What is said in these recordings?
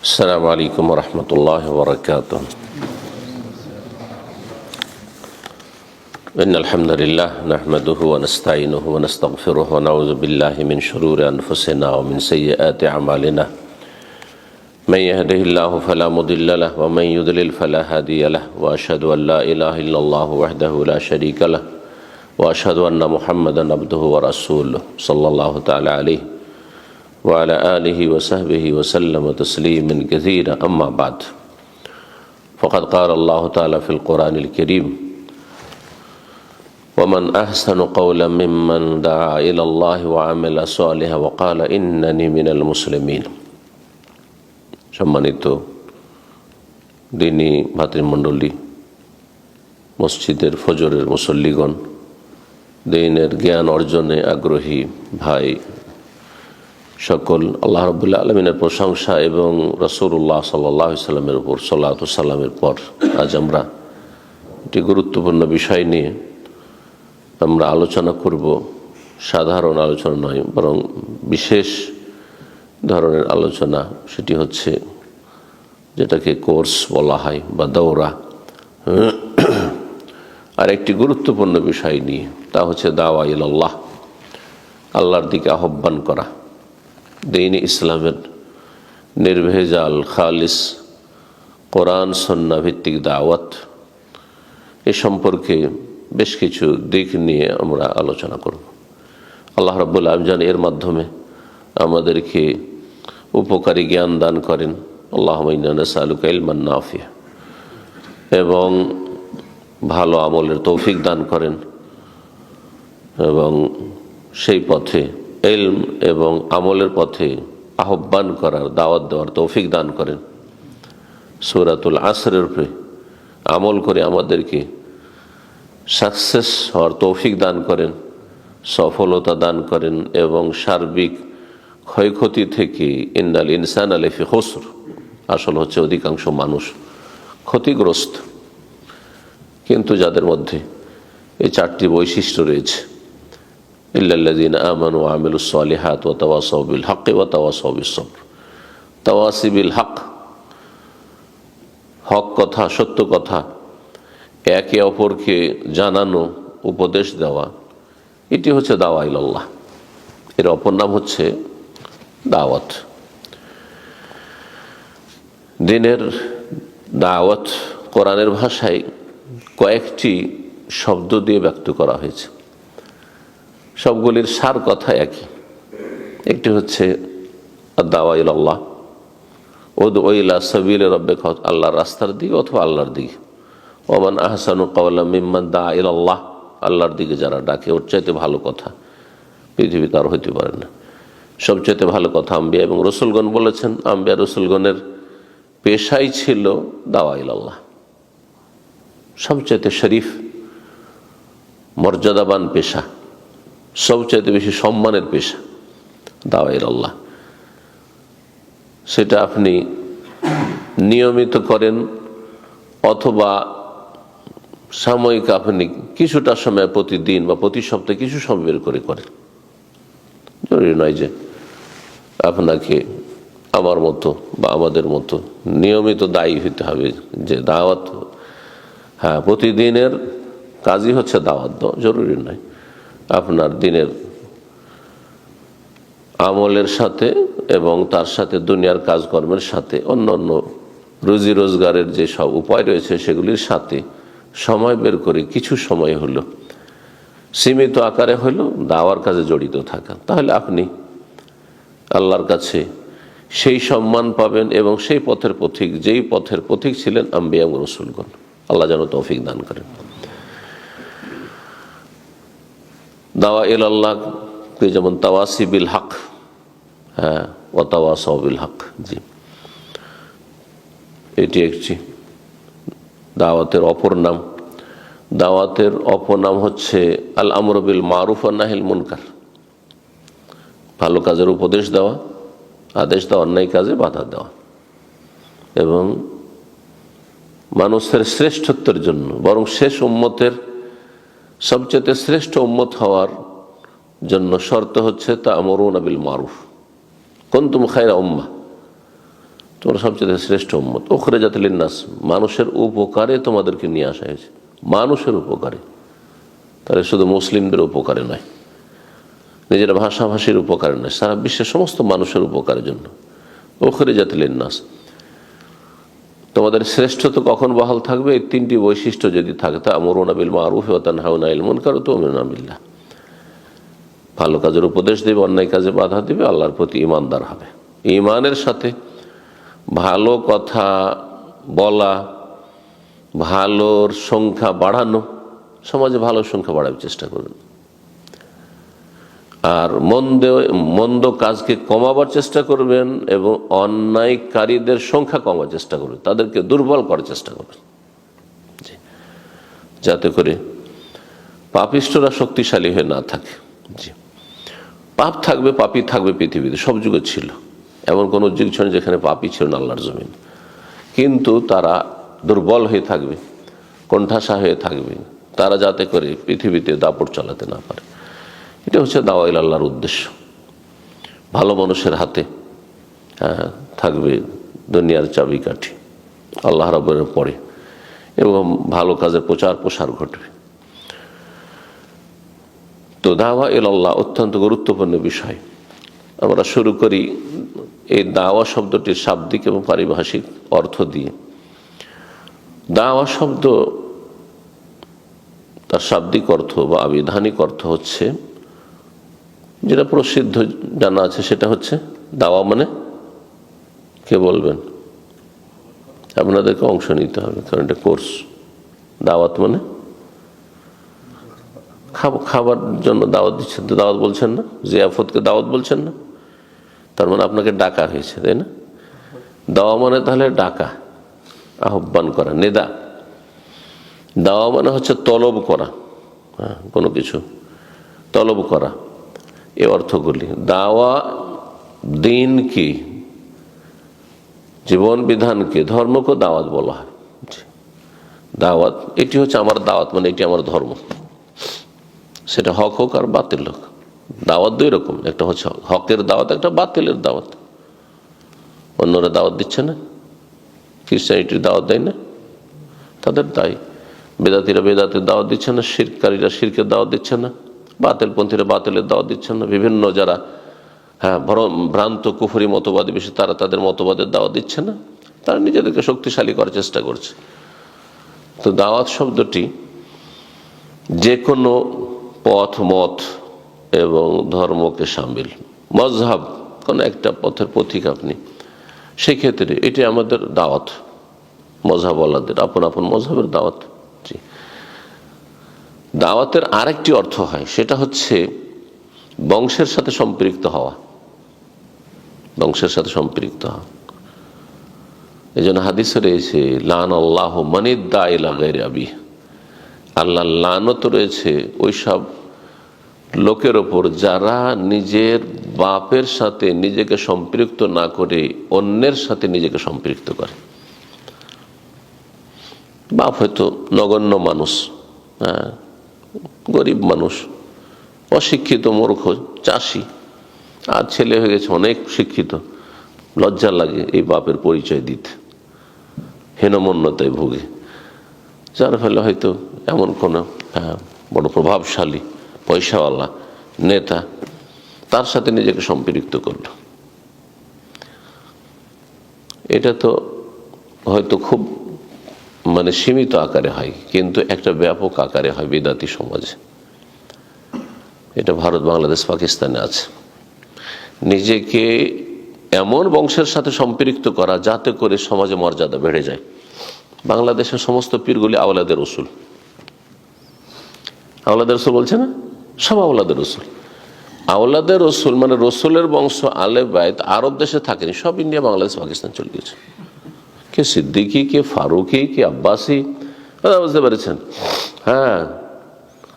السلام عليكم ورحمة الله وبركاته. إن الحمد لله نحمده ونستعينه ونستغفره ونعوذ بالله من شرور أنفسنا ومن سيئات أعمالنا. من يهده الله فلا مضل له ومن يضلل فلا هادي له وأشهد أن لا إله إلا الله وحده لا شريك له وأشهد أن محمدا عبده ورسوله صلى الله تعالى عليه وعلى آله وصحبه وسلم تسليما كثيرا. أما بعد، فقد قال الله تعالى في القرآن الكريم: ومن أحسن قولا ممن دعا إلى الله وعمل صالحا وقال إنني من المسلمين. সম্মানিত দিনী ভাতৃমণ্ডলী, মসজিদের ফজরের মুসল্লিগণ, দ্বীনের জ্ঞান অর্জনে আগ্রহী ভাই সকল, আল্লাহ রাব্বুল আলামিনের প্রশংসা এবং রাসূলুল্লাহ সাল্লাল্লাহু আলাইহি সাল্লামের উপর সালাত ও সালামের পর আজ আমরা একটি গুরুত্বপূর্ণ বিষয় নিয়ে আমরা আলোচনা করব। সাধারণ আলোচনা নয়, বরং বিশেষ ধরনের আলোচনা। সেটি হচ্ছে যেটাকে কোর্স বলা হয় বা দৌরা। আর একটি গুরুত্বপূর্ণ বিষয় নিয়ে, তা হচ্ছে দাওয়া ইলাল্লাহ, আল্লাহর দিকে আহ্বান করা। দ্বীন ইসলামের নির্ভেজাল খালিস কোরআন সুন্নাহ ভিত্তিক দাওয়াত, এ সম্পর্কে বেশ কিছু দিক নিয়ে আমরা আলোচনা করব। আল্লাহ রাব্বুল আলামিন যেন এর মাধ্যমে আমাদেরকে উপকারী জ্ঞান দান করেন। আল্লাহুম্মা ইন্না নাসআলুকা ইলমান নাফিআ, এবং ভালো আমলের তৌফিক দান করেন, এবং সেই পথে ইলম এবং আমলের পথে আহ্বান করার, দাওয়াত দেওয়ার তৌফিক দান করেন। সূরাতুল আসরের উপরে আমল করে আমাদেরকে সাকসেস হওয়ার তৌফিক দান করেন, সফলতা দান করেন, এবং সার্বিক ক্ষয়ক্ষতি থেকে ইন্নাল ইনসানা লাফি খুসর, আসল হচ্ছে অধিকাংশ মানুষ ক্ষতিগ্রস্ত। কিন্তু যাদের মধ্যে এই চারটি বৈশিষ্ট্য রয়েছে, ইল্লাল্লাযীনা আমানু ওয়া আমিলুস সালিহাত ওয়া তাওয়াসাউ বিল হাক্কি ওয়া তাওয়াসাউ বিস সবর। তাওয়াসি বিল হক, হক কথা, সত্য কথা একে অপরকে জানানো, উপদেশ দেওয়া, এটি হচ্ছে দাওয়া ইলাল্লাহ। এর অপর নাম হচ্ছে দাওয়াত। দ্বীনের দাওয়াত কোরআনের ভাষায় কয়েকটি শব্দ দিয়ে ব্যক্ত করা হয়েছে। সবগুলির সার কথা একই। একটি হচ্ছে দাওয়া ইলাল্লাহ, উদউ ইলা সাবিলি রাব্বিকা, আল্লাহর রাস্তার দিকে অথবা আল্লাহর দিকে। ওমান আহসানু কাওলাম মিম্মান দাআ ইলাল্লাহ, আল্লাহর দিকে যারা ডাকে, ওর চাইতে ভালো কথা পৃথিবীতে আর হইতে পারে না। সবচাইতে ভালো কথা আম্বিয়া এবং রসুলগণ বলেছেন। আম্বিয়া রসুলগণের পেশাই ছিল দাওয়া ইলাল্লাহ। সবচাইতে শরীফ, মর্যাদাবান পেশা, সবচাইতে বেশি সম্মানের পেশা দাওয়া ইলাল্লাহ। সেটা আপনি নিয়মিত করেন অথবা সাময়িক, আপনি কিছুটা সময় প্রতিদিন বা প্রতি সপ্তাহে কিছু সময় বের করে করেন। জরুরি নয় যে আপনাকে আমার মতো বা আমাদের মতো নিয়মিত দায়ী হইতে হবে যে দাওয়াত, হ্যাঁ প্রতিদিনের কাজই হচ্ছে দাওয়াত দেওয়া, জরুরি নয়। আপনার দিনের আমলের সাথে এবং তার সাথে দুনিয়ার কাজকর্মের সাথে অন্য অন্য রুজি রোজগারের যে সব উপায় রয়েছে সেগুলির সাথে সময় বের করে কিছু সময় হলো, সীমিত আকারে হলো, দাওয়ার কাজে জড়িত থাকা, তাহলে আপনি আল্লাহর কাছে সেই সম্মান পাবেন এবং সেই পথের পথিক, যেই পথের পথিক ছিলেন আম্বিয়া এবং রাসূলগণ। আল্লাহ যেন তৌফিক দান করেন। দাওয়া ইলাল্লাহ যেমন তাওয়াসি বিল হক, হ্যাঁ, ওয়া তাওয়াসাউ বিল হক, জি, এটি একটি দাওয়াতের অপর নাম। দাওয়াতের অপর নাম হচ্ছে আল আমরু বিল মারুফ ওয়া নাহিল মুনকার, ভালো কাজের উপদেশ দেওয়া, আদেশ দেওয়া, অন্যায় কাজে বাধা দেওয়া, এবং মানুষের শ্রেষ্ঠত্বের জন্য, বরং শেষ উম্মতের সবচেয়ে শ্রেষ্ঠ উম্মত হওয়ার জন্য শর্ত হচ্ছে তা'মুরুনা বিল মারুফ কুনতুম খায়রা উম্মাহ, তোমরা সবচেয়ে শ্রেষ্ঠ উম্মত, উখরিজাত লিন্নাস, মানুষের উপকারে তোমাদেরকে নিয়ে আসা হয়েছে, মানুষের উপকারে। তাহলে শুধু মুসলিমদের উপকারে নয়, নিজের ভাষাভাষীর উপকারে নয়, সারা বিশ্বের সমস্ত মানুষের উপকারের জন্য। উখরিজাত লিন্নাস, তোমাদের শ্রেষ্ঠত্ব কখন বহাল থাকবে? এই তিনটি বৈশিষ্ট্য যদি থাকে, তা'মুরুনা বিল মা'রুফ ওয়া তানহাউনা আনিল মুনকার ওয়া তু'মিনুনা বিল্লাহ, ভালো কাজের উপদেশ দেবে, অন্যায় কাজে বাধা দেবে, আল্লাহর প্রতি ঈমানদার হবে। ঈমানের সাথে ভালো কথা বলা, ভালোর সংখ্যা বাড়ানো, সমাজে ভালো সংখ্যা বাড়ানোর চেষ্টা করবেন, আর মন্দ কাজকে কমাবার চেষ্টা করবেন এবং অন্যায়কারীদের সংখ্যা কমাবার চেষ্টা করবেন, তাদেরকে দুর্বল করার চেষ্টা করবেন, যাতে করে পাপিষ্ঠরা শক্তিশালী হয়ে না থাকে। জি, পাপ থাকবে, পাপী থাকবে পৃথিবীতে, সব যুগে ছিল, এমন কোনো যুগ ছিল যেখানে পাপী ছিল না আল্লাহর জমিন, কিন্তু তারা দুর্বল হয়ে থাকবে, কোণঠাসা হয়ে থাকবে, তারা যাতে করে পৃথিবীতে দাপট চালাতে না পারে। এটা হচ্ছে দাওয়া ইলা আল্লাহর উদ্দেশ্য। ভালো মানুষের হাতে থাকবে দুনিয়ার চাবিকাঠি, আল্লাহ রাব্বুর পরে, এবং ভালো কাজের প্রচার প্রসার ঘটবে। তো দাওয়া ইলা আল্লাহ অত্যন্ত গুরুত্বপূর্ণ বিষয়। আমরা শুরু করি এই দাওয়া শব্দটির শাব্দিক এবং পারিভাষিক অর্থ দিয়ে। দাওয়া শব্দ তার শাব্দিক অর্থ বা আবিধানিক অর্থ হচ্ছে, যেটা প্রসিদ্ধ জানা আছে, সেটা হচ্ছে দাওয়া মানে, কে বলবেন? আপনাদেরকে অংশ নিতে হবে, কারণ এটা কোর্স। দাওয়াত মানে খাবার জন্য দাওয়াত দিচ্ছেন, তো দাওয়াত বলছেন না? জিয়াফতকে দাওয়াত বলছেন না? তার মানে আপনাকে ডাকা হয়েছে, তাই না? দাওয়া মানে তাহলে ডাকা, আহ্বান করা, নেদা। দাওয়া মানে হচ্ছে তলব করা, কোনো কিছু তলব করা, এই অর্থগুলি। দাওয়া দ্বীনকে, জীবন বিধানকে, ধর্মকে দাওয়াত বলা হয়। দাওয়াত, এটি হচ্ছে আমার দাওয়াত, মানে এটি আমার ধর্ম, সেটা হক হোক আর বাতিল হোক। দাওয়াত দুই রকম, একটা হচ্ছে হকের দাওয়াত, একটা বাতিলের দাওয়াত। অন্যরা দাওয়াত দিচ্ছে না, খ্রিস্টানিটির দাওয়াত দেয় না, তাদের দায়ী। বেদাতিরা বেদাতের দাওয়াত দিচ্ছে না, শিরকারীরা শিরকের দাওয়াত দিচ্ছে না, বাতিলপন্থীরা বাতিলের দাওয়াত দিচ্ছে না, বিভিন্ন যারা ভ্রান্ত কুফরি মতবাদী বেশি, তারা তাদের মতবাদের দাওয়াত দিচ্ছে না, তারা নিজেদেরকে শক্তিশালী করার চেষ্টা করছে। তো দাওয়াত শব্দটি যে কোনো পথ, মত এবং ধর্মকে সামিল, মজহাব, কোনো একটা পথের পথিক আপনি, সেক্ষেত্রে এটি আমাদের দাওয়াত। মজহাবওয়ালাদের আপন আপন মজহাবের দাওয়াত। জি, দাওয়াতের আরেকটি অর্থ হয়, সেটা হচ্ছে বংশের সাথে সম্পৃক্ত হওয়া, বংশের সাথে সম্পৃক্ত হওয়া। এই জন্য হাদিসে রয়েছে, লান আল্লাহ মানিদ্দা ইলা গায়রি আবিহি, আল্লাহ লানত রয়েছে ওই সব লোকের ওপর যারা নিজের বাপের সাথে নিজেকে সম্পৃক্ত না করে অন্যের সাথে নিজেকে সম্পৃক্ত করে। বাপ হয়তো নগণ্য মানুষ, গরিব মানুষ, অশিক্ষিত, মূর্খ, চাষি, আর ছেলে হয়ে গেছে অনেক শিক্ষিত, লজ্জা লাগে এই বাপের পরিচয় দিতে, হীনমন্যতায় ভুগে, যার ফলে হয়তো এমন কোনো বড় প্রভাবশালী পয়সাওয়ালা নেতা তার সাথে নিজেকে সম্পৃক্ত করল। এটা তো হয়তো খুব সীমিত আকারে হয়, কিন্তু একটা ব্যাপক আকারে হয় বিদাতি সমাজে। এটা ভারত, বাংলাদেশ, পাকিস্তানে আছে। নিজেকে এমন বংশের সাথে সম্পৃক্ত করা যাতে করে সমাজে মর্যাদা বেড়ে যায়। বাংলাদেশের সমস্ত পীরগুলি আওলাদের রসুল, আওলাদের রসুল বলছে না, সব আওলাদের রসুল। আওলাদের রসুল মানে রসুলের বংশ, আলে বাইত আরব দেশে থাকেনি, সব ইন্ডিয়া, বাংলাদেশ, পাকিস্তান চলে গেছে। কে সিদ্দিকি, কে ফারুকি, কে আব্বাসী, বুঝতে পেরেছেন?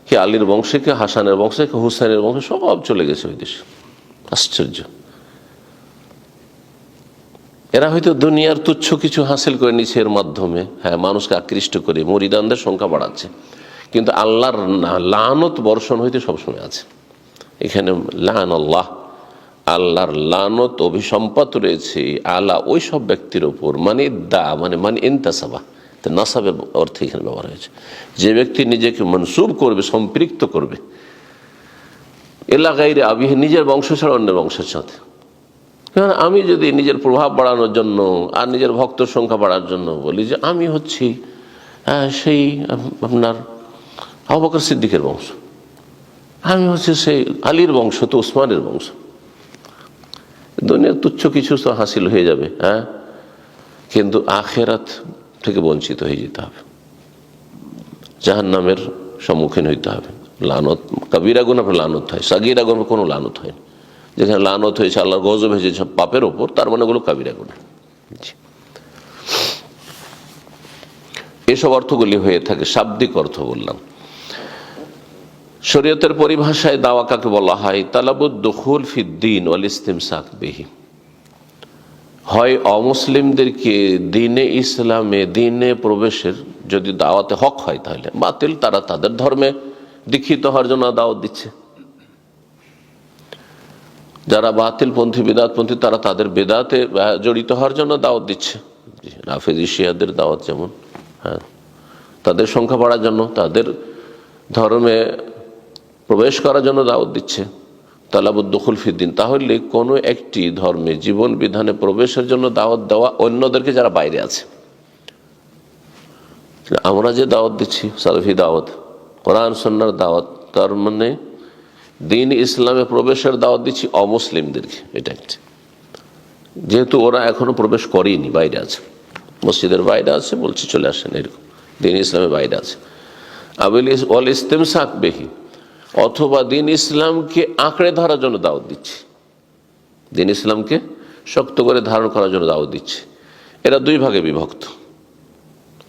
কে আলীর বংশে, কে হাসানের বংশে, কে হুসাইনের বংশে, সব চলে গেছে ওই দেশে। আশ্চর্য। এরা হয়তো দুনিয়ার তুচ্ছ কিছু হাসিল করে নিচ্ছে এর মাধ্যমে, মানুষকে আকৃষ্ট করে মুরিদানদের সংখ্যা বাড়াচ্ছে, কিন্তু আল্লাহর লানত বর্ষণ হইতে সবসময় আছে। এখানে লান আল্লাহ, আল্লাহর লানত অভিসম্পাত রয়েছে আলা ওই সব ব্যক্তির ওপর, মানে মানে ইনতাসাবা, নাসাবের অর্থে এখানে ব্যবহার হয়েছে। যে ব্যক্তি নিজেকে মনসুব করবে, সম্পৃক্ত করবে এলা গাইরে আবিহি, নিজের বংশ ছাড়া অন্যের বংশের সাথে। আমি যদি নিজের প্রভাব বাড়ানোর জন্য আর নিজের ভক্তর সংখ্যা বাড়ার জন্য বলি যে আমি হচ্ছি সেই আপনার আবু বকর সিদ্দিকের বংশ, আমি হচ্ছে সেই আলীর বংশ, তো উসমানের বংশ, দুনিয়ার তুচ্ছ কিছু তো হাসিল হয়ে যাবে, কিন্তু আখেরাত থেকে বঞ্চিত হয়ে যেতে হবে, জাহান্নামের সম্মুখীন হইতে হবে। লানত কবিরা গুনাহ লানত হয়, সাগীরা গুনাহ কোনো লানত হয় না। যেখানে লানত হয়েছে আল্লাহর গজব হয়েছে সব পাপের ওপর, তার মানে ওগুলো কবিরা গুনাহ। এসব অর্থগুলি হয়ে থাকে, শাব্দিক অর্থ বললাম। শরীয়তের পরিভাষায় দাওয়া কাকে বলা হয়? তালাবুদ দুখুল ফিদ্দিন ওয়াল ইস্তিমসাক বিহি, হয় অমুসলিমদেরকে দিনে ইসলামে, দিনে প্রবেশের যদি দাওয়াতে হক হয়, তাহলে বাতিল তারা তাদের ধর্মে দীক্ষিত হওয়ার জন্য দাওয়াত দিচ্ছে। যারা বাতিলপন্থী, বেদাতপন্থী, তারা তাদের বেদাতে জড়িত হওয়ার জন্য দাওয়াত দিচ্ছে। রাফেজি শিয়াদের দাওয়াত যেমন, তাদের সংখ্যা বাড়ার জন্য, তাদের ধর্মে প্রবেশ করার জন্য দাওয়াত দিচ্ছে। তালাবুদ দুখুল ফিদ্দিন, তাহলে কোনো একটি ধর্মে জীবন বিধানে প্রবেশের জন্য দাওয়াত দেওয়া অন্যদেরকে যারা বাইরে আছে। আমরা যে দাওয়াত দিচ্ছি সালাফি দাওয়াত, কোরআন সুন্নাহর দাওয়াত, তার মানে দিন ইসলামে প্রবেশের দাওয়াত দিচ্ছি অমুসলিমদেরকে। এটা একটি, যেহেতু ওরা এখনো প্রবেশ করেনি, বাইরে আছে, মসজিদের বাইরে আছে, বলছি চলে আসেন, এরকম দিন ইসলামের বাইরে আছে। ওয়াল ইস্তিমসাক বিহি, অথবা দিন ইসলামকে আঁকড়ে ধরার জন্য দাওয়াত দিচ্ছি, দিন ইসলামকে শক্ত করে ধারণ করার জন্য দাওয়াত দিচ্ছি। এরা দুই ভাগে বিভক্ত।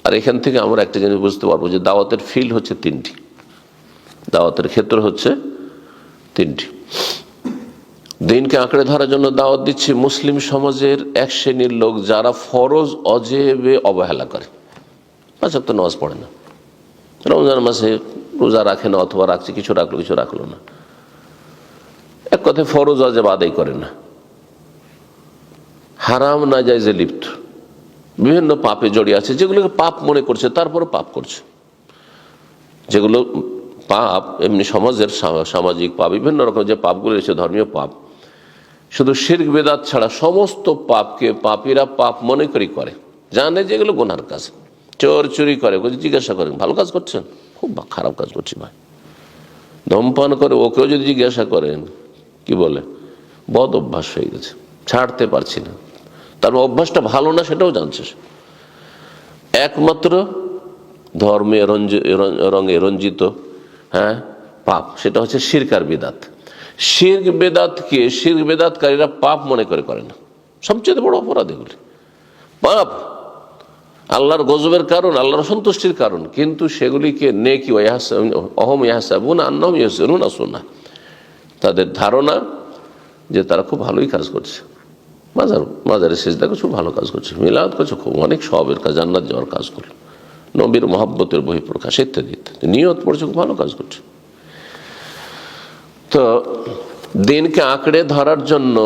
আর এখান থেকে আমরা একটা জিনিস বুঝতে পারবো যে দাওয়াতের ফিল্ড হচ্ছে তিনটি, দাওয়াতের ক্ষেত্র হচ্ছে তিনটি। দিনকে আঁকড়ে ধরার জন্য দাওয়াত দিচ্ছি মুসলিম সমাজের এক শ্রেণীর লোক যারা ফরজ অজেবে অবহেলা করে, 5 ওয়াক্ত নামাজ পড়ে না, রমজান মাসে রোজা রাখে না, অথবা রাখছে কিছু রাখলো কিছু রাখলো না, এক কথায় ফরজ অজেব আদায় করে না, হারাম নাজায়েজে লিপ্ত, বিভিন্ন পাপে জড়িয়ে আছে, যেগুলোকে পাপ মনে করছে তারপরে পাপ করছে, যেগুলো পাপ এমনি সমাজের সামাজিক পাপ, বিভিন্ন রকম যে পাপগুলো রয়েছে ধর্মীয় পাপ, শুধু শিরক বেদাত ছাড়া সমস্ত পাপকে পাপীরা পাপ মনে করে, জানে যেগুলো গুনার কাজ। চোর চুরি করে, জিজ্ঞাসা করেন ভালো কাজ করছেন, খুব খারাপ কাজ করছি ভাই। ধূমপান করে, ওকেও যদি জিজ্ঞাসা করেন কি বলে, বদ অভ্যাস হয়ে গেছে, ছাড়তে পারছি না, তার অভ্যাসটা ভালো না সেটাও জানছে। একমাত্র ধর্মে রঙে রঞ্জিত পাপ, সেটা হচ্ছে শিরক আর বিদাত। শিরক বেদাতকে শিরক বেদাতকারীরা পাপ মনে করে না, সবচেয়ে বড় অপরাধ এগুলি পাপ, আল্লাহর গজবের কারণ, আল্লাহর সন্তুষ্টির কারণ, কিন্তু সেগুলিকে নেকি অহম ইয়াহসাবুনা আন্নাহুম ইউহসিনুনা সুন্নাহ, তাদের ধারণা যে তারা খুব ভালোই কাজ করছে, মাজারে সিজদা করছে, খুব ভালো কাজ করছে, মিলাদ করছে, খুব অনেক সবের কাজ, জান্নাত যাওয়ার কাজ করল, নবীর মহব্বতের বহিঃপ্রকাশ ইত্যাদি ইত্যাদি, নিয়ত পড়ছে, খুব ভালো কাজ করছে। তো দিনকে আঁকড়ে ধরার জন্য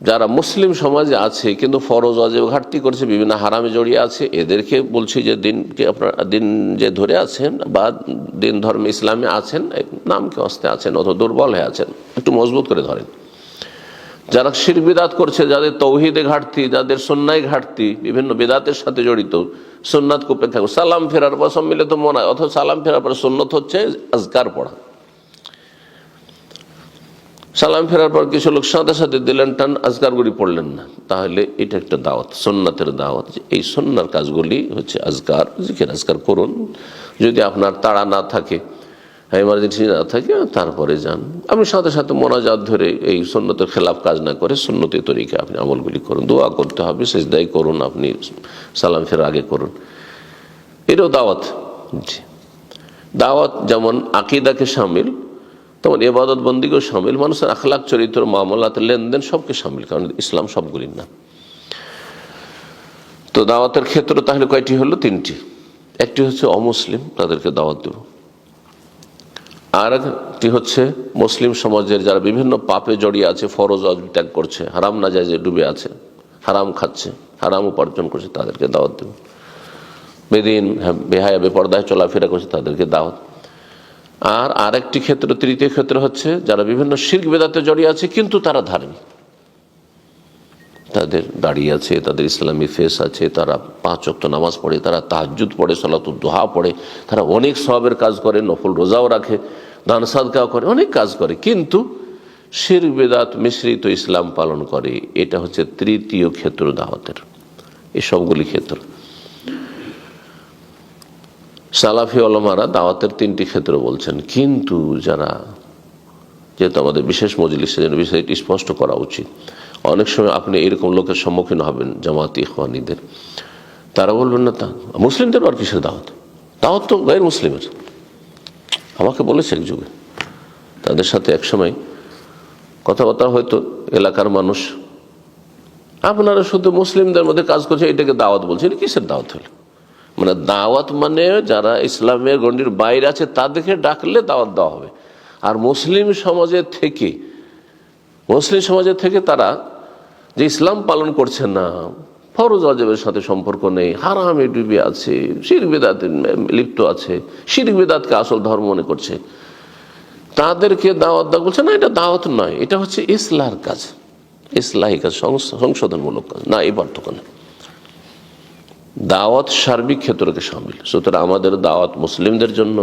যারা মুসলিম সমাজে আছে কিন্তু ফরজ ওয়াজিব ঘাটতি করছে, বিভিন্ন হারামে জড়িয়ে আছে, এদেরকে বলছি যে দিনকে আপনারা দিন যে ধরে আছেন বা দিন ধর্মে ইসলামে আছেন, নামকে অস্তে আছেন অথবা দুর্বল হয়ে আছেন, একটু মজবুত করে ধরেন। যারা শিরক বিদাত করছে, যাদের তৌহিদে ঘাটতি, যাদের সুন্নায় ঘাটতি, বিভিন্ন বিদাতের সাথে জড়িত, সুন্নাতকে উপেক্ষা করে সালাম ফেরার পর সম্মিলিত মনে হয়, অথবা সালাম ফেরার পর সুন্নত হচ্ছে আজকার পড়া, সালাম ফেরার পর কিছু লোক সাথে সাথে দিলেন টান, আজকারগুলি পড়লেন না, তাহলে এটা একটা দাওয়াত, সুন্নাতের দাওয়াত, যে এই সুন্নার কাজগুলি হচ্ছে আজকার, জিকির আজকার করুন, যদি আপনার তাড়া না থাকে, এমার্জেন্সি না থাকে, তারপরে যান। আপনি সাথে সাথে মোনাজাত ধরে এই সুন্নতের খেলাফ কাজ না করে সুন্নতি তরিকা আপনি আমলগুলি করুন, দোয়া করতে হবে, সেজদাই করুন, আপনি সালাম ফেরার আগে করুন, এটাও দাওয়াত। দাওয়াত যেমন আকিদাকে শামিল, তেমন ইবাদত বন্দিকেও শামিল, মানুষের আখলাক, চরিত্র, মামলাত, লেনদেন সবকে শামিল, কারণ ইসলাম সবগুলির নাম। তো দাওয়াতের ক্ষেত্র তাহলে কয়টি হলো? তিনটি। একটি হচ্ছে অমুসলিম, তাদেরকে দাওয়াত দেব। আর একটি হচ্ছে মুসলিম সমাজের যারা বিভিন্ন পাপে জড়িয়ে আছে, ফরজ ওয়াজিব ত্যাগ করছে, হারাম নাজায়েজে ডুবে আছে, হারাম খাচ্ছে, হারাম উপার্জন করছে, তাদেরকে দাওয়াত দেব। বেদিন বেহায়া বেপর্দায় চলাফেরা করছে, তাদেরকে দাওয়াত। আর আরেকটি ক্ষেত্র, তৃতীয় ক্ষেত্র হচ্ছে যারা বিভিন্ন শিরক বেদাতে জড়িয়ে আছে কিন্তু তারা ধার্মিক, তাদের দাঁড়িয়ে আছে, তাদের ইসলামী ফেস আছে, তারা 5 ওয়াক্ত নামাজ পড়ে, তারা তাহাজ্জুদ পড়ে, সালাতুদ দুহা পড়ে, তারা অনেক সওয়াবের কাজ করে, নফল রোজাও রাখে, দান সাদকাও করে, অনেক কাজ করে, কিন্তু শিরক বেদাত মিশ্রিত ইসলাম পালন করে। এটা হচ্ছে তৃতীয় ক্ষেত্র দাওয়াতের। এই সবগুলি ক্ষেত্র সালাফি ওলামারা দাওয়াতের 3টি ক্ষেত্র বলছেন। কিন্তু যারা, যেহেতু আমাদের বিশেষ মজলিসের জন্য বিষয়টি স্পষ্ট করা উচিত, অনেক সময় আপনি এরকম লোকের সম্মুখীন হবেন জামাতি ইখওয়ানীদের, তারা বলবেন না তা মুসলিমদের আর কিসের দাওয়াত, দাওয়াত তো গায়ের মুসলিমের। আমাকে বলেছে এক যুগে, তাদের সাথে একসময় কথাবার্তা হয়তো, এলাকার মানুষ, আপনারা শুধু মুসলিমদের মধ্যে কাজ করছে, এটাকে দাওয়াত বলছে, এটা কিসের দাওয়াত হলো? মানে দাওয়াত মানে যারা ইসলামের গণ্ডির বাইরে আছে তাদেরকে ডাকলে দাওয়াত দেওয়া হবে। আর মুসলিম সমাজের থেকে তারা যে ইসলাম পালন করছে না, ফরজ ওয়াজিবের সাথে সম্পর্ক নেই, হারামে ডুবে আছে, শিরক বিদআতে লিপ্ত আছে, শিরক বিদআতকে আসল ধর্ম মনে করছে, তাদেরকে দাওয়াত দেওয়া বলছে না, এটা দাওয়াত নয়, এটা হচ্ছে ইসলাহর কাজ, ইসলাহী কাজ, সংশোধনমূলক কাজ না, এই পার্থক্য না। দাওয়াত সার্বিক ক্ষেত্রকে সামিল। সুতরাং আমাদের দাওয়াত মুসলিমদের জন্য,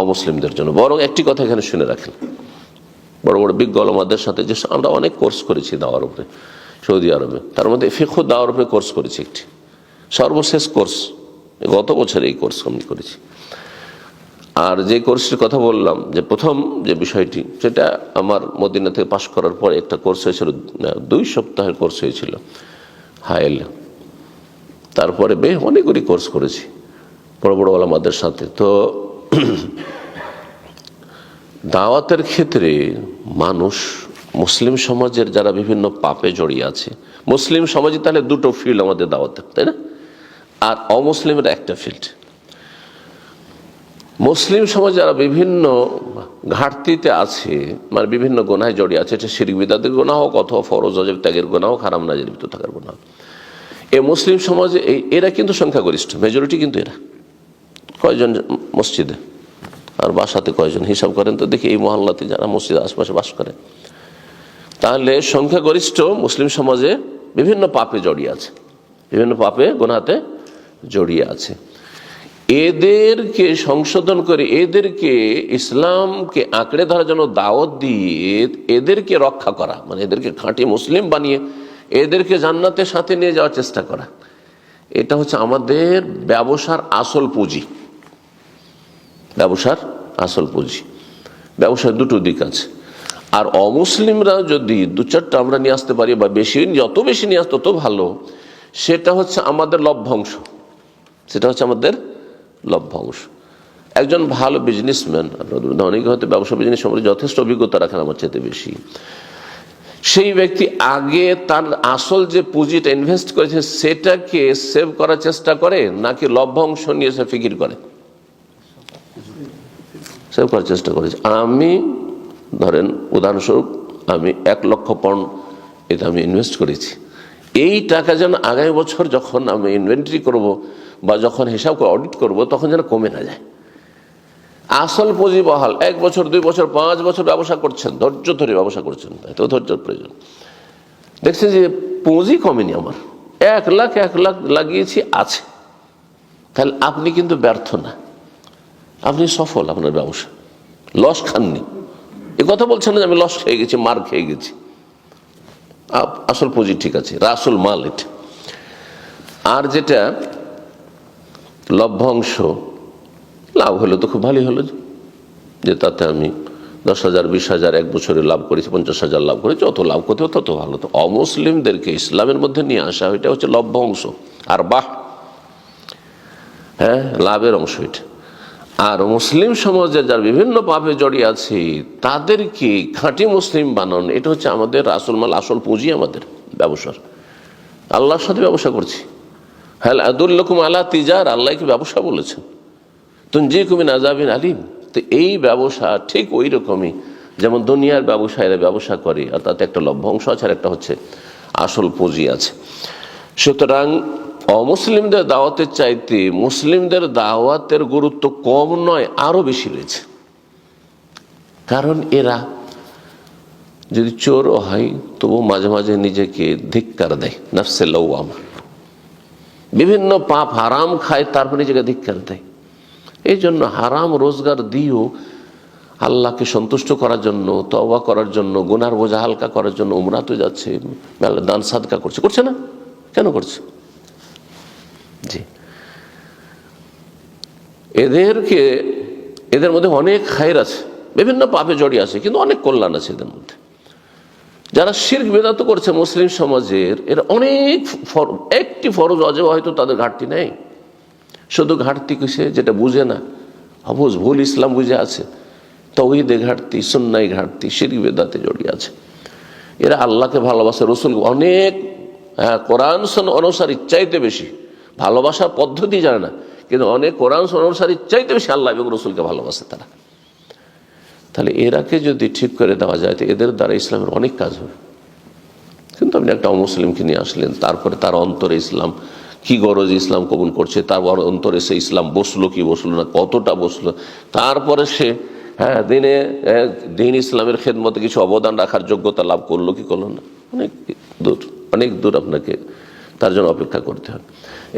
অমুসলিমদের জন্য। বরং একটি কথা এখানে শুনে রাখেন, বড় বড় বিজ্ঞ ওলামাদের সাথে যে আমরা অনেক কোর্স করেছি দাওয়ার উপরে সৌদি আরবে, তার মধ্যে ফিকহ দাওয়ার উপরে কোর্স করেছি একটি, সর্বশেষ কোর্স গত বছর এই কোর্স আমি করেছি। আর যে কোর্সটির কথা বললাম, যে প্রথম যে বিষয়টি, সেটা আমার মদিনা থেকে পাশ করার পরে একটা কোর্স হয়েছিল, 2 সপ্তাহের কোর্স হয়েছিল হায়েল। তারপরে অনেকগুলি কোর্স করেছি বড় বড় ওলামাদের সাথে। তো দাওয়াতের ক্ষেত্রে মানুষ, মুসলিম সমাজের যারা বিভিন্ন পাপে জড়িয়ে আছে, মুসলিম সমাজে তাহলে 2টো ফিল্ড আমাদের দাওয়াতের, তাই না? আর অমুসলিমের একটা ফিল্ড। মুসলিম সমাজ যারা বিভিন্ন ঘাটতিতে আছে, মানে বিভিন্ন গুনাহে জড়িয়ে আছে, এটা শিরক বিদআতের গুনাহ হোক অথবা ফরজ ওয়াজিব ত্যাগের গুনাহ হোক, হারাম নাজায়েজে লিপ্ত থাকার গুনাহ। এই মুসলিম সমাজে এরা কিন্তু সংখ্যাগরিষ্ঠ, মেজরিটি কিন্তু এরা। কয়জন মসজিদে আর বাসাতে কয়জন হিসাব করেন তো দেখি, এই মহল্লাতে যারা মসজিদের আশপাশে বাস করে, তাহলে সংখ্যাগরিষ্ঠ মুসলিম সমাজে বিভিন্ন পাপে জড়িয়ে আছে, বিভিন্ন পাপে গুনাহতে জড়িয়ে আছে। এদেরকে সংশোধন করে, এদেরকে ইসলামকে আঁকড়ে ধরার জন্য দাওয়াত দিয়ে এদেরকে রক্ষা করা, মানে এদেরকে খাঁটি মুসলিম বানিয়ে এদেরকে জান্নাতের সাথে নিয়ে যাওয়ার চেষ্টা করা, এটা হচ্ছে আমাদের ব্যবসার আসল পুঁজি। ব্যবসার আসল পুঁজি। ব্যবসার 2টো দিক আছে। আর অমুসলিমরা যদি 2-4টা আমরা নিয়ে আসতে পারি, বা বেশি, যত বেশি নিয়ে আসতে তত ভালো, সেটা হচ্ছে আমাদের লভ্যাংশ, সেটা হচ্ছে আমাদের লভ্যাংশ। একজন ভালো বিজনেসম্যান, অনেকে হয়তো ব্যবসা বিজনেস সম্পর্কে যথেষ্ট অভিজ্ঞতা রাখেন আমার চাইতে বেশি, সেই ব্যক্তি আগে তার আসল যে পুঁজিটা ইনভেস্ট করেছে সেটাকে সেভ করার চেষ্টা করে, নাকি লভ্যাংশ নিয়ে সে ফিকির করে? সেভ করার চেষ্টা করেছে। আমি ধরেন উদাহরণস্বরূপ, আমি 1 লক্ষ পাউন্ড এটা আমি ইনভেস্ট করেছি, এই টাকা যেন আগামী বছর যখন আমি ইনভেন্টরি করব বা যখন হিসাব করে অডিট করব, তখন যেন কমে না যায়। আসল পুঁজি বহাল, 1 বছর 2 বছর 5 বছর ব্যবসা করছেন, ধৈর্য ধরে ব্যবসা করছেন, এত ধৈর্যের প্রয়োজন। দেখছেন যে পুঁজি কমেনি, আমার 1 লাখ লাগিয়েছি আছে, তাহলে আপনি কিন্তু ব্যর্থ না, আপনি সফল, আপনার ব্যবসা লস খাননি। এ কথা বলছেন না যে আমি লস খেয়ে গেছি, মার খেয়ে গেছি, আসল পুঁজি ঠিক আছে, রাসুল মাল এটা। আর যেটা লভ্যাংশ, লাভ হলো তো খুব ভালোই হলো, যে তাতে আমি 10,000 20,000 এক বছরে লাভ করেছি, 50,000 লাভ করেছি, যত লাভ করতে হবে তত ভালো। তো অমুসলিমদেরকে ইসলামের মধ্যে নিয়ে আসা, এটা হচ্ছে লভ্যাংশ, আর হ্যাঁ, লাভের অংশ এটা। আর মুসলিম সমাজের যারা বিভিন্ন পাপে জড়িয়ে আছে তাদেরকে খাঁটি মুসলিম বানানো, এটা হচ্ছে আমাদের আসল মাল, আসল পুঁজি আমাদের ব্যবসার। আল্লাহর সাথে ব্যবসা করছি। হাল আদুল্লাকুম আলা তিজার, আল্লাহকে ব্যবসা বলেছেন। তুনজিকুম মিন আযাবিন আলীম, তো এই ব্যবসা ঠিক ওই রকমই যেমন দুনিয়ার ব্যবসায়ীরা ব্যবসা করে, আর তাতে একটা লভ্যাংশ আছে আর একটা হচ্ছে আসল পুঁজি আছে। সুতরাং অমুসলিমদের দাওয়াতের চাইতে মুসলিমদের দাওয়াতের গুরুত্ব কম নয়, আরো বেশি রয়েছে। কারণ এরা যদি চোরও হয় তবু মাঝে মাঝে নিজেকে ধিক্কার দেয়, নফসে লওয়ামা, বিভিন্ন পাপ হারাম খায় তারপর নিজেকে ধিক্কার দেয়। এই জন্য হারাম রোজগার দিয়েও আল্লাহকে সন্তুষ্ট করার জন্য, তওবা করার জন্য, গুনার বোঝা হালকা করার জন্য উমরাতে যাচ্ছে, দান সাদকা করছে, করছে না? কেন করছে? জি, এদের মধ্যে অনেক খায়ের আছে, বিভিন্ন পাপে জড়িয়ে আছে, কিন্তু অনেক কল্যাণ আছে এদের মধ্যে। যারা শিরক বিদআত করছে মুসলিম সমাজের, এর অনেক একটি ফরজ অজেব হয়তো তাদের ঘাটতি নেই, শুধু ঘাটতি কিসে? যেটা বুঝে না, অবুঝ ভুল ইসলাম বুঝে আছে, তাওহীদে ঘাটতি, সুন্নায় ঘাটতি, শিরক বিদআতে জড়িয়ে আছে। এরা আল্লাহকে ভালোবাসে, রসুল অনেক কোরআন সুন্নাহ অনুসারীর চাইতে বেশি, ভালোবাসার পদ্ধতি জানে না, কিন্তু অনেক কোরআন সুন্নাহ অনুসারীর চাইতে বেশি আল্লাহ এবং রসুলকে ভালোবাসে তারা। তাহলে এরাকে যদি ঠিক করে দেওয়া যায় তো এদের দ্বারা ইসলামের অনেক কাজ হবে। কিন্তু আপনি একটা অমুসলিমকে নিয়ে আসলেন, তারপরে তার অন্তরে ইসলাম কি গরজ ইসলাম কবুল করছে, তারপর অন্তরে সে ইসলাম বসলো কি বসলো না, কতটা বসলো, তারপরে সে দিন ইসলামের খেদমতে কিছু অবদান রাখার যোগ্যতা লাভ করলো কি করলো না, অনেক দূর আপনাকে তার জন্য অপেক্ষা করতে হবে।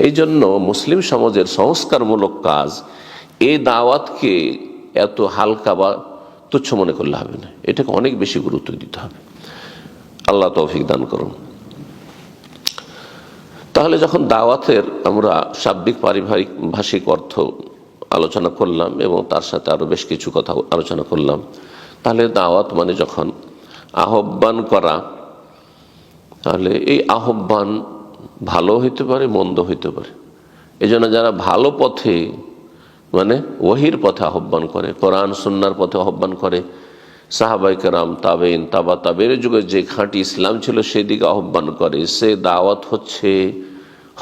এই জন্য মুসলিম সমাজের সংস্কারমূলক কাজ, এই দাওয়াতকে এত হালকা বা তুচ্ছ মনে করলে হবে না, এটাকে অনেক বেশি গুরুত্ব দিতে হবে। আল্লাহ তৌফিক দান করুন। তাহলে যখন দাওয়াতের আমরা শাব্দিক পারিবারিক ভাষিক অর্থ আলোচনা করলাম এবং তার সাথে আরো বেশ কিছু কথা আলোচনা করলাম, তাহলে দাওয়াত মানে যখন আহ্বান করা, তাহলে এই আহ্বান ভালো হইতে পারে, মন্দ হইতে পারে। এই জন্য যারা ভালো পথে মানে ওহির পথে আহ্বান করে, কোরআন সুন্নাহর পথে আহ্বান করে, সাহাবায়ে কেরাম, তাবেইন, তাবা তাবেইনের যুগে যে খাঁটি ইসলাম ছিল সেদিকে আহ্বান করে, সে দাওয়াত হচ্ছে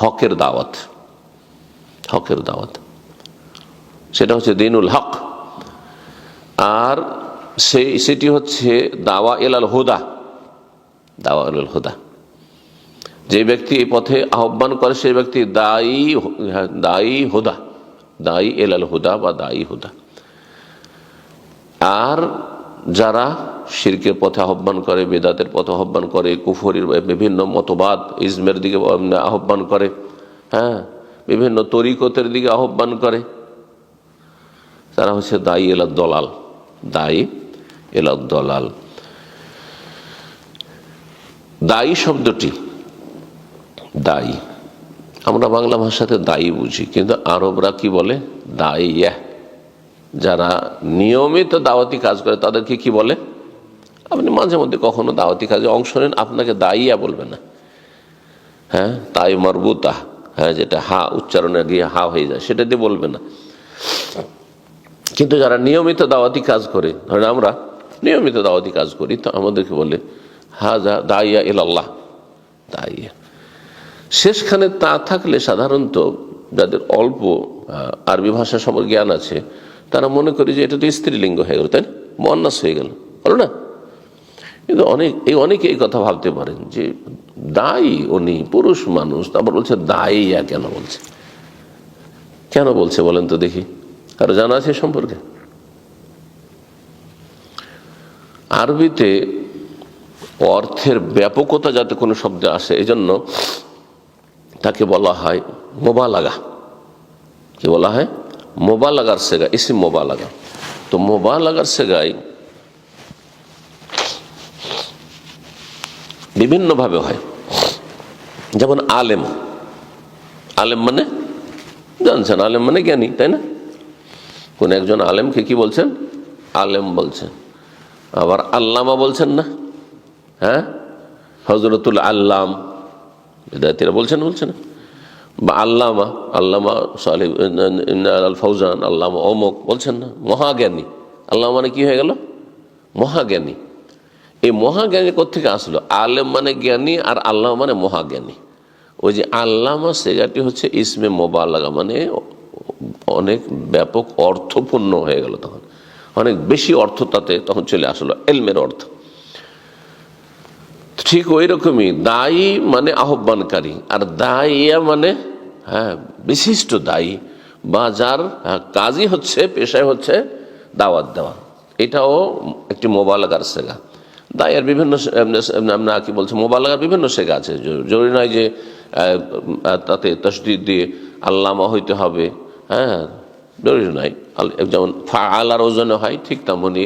হকের দাওয়াত, হকের দাওয়াত, সেটা হচ্ছে দ্বীনুল হক। আর সেটি হচ্ছে দাওয়া ইলাল হুদা, দাওয়া ইলাল হুদা। যে ব্যক্তি এই পথে আহ্বান করে সেই ব্যক্তি দায়ী হুদা, দায়ী ইলাল হুদা বা দায়ী হুদা। আর যারা শিরকের পথে আহ্বান করে, বেদাতের পথে আহ্বান করে, কুফরির বিভিন্ন মতবাদ ইজমের দিকে আহ্বান করে, বিভিন্ন তরিকতের দিকে আহ্বান করে, তারা হচ্ছে দায়ী ইলাদ দলাল, দায়ী ইলাদ দলাল। দায়ী শব্দটি, দায়ী আমরা বাংলা ভাষাতে দায়ী বুঝি, কিন্তু আরবরা কি বলে? দাইয়া। যারা নিয়মিত দাওয়াতি কাজ করে তাদেরকে কি বলে? আপনি মাঝে মধ্যে কখনো দাওয়াতি কাজে অংশ নেন, আপনাকে দাইয়া বলবে না, তাই মারবুতা, যেটা হা উচ্চারণে গিয়ে হা হয়ে যায়, সেটা দিয়ে বলবে না। কিন্তু যারা নিয়মিত দাওয়াতি কাজ করে, ধরেন আমরা নিয়মিত দাওয়াতি কাজ করি, তো আমাদেরকে বলে হাজা দাইয়া ইলাল্লাহ, দাইয়া। শেষখানে তা থাকলে সাধারণত যাদের অল্প আরবি ভাষা সম্পর্কে জ্ঞান আছে তারা মনে করে যে এটা তো স্ত্রীলিঙ্গ হয়ে গেল, তাই না, মুয়ান্নাস হয়ে গেল, বলো না? কিন্তু অনেকে এই কথা ভাবতে পারেন যে দায়ী উনি পুরুষ মানুষ, তারপর বলছে দাইয়া কেন বলছে বলেন তো দেখি, আর জানা আছে সম্পর্কে? আরবিতে অর্থের ব্যাপকতা যাতে কোনো শব্দে আসে এই জন্য তাকে বলা হয় মোবালাগা। কি বলা হয়? মোবালাগার সেগা, ইসিম মোবালাগা। তো মোবালাগার সেগায় বিভিন্ন ভাবে হয়। যেমন আলেম, আলেম মানে জানছেন, আলেম মানে জ্ঞানী, তাই না? কোন একজন আলেমকে কি বলছেন? আলেম বলছেন। আবার আল্লামা বলছেন না, হযরতুল আল্লাম বিদাতিরা বলছেন না, বা আল্লামা সালেহ আল ফৌজান, আল্লামা অমুক বলছেন না, মহাজ্ঞানী। আল্লামা মানে কি হয়ে গেল? মহাজ্ঞানী। এই মহাজ্ঞানী কোত্থেকে আসলো? আলেম মানে জ্ঞানী আর আল্লাহ মানে মহাজ্ঞানী। ওই যে আল্লামা সেগাটি হচ্ছে ইসমে মোবালাগা, মানে অনেক ব্যাপক অর্থপূর্ণ হয়ে গেল তখন। অনেক বেশি অর্থ তাতে তখন চলে আসলো, এলমের অর্থ। ঠিক ওই রকমই দায়ী মানে আহ্বানকারী, আর দাইয়া মানে বিশিষ্ট দায়ী, বা যার কাজই হচ্ছে, পেশায় হচ্ছে দাওয়াত দেওয়া। এটাও একটি মোবালাগার সেগা। দায়ের বিভিন্ন আমরা কি বলছি, মোবালাগার বিভিন্ন সেগা আছে। জরুরি নয় যে তাতে তাসদীদ দিয়ে আল্লামা হইতে হবে, জরুরি নয়। যেমন ফাআলার ওজনে হয়, ঠিক তেমনি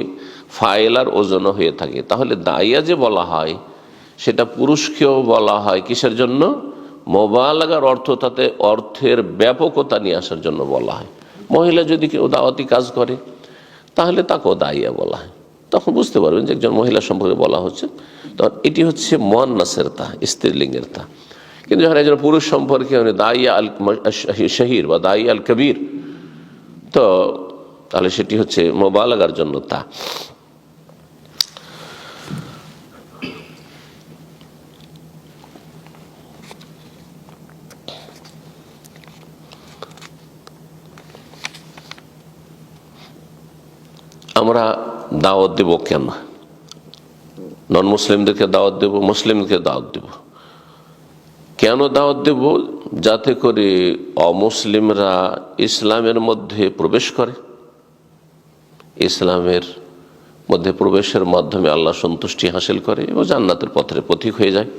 ফাইলার ওজনও হয়ে থাকে। তাহলে দাইয়া যে বলা হয় সেটা পুরুষকেও বলা হয় কিসের জন্য? মোবালাগার অর্থ, তাতে অর্থের ব্যাপকতা নিয়ে আসার জন্য বলা হয়। মহিলা যদি কেউ দাওয়াতি কাজ করে তাহলে তাকেও দাইয়া বলা হয়। তখন বুঝতে পারবেন যে একজন মহিলা সম্পর্কে বলা হচ্ছে। তখন এটি হচ্ছে মুয়ান্নাসের তা, স্ত্রীলিঙ্গের তা। কিন্তু যখন একজন পুরুষ সম্পর্কে দাইয়া আল শাহির বা দাইয়া আল কবির, তো তাহলে সেটি হচ্ছে মোবালাগার জন্য তা। আমরা দাওয়াত দেব কেন? নন মুসলিমদেরকে দাওয়াত দেব, মুসলিমদেরকে দাওয়াত দেব কেন? দাওয়াত দেব যাতে করে অমুসলিমরা ইসলামের মধ্যে প্রবেশ করে, ইসলামের মধ্যে প্রবেশের মাধ্যমে আল্লাহ সন্তুষ্টি হাসিল করে এবং জান্নাতের পথের পথিক হয়ে যায়।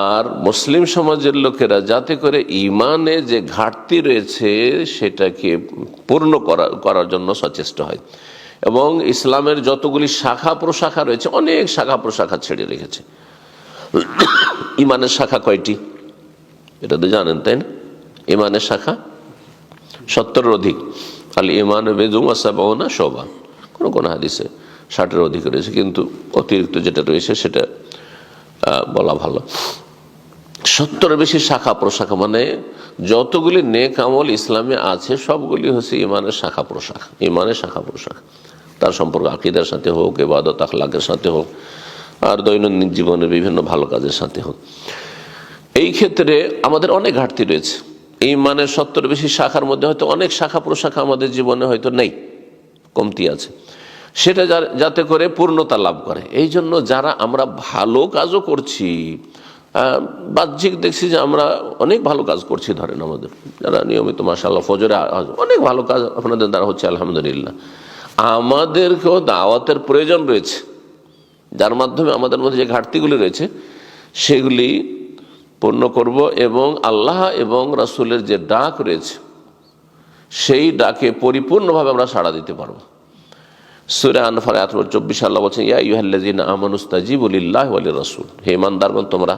আর মুসলিম সমাজের লোকেরা যাতে করে ইমানে যে ঘাটতি রয়েছে সেটাকে পূর্ণ করার জন্য সচেষ্ট হয়। এবং ইসলামের যতগুলি শাখা প্রশাখা রয়েছে, অনেক শাখা প্রশাখা ছেড়ে রেখেছে। ইমানের শাখা কয়টি এটা তো জানেন, তাই না? ইমানের শাখা 70-এর অধিক। আল ইমান বেদুম আসাবাউনা শোভা, কোন হাদিসে 60-এর অধিক রয়েছে, কিন্তু অতিরিক্ত যেটা রয়েছে সেটা বলা ভালো। 70-এর বেশি শাখা প্রশাখা, মানে যতগুলি নেক আমল ইসলামে আছে সবগুলি হচ্ছে ইমানের শাখা প্রশাখা। ইমানের শাখা প্রশাখা তার সম্পর্ক আকীদার সাথে হোক, ইবাদত আখলাকের সাথে হোক, আর দৈনন্দিন জীবনের বিভিন্ন ভালো কাজের সাথে হোক। এই ক্ষেত্রে আমাদের অনেক ঘাটতি রয়েছে। ইমানের 70-এর বেশি শাখার মধ্যে হয়তো অনেক শাখা প্রশাখা আমাদের জীবনে হয়তো নেই, কমতি আছে। সেটা যাতে করে পূর্ণতা লাভ করে, এই জন্য যারা আমরা ভালো কাজও করছি, বাহ্যিক দেখছি যে আমরা অনেক ভালো কাজ করছি, ধরেন আমাদের যারা নিয়মিত মাশাআল্লাহ ফজরে অনেক ভালো কাজ আপনাদের দ্বারা হচ্ছে, আলহামদুলিল্লাহ। আমাদেরকেও দাওয়াতের প্রয়োজন রয়েছে, যার মাধ্যমে আমাদের মধ্যে যে ঘাটতিগুলি রয়েছে সেগুলি পূর্ণ করব, এবং আল্লাহ এবং রাসূলের যে ডাক রয়েছে সেই ডাকে পরিপূর্ণভাবে আমরা সাড়া দিতে পারবো। সূরা আনফাল আয়াত 24 আল্লাহ বলছেন, ইয়া আইয়ুহাল্লাযীনা আমানুস্তাজিবু লিল্লাহি ওয়া লির-রাসূল, হে ঈমানদারগণ তোমরা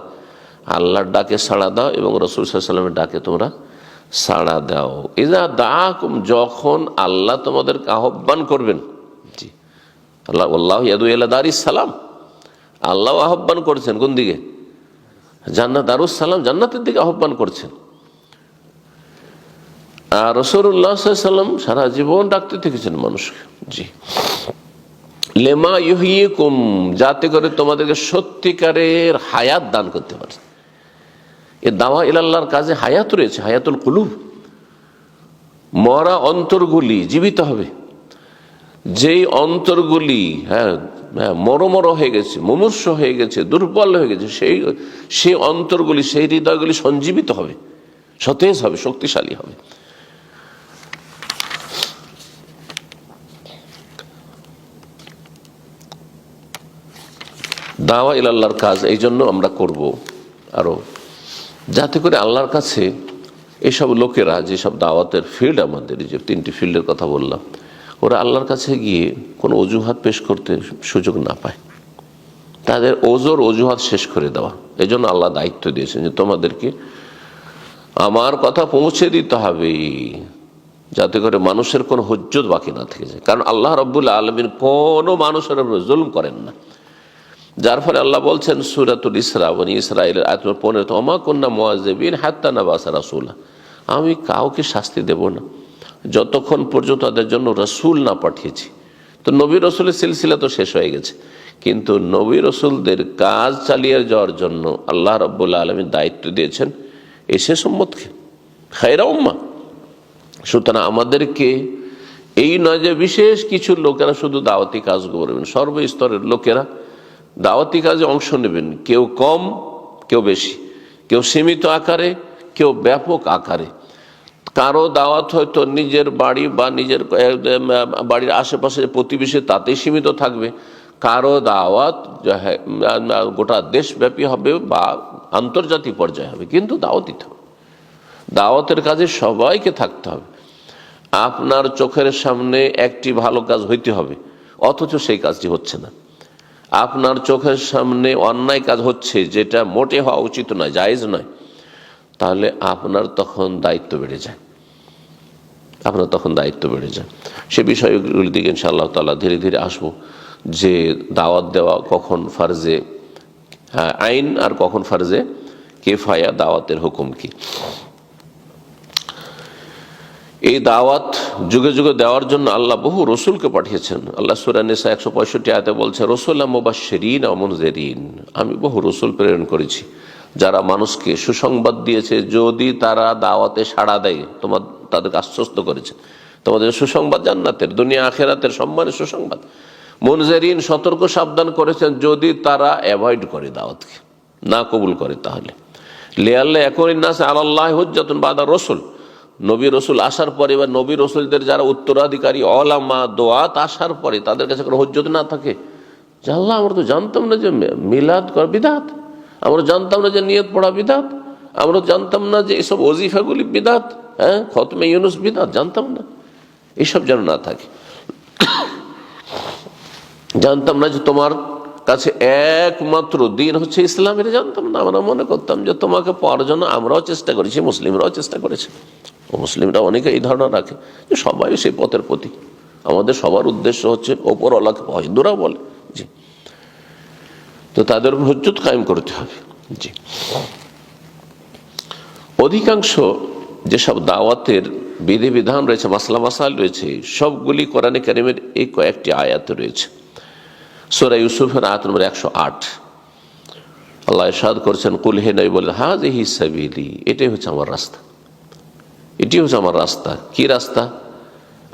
আল্লাহর ডাকে সাড়া দাও এবং রাসূল সাল্লাল্লাহু আলাইহি ওয়াসাল্লামের ডাকে তোমরা সাড়া দাও। ইযা দাআকুম, যখন আল্লাহ তোমাদেরকে আহ্বান করবেন। জি, আল্লাহ আল্লাহু ইয়াদউ ইলা দারিস সালাম, আল্লাহ আহ্বান করছেন কোন দিকে? জান্নাত, দারুস সালাম, জান্নাতের দিকে আহ্বান করছেন। আর রাসূলুল্লাহ সাল্লাল্লাহু আলাইহি ওয়াসাল্লাম সারা জীবন ডাকতে থেকেছেন মানুষকে। জি, লেমা ইউহয়িকুম, যাতে করে তোমাদেরকে সত্যিকারের হায়াত দান করতে পারে। এ দাওয়া ইলাল্লাহর কাজে হায়াত রয়েছে, হায়াতুল কুলুব। মরা অন্তরগুলি জীবিত হবে। যেই অন্তরগুলি মরমর হয়ে গেছে, মুমূর্ষ হয়ে গেছে, দুর্বল হয়ে গেছে, সেই অন্তরগুলি, সেই হৃদয়গুলি সঞ্জীবিত হবে, সতেজ হবে, শক্তিশালী হবে। দাওয়া ইলাল্লাহর কাজ এই জন্য আমরা করব আরো, যাতে করে আল্লাহর কাছে এইসব লোকেরা, যেসব দাওয়াতের ফিল্ড, আমাদের যে 3টি ফিল্ডের কথা বললাম, ওরা আল্লাহর কাছে গিয়ে কোনো অজুহাত পেশ করতে সুযোগ না পায়, তাদের অজুহাত শেষ করে দেওয়া। এই জন্য আল্লাহ দায়িত্ব দিয়েছেন যে তোমাদেরকে আমার কথা পৌঁছে দিতে হবে, যাতে করে মানুষের কোনো হুজ্জত বাকি না থেকে যায়। কারণ আল্লাহ রাব্বুল আলামিন কোনো মানুষের উপর জুলম করেন না। যার ফলে আল্লাহ বলছেন সূরাতুল ইসরা, বনী ইসরাঈলের আয়াত 15, ওমা কুন্না মুআযিবিন হাত্তা নাবাসা রাসূলা, আমি কাউকে শাস্তি দেব না যতক্ষণ পর্যন্ত তাদের জন্য রাসূল না পাঠিয়েছি। তো নবী রাসূলের সিলসিলা তো শেষ হয়ে গেছে, কিন্তু নবী রাসূলদের কাজ চালিয়ে যাওয়ার জন্য আল্লাহ রাব্বুল আলামিন দায়িত্ব দিয়েছেন এই শেষ উম্মতকে, খায়রা উম্মাহ। সুতরাং আমাদেরকে এই নয় যে বিশেষ কিছু লোকেরা শুধু দাওয়াতি কাজ করবেন, সর্বস্তরের লোকেরা দাওয়াতি কাজে অংশ নেবেন, কেউ কম কেউ বেশি, কেউ সীমিত আকারে কেউ ব্যাপক আকারে। কারো দাওয়াত হয়তো নিজের বাড়ি বা নিজের বাড়ির আশেপাশে প্রতিবেশী তাতেই সীমিত থাকবে, কারো দাওয়াত গোটা দেশব্যাপী হবে বা আন্তর্জাতিক পর্যায়ে হবে, কিন্তু দাওয়াত দিতে হবে। দাওয়াতের কাজে সবাইকে থাকতে হবে। আপনার চোখের সামনে একটি ভালো কাজ হইতে হবে, অথচ সেই কাজটি হচ্ছে না। আপনার চোখের সামনে অন্যায় কাজ হচ্ছে, যেটা মোটে হওয়া উচিত নয়, জায়েজ নয়, তাহলে আপনার তখন দায়িত্ব বেড়ে যায়, সে বিষয়গুলির দিকে ইনশাআল্লাহ তাআলা ধীরে ধীরে আসবো, যে দাওয়াত দেওয়া কখন ফারজে আইন আর কখন ফারজে কিফায়া, দাওয়াতের হুকুম কি। এই দাওয়াত যুগে যুগে দেওয়ার জন্য আল্লাহ বহু রসুলকে পাঠিয়েছেন। আল্লাহ সূরা নিসা 165 আয়াতে বলছে, রাসূলাম মুবাশশিরিন ওয়া মুনযিরিন, আমি বহু রসুল প্রেরণ করেছি যারা মানুষকে সুসংবাদ দিয়েছে, যদি তারা দাওয়াতে সাড়া দেয়, তাদেরকে আশ্বস্ত করেছে তোমাদের সুসংবাদ জান্নাতের, দুনিয়া আখেরাতের সম্মানের সুসংবাদ। মুনযিরিন, সতর্ক সাবধান করেছেন যদি তারা অ্যাভয়েড করে, দাওয়াতকে না কবুল করে। তাহলে লিআল্লা ইয়াকুনা লিন-নাসি আলাল্লাহি হুজ্জাতুন বা'দা রাসূল, নবী রসুল আসার পরে বা নবী রসুলদের যারা উত্তরাধিকারী ওলামা দোয়াত আসার পরে তাদের কাছে কোনো হুজ্জত না থাকে, যে আল্লাহ আমরা তো জানতাম না যে মিলাদ করা বিদআত, আমরা জানতাম না যে নিয়ত পড়া বিদআত, আমরা জানতাম না যে এসব ওজিফাগুলি বিদআত, খতমে ইউনুস বিদআত, জানতাম না। এইসব যেন না থাকে। জানতাম না যে তোমার কাছে একমাত্র দিন হচ্ছে ইসলাম, এটা জানতাম না। আমরা মনে করতাম যে তোমাকে পাওয়ার জন্য আমরাও চেষ্টা করেছি, মুসলিমরাও চেষ্টা করেছে। ও মুসলিমরা অনেকে এই ধারণা রাখে যে সবাই সেই পথের প্রতি, আমাদের সবার উদ্দেশ্য হচ্ছে ওপরওয়ালাকে পাওয়া, হিন্দুরা বলে। জি, তো তাদের হুজ্জত কায়েম করতে হবে। জি, অধিকাংশ যেসব দাওয়াতের বিধিবিধান রয়েছে, মাসলা মাসাইল রয়েছে, সবগুলি কোরআনে কারিমের এই কয়েকটি আয়াতে রয়েছে। সূরা ইউসুফের আয়াত নম্বর 108 আল্লাহ ইরশাদ করছেন, কুল হে নবী বলেন, হাযিহি সাবিলি, এটাই হচ্ছে আমার রাস্তা, এটি হচ্ছে আমার রাস্তা। কি রাস্তা?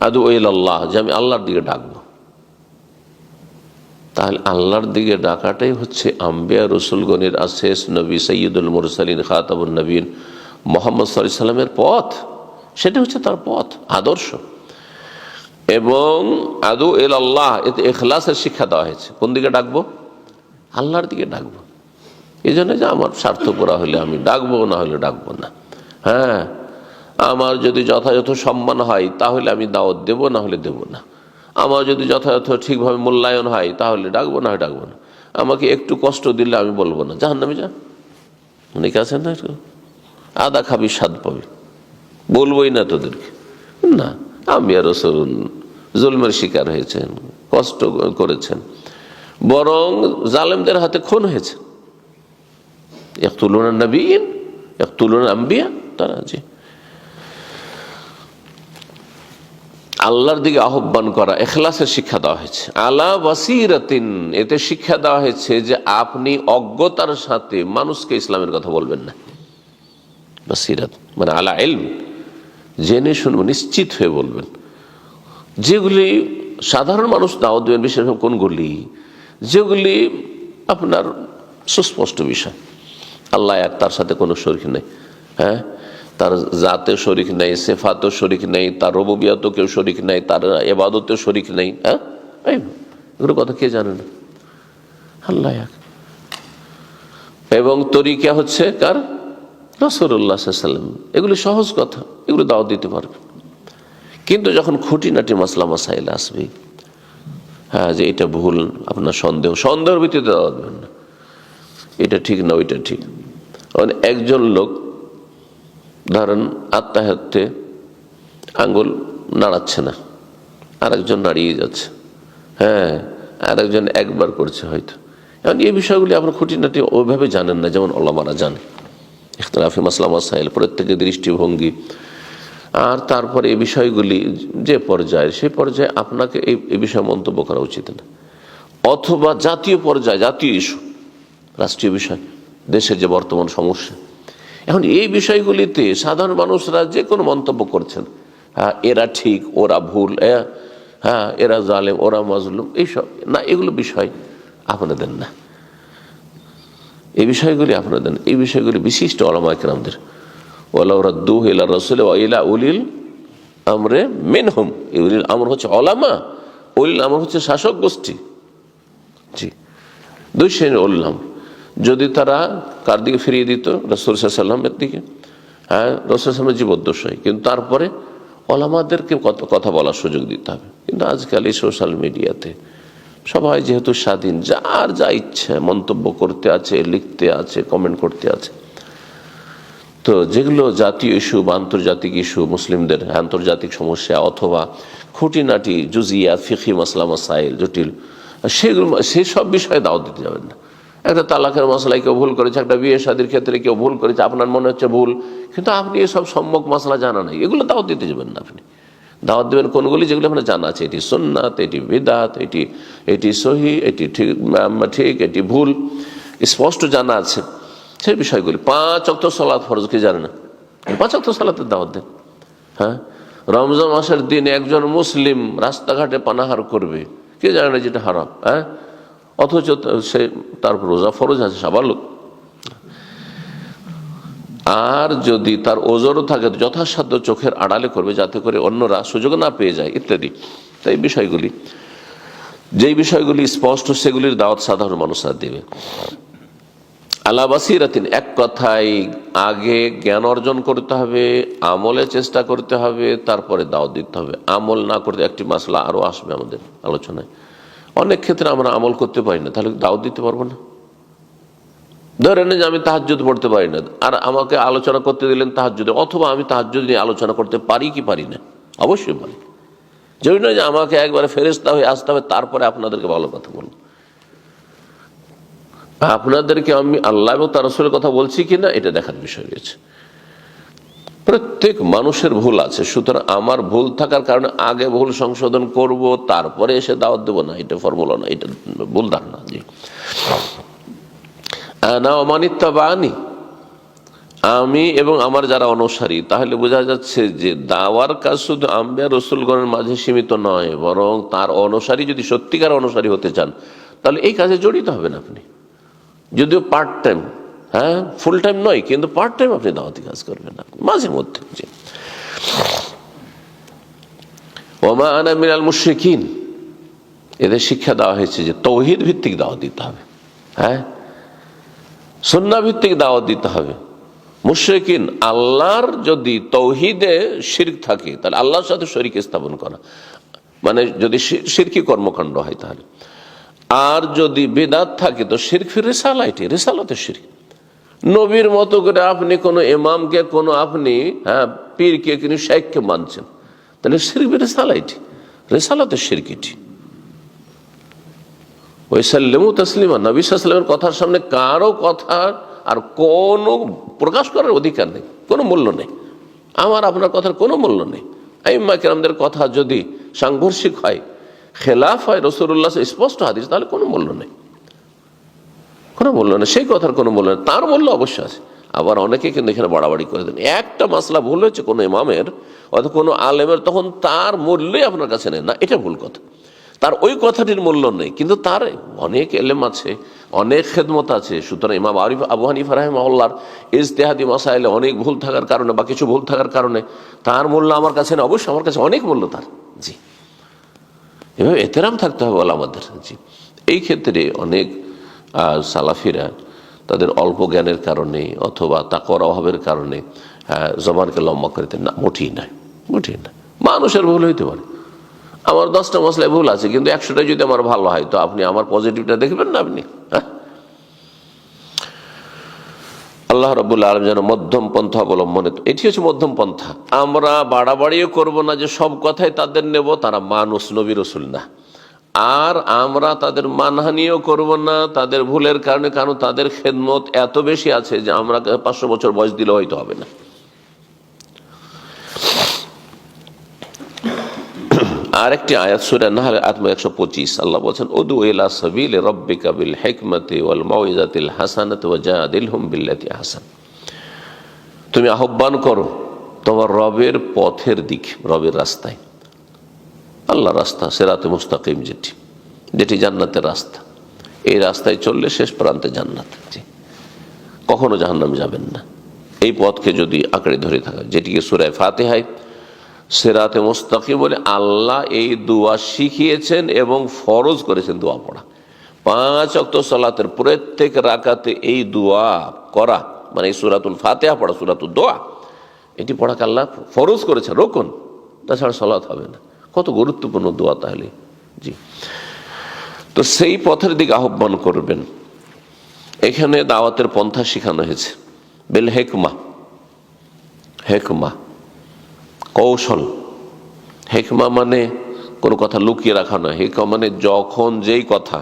আদু ইলাল্লাহ, যে আমি আল্লাহর দিকে ডাকবো। তাহলে আল্লাহর দিকে ডাকাটাই হচ্ছে আম্বিয়া রসুলগণের শেষ নবী সৈয়দুল মুরসালিন খাতামুন নবীন মুহাম্মদ সাল্লাল্লাহু আলাইহি সাল্লামের পথ, সেটা হচ্ছে তার পথ, আদর্শ। এবং আদু ইলাল্লাহ, এতে ইখলাসের শিক্ষা দেওয়া হয়েছে। কোন দিকে ডাকবো? আল্লাহর দিকে ডাকবো। এই জন্য যে আমার স্বার্থ পুরা হলে আমি ডাকবো, না হলে ডাকবো না। হ্যাঁ, আমার যদি যথাযথ সম্মান হয় তাহলে আমি দাওয়াত দেব, না হলে দেব না। আমার যদি যথাযথ ঠিকভাবে মূল্যায়ন হয় তাহলে ডাকবো, না হয় ডাকবো না। আমাকে একটু কষ্ট দিলে আমি বলবো না জাহান্নামে যা, অনেকে আছেন না, আদা খাবি স্বাদ পাবি, বলবোই না তোদেরকে। না, আম্বিয়া রাসূল জুলমের শিকার হয়েছেন, কষ্ট করেছেন, বরং জালেমদের হাতে খুন হয়েছে। ইয়াকতুলুনা নবিয়্যিন ইয়াকতুলুনা আম্বিয়া, তারা। জি, আল্লাহর দিকে আহ্বান করা, ইখলাসের শিক্ষা দেওয়া হয়েছে। আলা বাসিরাতিন, এতে শিক্ষা দেওয়া হয়েছে যে আপনি অজ্ঞতার সাথে মানুষকে ইসলামের কথা বলবেন না। বাসিরাত মানে আলা ইলম, জেনে শুনবেন, নিশ্চিত হয়ে বলবেন। যেগুলি সাধারণ মানুষ দাওয়াত দেবেন, বিশেষভাবে কোনগুলি? যেগুলি আপনার সুস্পষ্ট বিষয়, আল্লাহ এক, তার সাথে কোনো শরীক নেই। হ্যাঁ, তার জাতে শরিক নেই, সিফাতেও শরিক নেই, তার রুবুবিয়তেও কেউ শরিক নেই, তার ইবাদতেও শরিক নেই। হ্যাঁ, এগুলো কথা কে জানে না? আল্লাহ এক। এবং তরিকা হচ্ছে কার? রাসূলুল্লাহ সাল্লাল্লাহু আলাইহি ওয়াসাল্লাম। এগুলি সহজ কথা, এগুলো দাওয়াত দিতে পারবে। কিন্তু যখন খুঁটিনাটি মাসলা মাসাইল আসবে, হ্যাঁ, যে এটা ভুল, আপনার সন্দেহের ভিত্তিতে দাওয়াত দেবেন না, এটা ঠিক না, ওইটা ঠিক। একজন লোক ধরেন আত্মাহত্যে আঙ্গুল নাড়াচ্ছে না, আরেকজন নাড়িয়ে যাচ্ছে। হ্যাঁ, আরেকজন একবার করছে হয়তো। এখন এই বিষয়গুলি আপনার খুঁটিনাটি ওইভাবে জানেন না যেমন ওলামারা জানে। ইখতিলাফি মাসলা মাসাইল, প্রত্যেকের দৃষ্টিভঙ্গি, আর তারপরে এই বিষয়গুলি যে পর্যায়ে, সেই পর্যায়ে আপনাকে এই বিষয়ে মন্তব্য করা উচিত না। অথবা জাতীয় পর্যায়ে, জাতীয় ইস্যু, রাষ্ট্রীয় বিষয়, দেশের যে বর্তমান সমস্যা, এখন এই বিষয়গুলিতে সাধারণ মানুষরা যে কোনো মন্তব্য করছেন, হ্যাঁ এরা ঠিক ওরা ভুল, হ্যাঁ এরা জালেম ওরা মাজলুম, এইসব না, এগুলো বিষয় আপনাদের না, এই বিষয়গুলি আপনাদের না, এই বিষয়গুলি বিশিষ্ট উলামা কিরামদের। ওয়ালাউ রাদ্দুহু ইলা রাসূলি ওয়া ইলা উলিল আমরে মিনহুম, এই উলিল আমর হচ্ছে উলামা, উলিল আমর হচ্ছে শাসক গোষ্ঠী। জি, দুই শ্রেণীর উলিল আমর। যদি তারা কার দিকে ফিরিয়ে দিত? রাসূল সাল্লাল্লাহু আলাইহি ওয়াসাল্লামের দিকে। হ্যাঁ, রাসূল সাল্লাল্লাহু আলাইহি ওয়াসাল্লামের জীবদ্দশায়, কিন্তু তারপরে উলামাদেরকে কথা বলার সুযোগ দিতে হবে। কিন্তু আজকাল এই সোশ্যাল মিডিয়াতে সবাই যেহেতু স্বাধীন, যার যা ইচ্ছে মন্তব্য করতে আছে, লিখতে আছে, কমেন্ট করতে আছে। তো যেগুলো জাতীয় ইস্যু বা আন্তর্জাতিক ইস্যু, মুসলিমদের আন্তর্জাতিক সমস্যা অথবা খুঁটিনাটি জুজিয়া ফিকহি মাসলা মাসাইল জটিল, সেগুলো সেসব বিষয়ে দাওয়াত দিতে যাবেন না। একটা তালাকের মশলায় কেউ ভুল করেছে, একটা বিয়ে শাদীর ক্ষেত্রে কেউ ভুল করেছে, আপনার মনে হচ্ছে ভুল, কিন্তু আপনি এসব সম্যক মশলা জানা নাই, এগুলো দাওয়াত দিতে যাবেন না। আপনি দাওয়াত দেবেন কোনগুলি? যেগুলো আপনার জানা আছে, এটি সুন্নাত, এটি বিদআত, এটি সহি, এটি ঠিক, এটি ভুল, স্পষ্ট জানা আছে সেই বিষয়গুলি। 5 ওয়াক্ত সালাত ফরজ, কি জানে না? 5 ওয়াক্ত সালাতের দাওয়াত দেন। হ্যাঁ, রমজান মাসের দিন একজন মুসলিম রাস্তাঘাটে পানাহার করবে, কে জানে না যেটা হারাম? হ্যাঁ, অথচ সে তার রোজা ফরজ আছে, সাবালক। আর যদি তার ওজরও থাকে তো যথাসাধ্য চোখের আড়ালে করবে, যাতে করে অন্যরা সুযোগ না পেয়ে যায়, ইত্যাদি। তাই বিষয়গুলি, যেই বিষয়গুলি স্পষ্ট, সেগুলির দাওয়াত সাধারণ মানুষরা দেবে। আলা বাসিরাতিন, এক কথায় আগে জ্ঞান অর্জন করতে হবে, আমলে চেষ্টা করতে হবে, তারপরে দাওয়াত দিতে হবে। আমল না করতে, একটি মাসলা আরো আসবে আমাদের আলোচনায়, অনেক ক্ষেত্রে আমরা আমল করতে পারি না, তাহলে দাওয়াত দিতে পারবো না। ধরে নেন যে আমি তাহাজ্জুদ পড়তে পারি না, আর আমাকে আলোচনা করতে দিলেন তাহাজ্জুদে, অথবা আমি তাহাজ্জুদ নিয়ে আলোচনা করতে পারি কি পারি না? অবশ্যই পারি। যদি নয় যে আমাকে একবারে ফেরেশতা হয়ে আসতে হবে তারপরে আপনাদেরকে ভালো কথা বলবো। আপনাদেরকে আমি আল্লাহ এবং তার রাসূলের কথা বলছি কিনা এটা দেখার বিষয় রয়েছে। প্রত্যেক মানুষের ভুল আছে, সুতরাং আমার ভুল থাকার কারণে আগে ভুল সংশোধন করব, তারপরে এসে দাওয়াত দেবো না, এটা ফর্মুলা না, এটা ভুল ধারণা। জি, আনা ওয়া মান ইত্তাবা'আনি, আমি এবং আমার যারা অনুসারী। তাহলে বোঝা যাচ্ছে যে দাওয়ার কাজ শুধু আম্বিয়া রাসূলগণের মাঝে সীমিত নয়, বরং তার অনুসারী যদি সত্যিকার অনুসারী হতে চান তাহলে এই কাজে জড়িত হবেন আপনি। যদিও পার্ট টাইম, হ্যাঁ ফুল টাইম নয়, কিন্তু পার্ট টাইম আপনি দাওয়াতি কাজ করবেন না মাঝে মধ্যে। ওয়া মা আনা মিনাল মুশরিকিন, এদের শিক্ষা দেওয়া হয়েছে যে তাওহীদ ভিত্তিক দাওয়াত দিতে হবে, হ্যাঁ সুন্নাহ ভিত্তিক দাওয়াত দিতে হবে। মুশরিকিন, আল্লাহর যদি তাওহীদে শিরক থাকে তাহলে আল্লাহর সাথে শরীক স্থাপন করা, মানে যদি শিরকি কর্মকাণ্ড হয় তাহলে। আর যদি বিদআত থাকে তো শিরক ফির রিসালা, এটি রিসালাতের শিরক। নবীর মতো করে আপনি কোনো ইমামকে, কোনো আপনি পীরকে, কিন্তু শাইখকে মানছেন, তাহলে শিরক ফির রিসালা, এটি রিসালাতের শিরক। এটি ওয়াসাল্লিমু তাসলিমা, নবী সাল্লাল্লাহু আলাইহি ওয়াসাল্লামের কথার সামনে কারো কথা আর কোনো প্রকাশ করার অধিকার নেই, কোনো মূল্য নেই। আমার আপনার কথার কোনো মূল্য নেই। আইম্মা কেরামদের কথা যদি সাংঘর্ষিক হয়, খেলাফ হয় রাসূলুল্লাহ স্পষ্ট হাদিস, তাহলে কোনো মূল্য নেই, কোনো মূল্য নেই, সেই কথার কোনো মূল্য নেই। তার মূল্য অবশ্যই আছে। আবার অনেকে কিন্তু এখানে বাড়াবাড়ি করে দেন, একটা মাসলা ভুল হয়েছে কোনো ইমামের অথবা কোনো আলেমের, তখন তার মূল্যই আপনার কাছে নেই না, এটা ভুল কথা। তার ওই কথাটির মূল্য নেই, কিন্তু তার অনেক এলেম আছে, অনেক খেদমত আছে। সুতরাং ইমাম আবু হানিফা রাহিমাহুল্লাহর ইজতিহাদি মাসাইলে অনেক ভুল থাকার কারণে বা কিছু ভুল থাকার কারণে তার মূল্য আমার কাছে না, অবশ্যই আমার কাছে অনেক মূল্য তার। জি, এভাবে এহতেরাম থাকতে হবে আমাদের। জি, এই ক্ষেত্রে অনেক সালাফিরা তাদের অল্প জ্ঞানের কারণে অথবা তাকওয়ার অভাবের কারণে জবানকে লম্বা করে দেন না, মোটেই নয়, মোটেই না। মানুষের ভুল হইতে পারে, আমার 10টা মশলায় ভুল আছে, কিন্তু 100টাই যদি আমার ভালো হয় তো আপনি আমার পজিটিভটা দেখবেন না আপনি? আল্লাহ রাব্বুল আলামিন যেন মধ্যম পন্থা অবলম্বনে, এটি হচ্ছে মধ্যম পন্থা। আমরা বাড়াবাড়িও করব না যে সব কথাই তাদের নেব, তারা মানুষ, নবী রাসূল না। আর আমরা তাদের মানহানিও করব না তাদের ভুলের কারণে, কারণ তাদের খেদমত এত বেশি আছে যে আমরা 500 বছর বয়স দিলে হয়তো হবে না। আরেকটি আয়াত সূরা নাহল আয়াত 125, আল্লাহ বলেন উদু ইলা সাবিলি রাব্বিকা বিল হিকমাতি ওয়াল মাউইজাতিল হাসানাতি ওয়াজাদিলহুম বিল্লাতি আহসান। তুমি আহ্বান করো তোমার রবের পথের দিক, রবের রাস্তায়, আল্লাহ রাস্তা, সিরাতে মুস্তাকিম, যেটি জান্নাতের রাস্তা। এই রাস্তায় চললে শেষ প্রান্তে জান্নাত, কখনো জাহান্নাম যাবেন না। এই পথকে যদি আঁকড়ে ধরে থাকা, যেটিকে সূরা ফাতিহায় সিরাতে মুস্তাকিম বলে আল্লাহ এই দোয়া শিখিয়েছেন এবং ফরজ করেছেন দোয়া পড়া। 5 ওয়াক্ত সালাতের প্রত্যেক রাকাতে এই দোয়া করা, মানে এই সূরাতুল ফাতিহা পড়া, সূরাতুদ দোয়া, এটি পড়াকে আল্লাহ ফরজ করেছেন, রোকন, তাছাড়া সালাত হবে না। কত গুরুত্বপূর্ণ দোয়া তাহলে। তো সেই পথের দিকে আহ্বান করবেন। এখানে দাওয়াতের পন্থা শিখানো হয়েছে, বেল হেকমা, হেকমা কৌশল। হেকমা মানে কোনো কথা লুকিয়ে রাখা নয়। হেকমা মানে যখন যেই কথা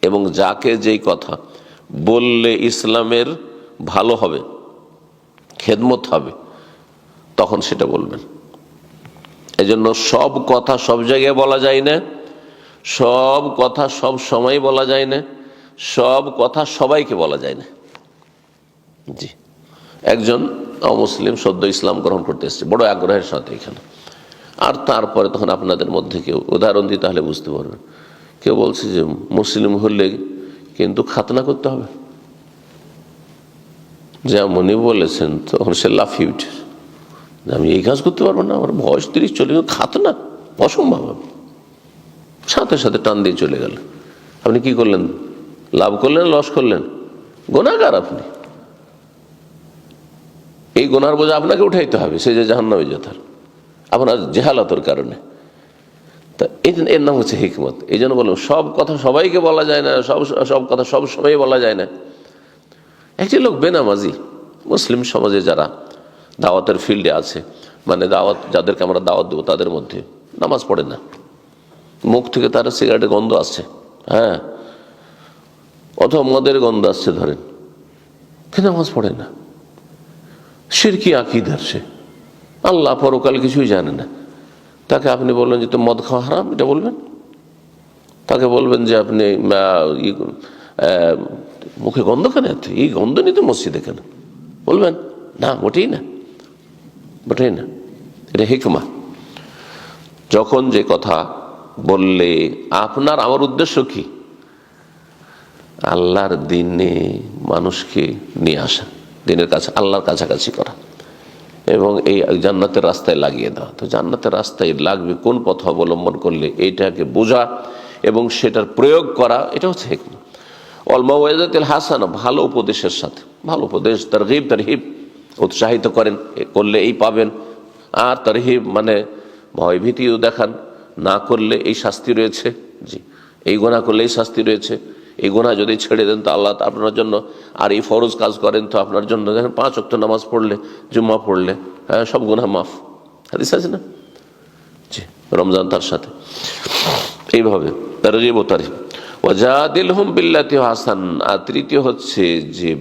এবং যাকে যেই কথা বললে ইসলামের ভালো হবে, খেদমত হবে, তখন সেটা বলবেন। এজন্য সব কথা সব জায়গায় বলা যায় না, সব কথা সব সময় বলা যায় না, সব কথা সবাইকে বলা যায় না। একজন অমুসলিম সদ্য ইসলাম গ্রহণ করতে এসেছে বড় আগ্রহের সাথে এখানে, আর তারপরে তখন আপনাদের মধ্যে কেউ উদাহরণ দিতে হলে বুঝতে পারবেন, কেউ বলছে যে মুসলিম হলে কিন্তু খাতনা করতে হবে, যেমনই বলেছেন তখন সে লাফিয়ে উঠে, আমি এই কাজ করতে পারবো না, আমার বয়স 30 চলে গেল, খাতনা অসম্ভব। সাথে সাথে টান দিয়ে চলে গেল। আপনি কি করলেন? লাভ করলেন, লস করলেন? গুনাহগার আপনি। এই গুনার বোঝা আপনাকে উঠাইতে হবে, সে যে জাহান্নামে যেতার আপনার জেহালাতের কারণে। তা এর নাম হচ্ছে হিকমত। এই জন্য বললাম সব কথা সবাইকে বলা যায় না, সব কথা সব সময় বলা যায় না। একটি লোক বেনামাজি, মুসলিম সমাজে যারা দাওয়াতের ফিল্ডে আছে, মানে দাওয়াত যাদেরকে আমরা দাওয়াত দেবো তাদের মধ্যে নামাজ পড়ে না, মুখ থেকে তার সিগারেটের গন্ধ আসছে, হ্যাঁ, অথবা মদের গন্ধ আসছে ধরেন, কিন্তু নামাজ পড়ে না, শিরকি আকীদার, সে আল্লাহ পরকাল কিছুই জানে না। তাকে আপনি বলবেন যে তো মদ খাওয়া হারাম, এটা বলবেন? তাকে বলবেন যে আপনি মুখে গন্ধ কেন, এই গন্ধ নিয়ে তো মসজিদে কেন, বলবেন? না, মোটেই না, মোটেই না। এটা হিকমা। যখন যে কথা বললে আপনার আমার উদ্দেশ্য কি? আল্লাহর দিনে মানুষকে নিয়ে আসা, দিনের কাছে, আল্লাহর কাছাকাছি করা এবং এই জান্নাতের রাস্তায় লাগিয়ে দেওয়া। তো জান্নাতের রাস্তায় লাগবে কোন পথ অবলম্বন করলে, এইটাকে বোঝা এবং সেটার প্রয়োগ করা, এটা হচ্ছে হিকমা। ওয়াল মাউইযাতিল হাসানা, ভালো উপদেশের সাথে, ভালো উপদেশ, তারগীব তারহিব, উৎসাহিত করেন, করলে এই পাবেন। আর তারহিব মানে ভয়ভীতিও দেখান, না করলে এই শাস্তি রয়েছে, এই গুনাহ করলে এই শাস্তি রয়েছে, এই গুনাহ যদি ছেড়ে দেন তো আল্লাহ আপনার জন্য, আর এই ফরজ কাজ করেন তো আপনার জন্য, দেখেন 5 ওয়াক্ত নামাজ পড়লে, জুম্মা পড়লে, হ্যাঁ, সব গুনাহ মাফ। হাদিস আছে না? রমজান তার সাথে এইভাবে তারগীব ও তারহিব। ওয়াজাদিলহুম বিল্লাতি হাসান। আর তৃতীয় হচ্ছে যে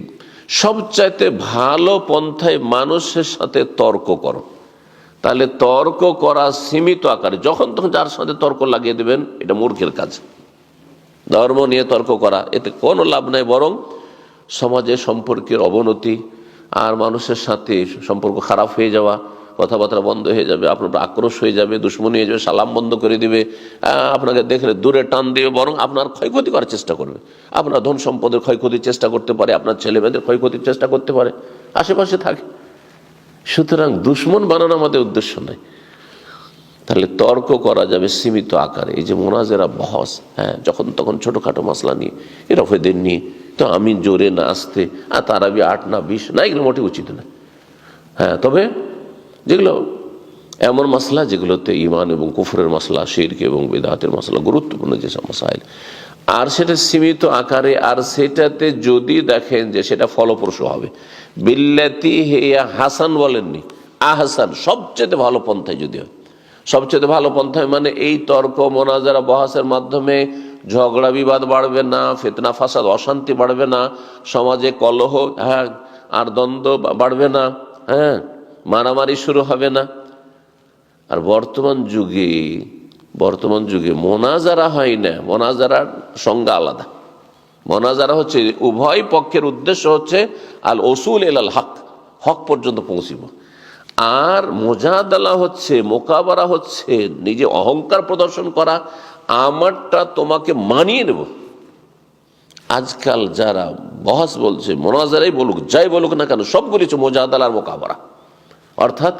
সবচাইতে ভালো পন্থায় মানুষের সাথে তর্ক করো। তাহলে তর্ক করা সীমিত আকারে, যখন তখন যার সাথে তর্ক লাগিয়ে দেবেন, এটা মূর্খের কাজ। ধর্ম নিয়ে তর্ক করা, এতে কোনো লাভ নাই, বরং সমাজে সম্পর্কের অবনতি আর মানুষের সাথে সম্পর্ক খারাপ হয়ে যাওয়া, কথাবার্তা বন্ধ হয়ে যাবে, আপনার আক্রোশ হয়ে যাবে, দুশ্মনী হয়ে যাবে, সালাম বন্ধ করে দিবে, আপনাকে দেখলে দূরে টান দিবে, বরং আপনার ক্ষয়ক্ষতি করার চেষ্টা করবে, আপনার ধন সম্পদের ক্ষয়ক্ষতির চেষ্টা করতে পারে, আপনার ছেলে মেয়েদের ক্ষয়ক্ষতির চেষ্টা করতে পারে, আশেপাশে থাকে। সুতরাং দুশ্মন বানানো আমাদের উদ্দেশ্য নয়। তাহলে তর্ক করা যাবে সীমিত আকারে। এই যে মোনাজেরা, বহস, হ্যাঁ, যখন তখন ছোটোখাটো মশলা নিয়ে, এরা হয়ে নিয়ে, তো আমি জোরে না আসতে, আর তারাবি 8 না 20 না, এগুলো মোটে উচিত না। হ্যাঁ, তবে যেগুলো এমন মশলা যেগুলোতে ঈমান এবং কুফরের মশলা, শিরক এবং বিদআতের মশলা গুরুত্বপূর্ণ যেসব মাসাইল, আর সেটা সীমিত আকারে, আর সেটাতে যদি দেখেন যে সেটা ফলপ্রসূ হবে, বিল্লাতি হিয়া হাসান বলেননি, আহসান, সবচেয়ে ভালো পন্থায় যদি হয়। সবচেয়ে ভালো পন্থায় মানে এই তর্ক মোনাজারা বহাসের মাধ্যমে ঝগড়া বিবাদ বাড়বে না, ফিতনা ফাসাদ অশান্তি বাড়বে না, সমাজে কলহ, হ্যাঁ, আর দ্বন্দ্ব বাড়বে না, হ্যাঁ, মারামারি শুরু হবে না। আর বর্তমান যুগে মোনাজারা হয় না, মোনাজারার সংজ্ঞা আলাদা। মোনাজারা হচ্ছে উভয় পক্ষের উদ্দেশ্য হচ্ছে আল ওসুল ইলাল হক, হক পর্যন্ত পৌঁছিব। আর মুজাদালা হচ্ছে, মোকাবারা হচ্ছে নিজে অহংকার প্রদর্শন করা, আমারটা তোমাকে মানিয়ে নেব। আজকাল যারা বহাস বলছে, মোনাজারাই বলুক, যাই বলুক না কেন, সবগুলি হচ্ছে মুজাদালা আর মোকাবারা, অর্থাৎ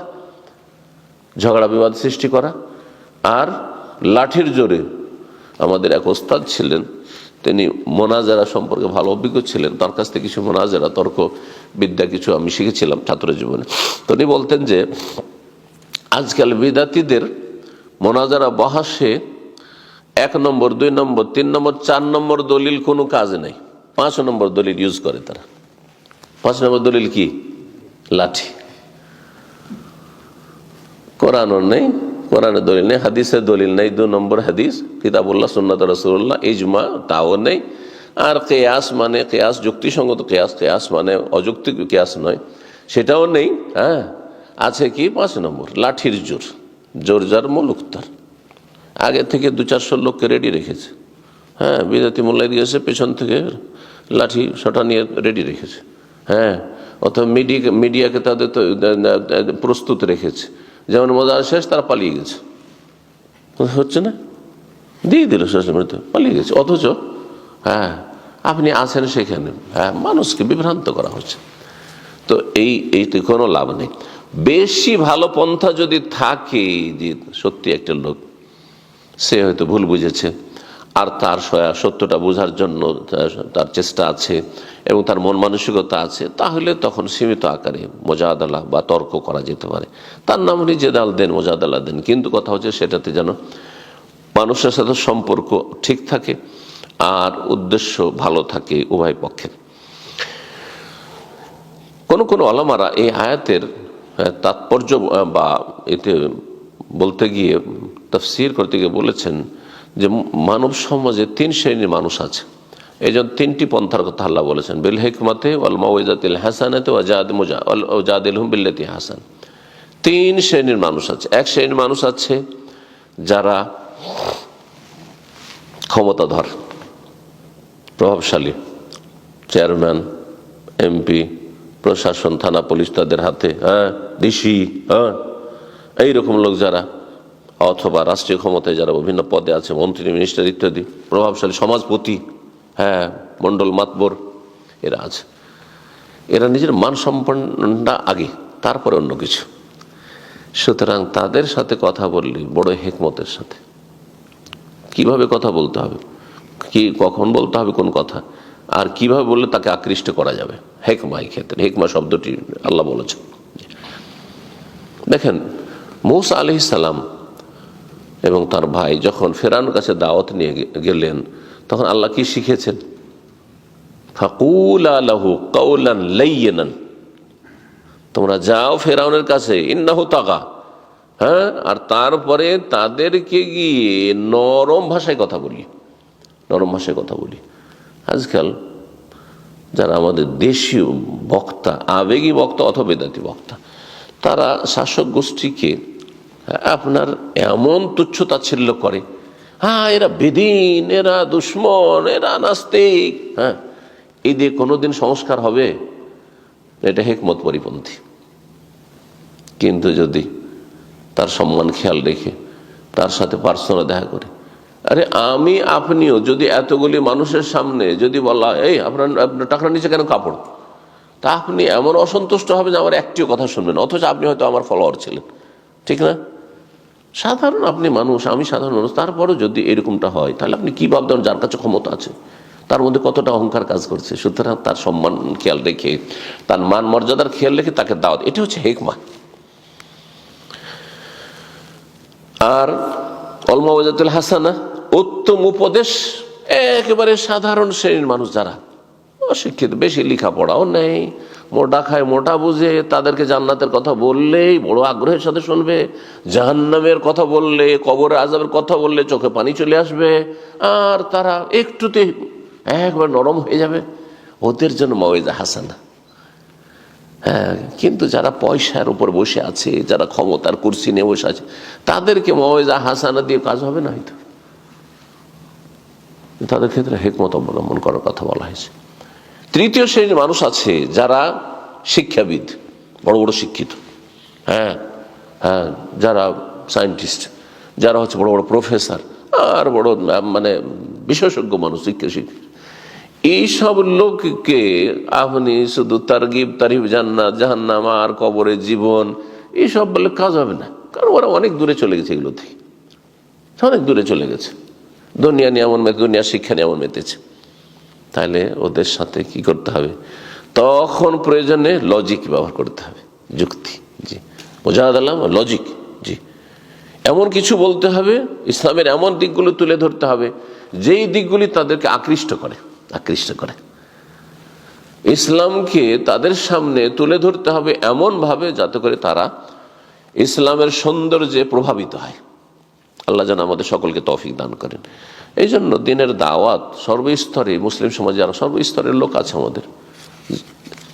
ঝগড়া বিবাদ সৃষ্টি করা আর লাঠির জোরে। আমাদের এক ওস্তাদ ছিলেন, তিনি মোনাজারা সম্পর্কে ভালো অভিজ্ঞ ছিলেন, তার কাছ থেকে কিছু মোনাজারা তর্ক বিদ্যা কিছু আমি শিখেছিলাম ছাত্র জীবনে। তো উনি বলতেন যে আজকাল বিদাতীদের মোনাজারা বহাসে 1 নম্বর, 2 নম্বর, 3 নম্বর, 4 নম্বর দলিল কোনো কাজ নেই, 5 নম্বর দলিল ইউজ করে তারা। 5 নম্বর দলিল কি? লাঠি। কোরআনও নেই, কোরআনের দলিল নেই, হাদিসের দলিল নেই, 2 নম্বর হাদিস কিতাবুল্লাহ সুন্নাত রাসূলুল্লাহ ইজমা, তাও নেই। আর কিয়াস মানে কিয়াস, যুক্তিসঙ্গত কিয়াস, কিয়াস মানে অযৌক্তিক কিয়াস নয়, সেটাও নেই। হ্যাঁ, আছে কি? 5 নম্বর লাঠির জোর, জোর যার মুলুক তার। আগে থেকে 200-400 লোককে রেডি রেখেছে। হ্যাঁ, বিদাতি মোল্লাই দিয়েছে, পেছন থেকে লাঠি সোটা নিয়ে রেডি রেখেছে। হ্যাঁ, অথবা মিডিয়াকে তাদের তো প্রস্তুত রেখেছে, যেমন মজার শেষ তারা পালিয়ে গেছে, হচ্ছে না, দিয়ে দিল সোশ্যাল মিডিয়াতে, পালিয়ে গেছে। অথচ হ্যাঁ আপনি আছেন সেখানে, হ্যাঁ মানুষকে বিভ্রান্ত করা হচ্ছে। তো এইতে কোনো লাভ নেই। বেশি ভালো পন্থা যদি থাকে, যে সত্যি একটা লোক সে হয়তো ভুল বুঝেছে আর তার সত্যটা বোঝার জন্য তার চেষ্টা আছে এবং তার মন মানসিকতা আছে, তাহলে তখন সীমিত আকারে মোজাদালা বা তর্ক করা যেতে পারে। তার নাম জেদাল দেন, মোজাদালা দেন, কিন্তু কথা হচ্ছে সেটাতে যেন মানুষের সাথে সম্পর্ক ঠিক থাকে আর উদ্দেশ্য ভালো থাকে উভয় পক্ষের। কোন কোন ওলামারা এই আয়াতের তাৎপর্য বা এতে বলতে গিয়ে, তাফসীর করতে গিয়ে বলেছেন যে মানব সমাজে 3 শ্রেণীর মানুষ আছে। এই জন্য 3টি পন্থার কথা আল্লাহ বলেছেন, বিল হিকমাতে ওয়াল মাউইজাতিল হাসানাতে ওয়া জাদিলহুম বিল্লাতি হাসান। 3 শ্রেণীর মানুষ আছে। এক শ্রেণীর মানুষ আছে যারা ক্ষমতাধর, প্রভাবশালী, চেয়ারম্যান, এমপি, প্রশাসন, থানা, পুলিশ তাদের হাতে, হ্যাঁ ডিসি, হ্যাঁ এইরকম লোক যারা, অথবা রাষ্ট্রীয় ক্ষমতায় যারা বিভিন্ন পদে আছে, মন্ত্রী, মিনিস্টার ইত্যাদি, প্রভাবশালী সমাজপতি, হ্যাঁ মন্ডল মাতবর, এরা আছে। এরা নিজের মান সম্পন্নটা আগে, তারপরে অন্য কিছু। সুতরাং তাদের সাথে কথা বললে বড় হিকমতের সাথে, কিভাবে কথা বলতে হবে, কি কখন বলতে হবে, কোন কথা, আর কিভাবে বললে তাকে আকৃষ্ট করা যাবে, হেকমা। এই ক্ষেত্রে হেকমা শব্দটি আল্লাহ বলেছেন। দেখেন মূসা আলাইহিস সালাম এবং তার ভাই যখন ফেরাউনের কাছে দাওয়াত নিয়ে গেলেন, তখন আল্লাহ কি শিখেছেন? ফাকুলা লাহু কাওলান লাইয়িনান, তোমরা যাও ফেরাউনের কাছে, ইন্নাহু তাগা, হ্যাঁ, আর তারপরে তাদেরকে গিয়ে নরম ভাষায় কথা বলি, নরম ভাষায় কথা বলি। আজকাল যারা আমাদের দেশীয় বক্তা, আবেগী বক্তা অথবা বেদাতি বক্তা, তারা শাসক গোষ্ঠীকে আপনার এমন তুচ্ছ তাচ্ছিল্য করে, হ্যাঁ এরা বেদিন, এরা দুশ্মন, এরা নাস্তিক, হ্যাঁ এই দিয়ে কোনোদিন সংস্কার হবে? এটা হিকমত পরিপন্থী। কিন্তু যদি তার সম্মান খেয়াল রেখে তার সাথে পার্সোনাল দেখা করে, আরে আমি আপনিও যদি এতগুলি মানুষের সামনে যদি বলা, এই আপনার টাকার নিচে কেন কাপড়, তা আপনি এমন অসন্তুষ্ট হবে যে আমার একটিও কথা শুনবেন, অথচ আপনি হয়তো আমার ফলোয়ার ছিলেন, ঠিক না? সাধারণ আপনি মানুষ, আমি সাধারণ মানুষ, তারপরও যদি এরকমটা হয়, তাহলে আপনি কি ভাবতেন যার কাছে ক্ষমতা আছে তার মধ্যে কতটা অহংকার কাজ করছে। সুতরাং তার সম্মান খেয়াল রেখে, তার মান মর্যাদার খেয়াল রেখে তাকে দাওয়াত, এটা হচ্ছে হিকমা। আর ওয়াল মাউইজাতুল হাসানা, উত্তম উপদেশ, একেবারে সাধারণ শ্রেণীর মানুষ যারা অশিক্ষিত, বেশি লেখাপড়াও নেই, মোটা খায় মোটা বুঝে, তাদেরকে জান্নাতের কথা বললেই বড় আগ্রহের সাথে শুনবে, জাহান্নামের কথা বললে, কবরে আযাবের কথা বললে চোখে পানি চলে আসবে, আর তারা একটুতে একবার নরম হয়ে যাবে। ওদের জন্য মাউইজা হাসানা। হ্যাঁ, কিন্তু যারা পয়সার উপর বসে আছে, যারা ক্ষমতার কুরসি নিয়ে বসে আছে, তাদেরকে মাউইজা হাসানা দিয়ে কাজ হবে না হয়তো। তাদের ক্ষেত্রে হিকমত অবলম্বন করার কথা বলা হয়েছে। তৃতীয় শ্রেণীর মানুষ আছে যারা শিক্ষাবিদ, বড় বড় শিক্ষিত, হ্যাঁ হ্যাঁ, যারা সায়েন্টিস্ট, যারা হচ্ছে বড় বড় প্রফেসর আর বড় মানে বিশেষজ্ঞ মানুষ, শিক্ষক, এইসব লোককে আপনি শুধু তারগিব তারিফ জান্নাত জাহান্নাম আর কবরে জীবন এইসব বলে কাজ হবে না। কারণ ওরা অনেক দূরে চলে গেছে, এগুলো থেকে অনেক দূরে চলে গেছে, দুনিয়া নিয়ে এমন মেতে, দুনিয়ার শিক্ষা নিয়ে এমন মেতেছে। তাহলে ওদের সাথে কি করতে হবে? তখন প্রয়োজনে লজিক ব্যবহার করতে হবে, যুক্তি। জি, বোঝা দিলাম, লজিক। জি, এমন কিছু বলতে হবে, ইসলামের এমন দিকগুলো তুলে ধরতে হবে যেই দিকগুলি তাদেরকে আকৃষ্ট করে। ইসলামকে তাদের সামনে তুলে ধরতে হবে এমন ভাবে যাতে করে তারা ইসলামের সৌন্দর্যে প্রভাবিত হয়। আল্লাহ যেন আমাদের সকলকে তৌফিক দান করেন। এই জন্য দিনের দাওয়াত সর্বস্তরে, মুসলিম সমাজে আরো সর্বস্তরের লোক আছে আমাদের।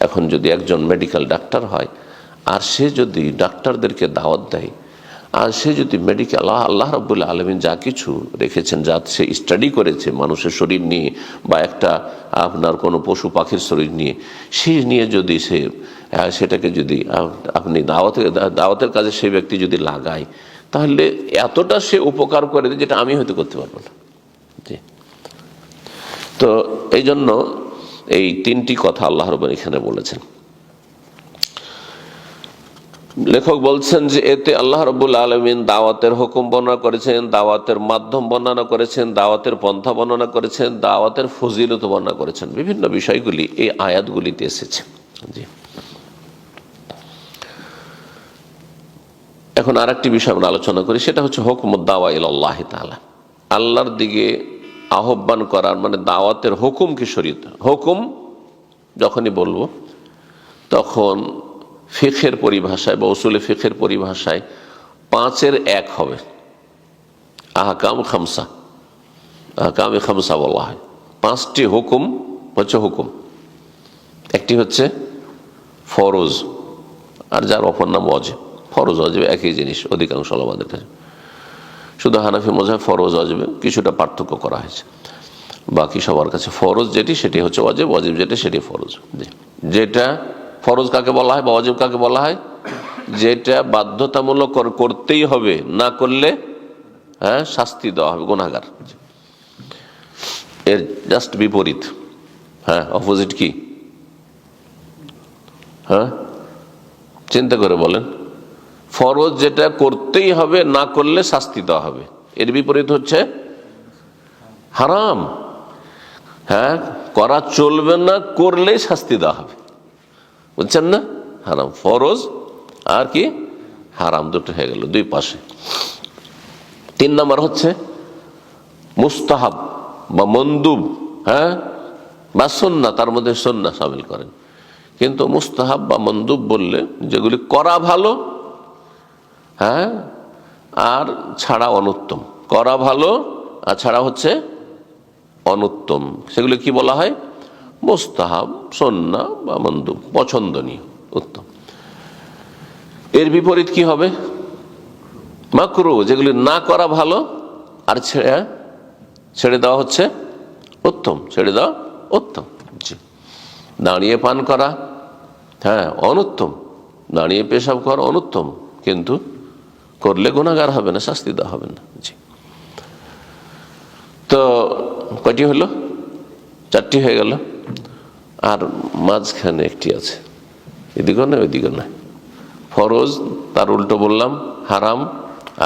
এখন যদি একজন মেডিকেল ডাক্তার হয় আর সে যদি ডাক্তারদেরকে দাওয়াত দেয়, আর সে যদি মেডিকেল, আল্লাহ রাব্বুল আলামিন যা কিছু রেখেছেন, যা সে স্টাডি করেছে মানুষের শরীর নিয়ে বা একটা আপনার কোনো পশু পাখির শরীর নিয়ে, সেই নিয়ে যদি সে সেটাকে যদি আপনি দাওয়াতের কাজে সেই ব্যক্তি যদি লাগায়, তাহলে এতটা সে উপকার করে যেটা আমি হয়তো করতে পারবো না। জি, তো এই জন্য এই তিনটি কথা আল্লাহ রাব্বুল এখানে বলেছেন। লেখক বলছেন যে এতে আল্লাহ রাব্বুল আলামিন দাওয়াতের হুকুম বর্ণনা করেছেন, দাওয়াতের মাধ্যম বর্ণনা করেছেন, দাওয়াতের পন্থা বর্ণনা করেছেন, দাওয়াতের ফজিলত বর্ণনা করেছেন। বিভিন্ন বিষয়গুলি এই আয়াতগুলিতে এসেছে। জি, এখন আরেকটি বিষয় আমরা আলোচনা করি, সেটা হচ্ছে হুকমুদ দাওয়া ইলাল্লাহ তাআলা, আল্লাহর দিকে আহ্বান করার মানে দাওয়াতের হুকুম কি শরীয়ত। হুকুম যখনই বলবো তখন ফিকহের পরিভাষায় বা উসুলে ফিকহের পরিভাষায় 5-এর 1 হবে। আহকাম খামসা, আহকামে খামসা বলা হয়। 5টি হুকুম হচ্ছে হুকুম। একটি হচ্ছে ফরজ, আর যার অপর নাম ওয়াজিব। ফরজ ওয়াজিব একই জিনিস অধিকাংশ ওলামাদের কাছে, শুধু হানাফি মাযহাব ফরজ ওয়াজিবে কিছুটা পার্থক্য করা হয়েছে। বাকি সবার কাছে ফরজ যেটি সেটি হচ্ছে ওয়াজিব, ওয়াজিব যেটি সেটি ফরজ। যেটা ফরজ কাকে বলা হয় বা ওয়াজিব কাকে বলা হয়? যেটা বাধ্যতামূলক করতেই হবে, না করলে শাস্তি দেওয়া হবে, গুনাহগার। এর জাস্ট বিপরীত, অপোজিট কি? চিন্তা করে বলেন। ফরজ যেটা করতেই হবে, না করলে শাস্তি দেওয়া হবে, এর বিপরীত হচ্ছে হারাম। করা চলবে না, করলেই শাস্তি দেওয়া হবে, বুঝছেন না? হারাম, ফরজ আর কি হারাম, দুটো হয়ে গেল দুই পাশে। 3 নম্বর হচ্ছে মুস্তাহাব বা মন্দুব, বা সুন্নাহ, তার মধ্যে সুন্নাহ শামিল করেন। কিন্তু মুস্তাহাব বা মন্দুব বললে যেগুলি করা ভালো, আর ছাড়া অনুত্তম, করা ভালো আর ছাড়া হচ্ছে অনুত্তম, সেগুলি কি বলা হয়? মুস্তাহাব, সুন্নাহ বা মন্দুব, পছন্দনীয়, উত্তম। এর বিপরীত কি হবে? মাকরুহ, যেগুলি না করা ভালো আর ছেড়ে দেওয়া হচ্ছে উত্তম, ছেড়ে দেওয়া উত্তম। দাঁড়িয়ে পান করা অনুত্তম, দাঁড়িয়ে পেশাব করা অনুত্তম, কিন্তু করলে গুনাহগার হবে না, শাস্তি দেওয়া হবে না। জি, তো কয়টি হলো? 4টি হয়ে গেল। আর মাঝখানে একটি আছে, এদিকে নয় ওইদিকে নয়। ফরজ তার উল্টো বললাম হারাম,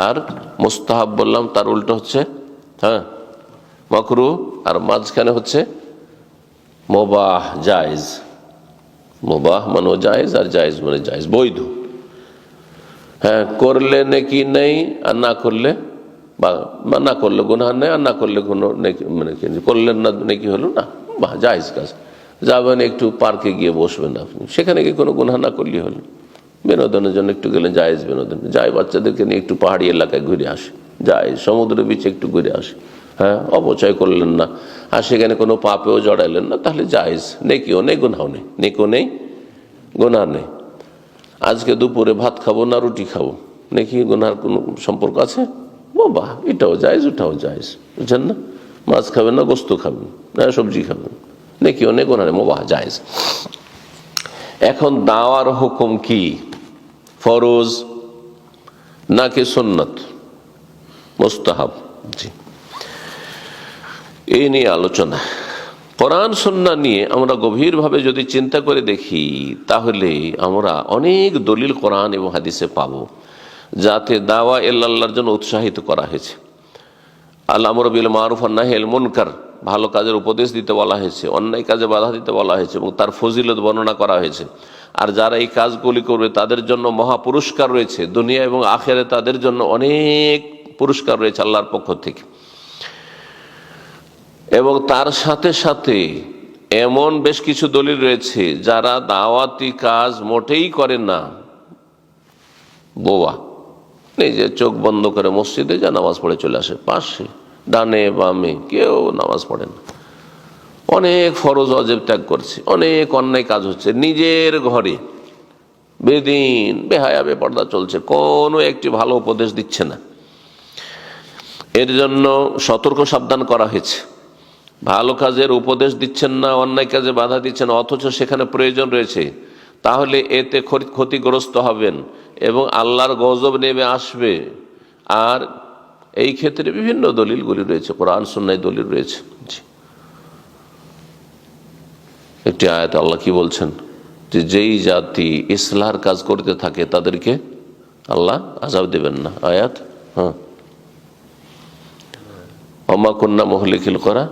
আর মুস্তাহাব বললাম তার উল্টো হচ্ছে মাকরুহ, আর মাঝখানে হচ্ছে মুবাহ, জায়েজ। মুবাহ মানে জায়েজ, আর জায়েজ মানে জায়েজ, বৈধ। করলে নেকি নেই, আর না করলে বা না করলে গুনাহ নেই, আর না করলে কোনো নেকি, মানে করলেন না নেকি হলো না, বাহ জায়েজ কাজ। যাবেন একটু পার্কে গিয়ে বসবেন আপনি, সেখানে গিয়ে কোনো গুনাহ না করলেই হলো। বিনোদনের জন্য একটু গেলেন, জায়েজ বিনোদন, যায় বাচ্চাদেরকে নিয়ে একটু পাহাড়ি এলাকায় ঘুরে আসে, যায় সমুদ্রের বিচে একটু ঘুরে আসে, অপচয় করলেন না, আর সেখানে কোনো পাপেও জড়াইলেন না, তাহলে জায়েজ, নেকিও নেই গুনাহও নেই, নেকিও নেই গুনাহ নেই। আজকে দুপুরে ভাত খাবো না রুটি খাবো, নেকি গুনাহর কোনো সম্পর্ক আছে? বাহ, এটাও জায়েজ ওটাও জায়েজ, বুঝছেন না? মাছ খাবেন না গোস্ত খাবেন না সবজি খাবেন, নেকিও নেই গুনাহ নেই, বাহ জায়েজ। এখন দাওয়ার হুকুম কি? ফরজ নাকি সুন্নত, মুস্তাহাব? জি, এই নিয়ে আলোচনা। কোরআন সুন্নাহ নিয়ে আমরা গভীরভাবে যদি চিন্তা করে দেখি, তাহলে আমরা অনেক দলিল কোরআন এবং হাদিসে পাবো যাতে দাওয়া ইল্লাল্লাহর জন্য উৎসাহিত করা হয়েছে। আল আমরু বিল মারুফ ওয়ান নাহি আনিল মুনকার, ভালো কাজের উপদেশ দিতে বলা হয়েছে, অন্যায় কাজে বাধা দিতে বলা হয়েছে এবং তার ফজিলত বর্ণনা করা হয়েছে। আর যারা এই কাজগুলি করবে তাদের জন্য মহা পুরস্কার রয়েছে, দুনিয়া এবং আখিরাতে তাদের জন্য অনেক পুরস্কার রয়েছে আল্লাহর পক্ষ থেকে। এবং তার সাথে সাথে এমন বেশ কিছু দলিল রয়েছে যারা দাওয়াতি কাজ মোটেই করে না, বোবা, নিজে চোখ বন্ধ করে মসজিদে যা নামাজ পড়ে চলে আসে, পাশে ডানে বামে কেউ নামাজ পড়ে না, অনেক ফরজ ওয়াজিব ত্যাগ করছে, অনেক অন্যায় কাজ হচ্ছে, নিজের ঘরে বেদিন বেহায়া বেপর্দা চলছে, কোনো একটি ভালো উপদেশ দিচ্ছে না। এর জন্য সতর্ক সাবধান করা হয়েছে। ভালো কাজের উপদেশ দিচ্ছেন না, অন্যায় কাজে বাধা দিচ্ছেন, অথচ সেখানে প্রয়োজন রয়েছে, তাহলে এতে ক্ষতিগ্রস্ত হবেন এবং আল্লাহর গজব নেমে আসবে। আর এই ক্ষেত্রে বিভিন্ন দলিলগুলি রয়েছে, কোরআন সুন্নাহয় দলিল রয়েছে। একটি আয়াত আল্লাহ কি বলছেন, যে যেই জাতি ইসলাহর কাজ করতে থাকে তাদেরকে আল্লাহ আযাব দেবেন না। আয়াত, হ্যাঁ, ওমা কুন্না মুহলিকিল কুরা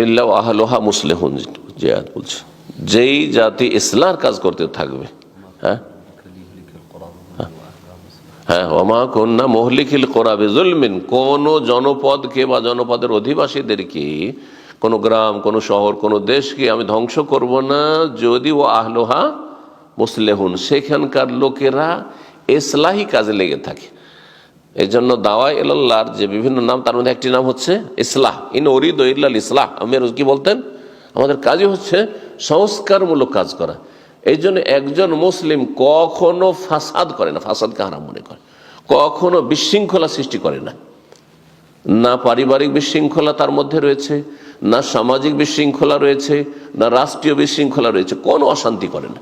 ইল্লা আহলুহা মুসলিহুন, যে আয়াত বলছে যেই জাতি ইসলাহর কাজ করতে থাকবে, হ্যাঁ হ্যাঁ, ওমা কুন্না মুহলিকিল কুরা বিযুলমিন, কোন জনপদকে বা জনপদের অধিবাসীদেরকে, কোন গ্রাম, কোন শহর, কোন দেশকে আমি ধ্বংস করব না যদি ও আহলুহা মুসলিহুন, সেখানকার লোকেরা ইসলাহি কাজে লেগে থাকে। এই জন্য দাওয়া ইলাল্লাহর যে বিভিন্ন নাম, তার মধ্যে একটি নাম হচ্ছে ইসলাহ। ইন উরিদু ইল্লাল ইসলাহ, আমির কি বলতেন, আমাদের কাজই হচ্ছে সংস্কারমূলক কাজ করা। এই জন্য একজন মুসলিম কখনো ফাসাদ করে না, ফাসাদকে হারাম মনে করে, কখনো বিশৃঙ্খলা সৃষ্টি করে না, না পারিবারিক বিশৃঙ্খলা তার মধ্যে রয়েছে, না সামাজিক বিশৃঙ্খলা রয়েছে, না রাষ্ট্রীয় বিশৃঙ্খলা রয়েছে, কোনো অশান্তি করে না।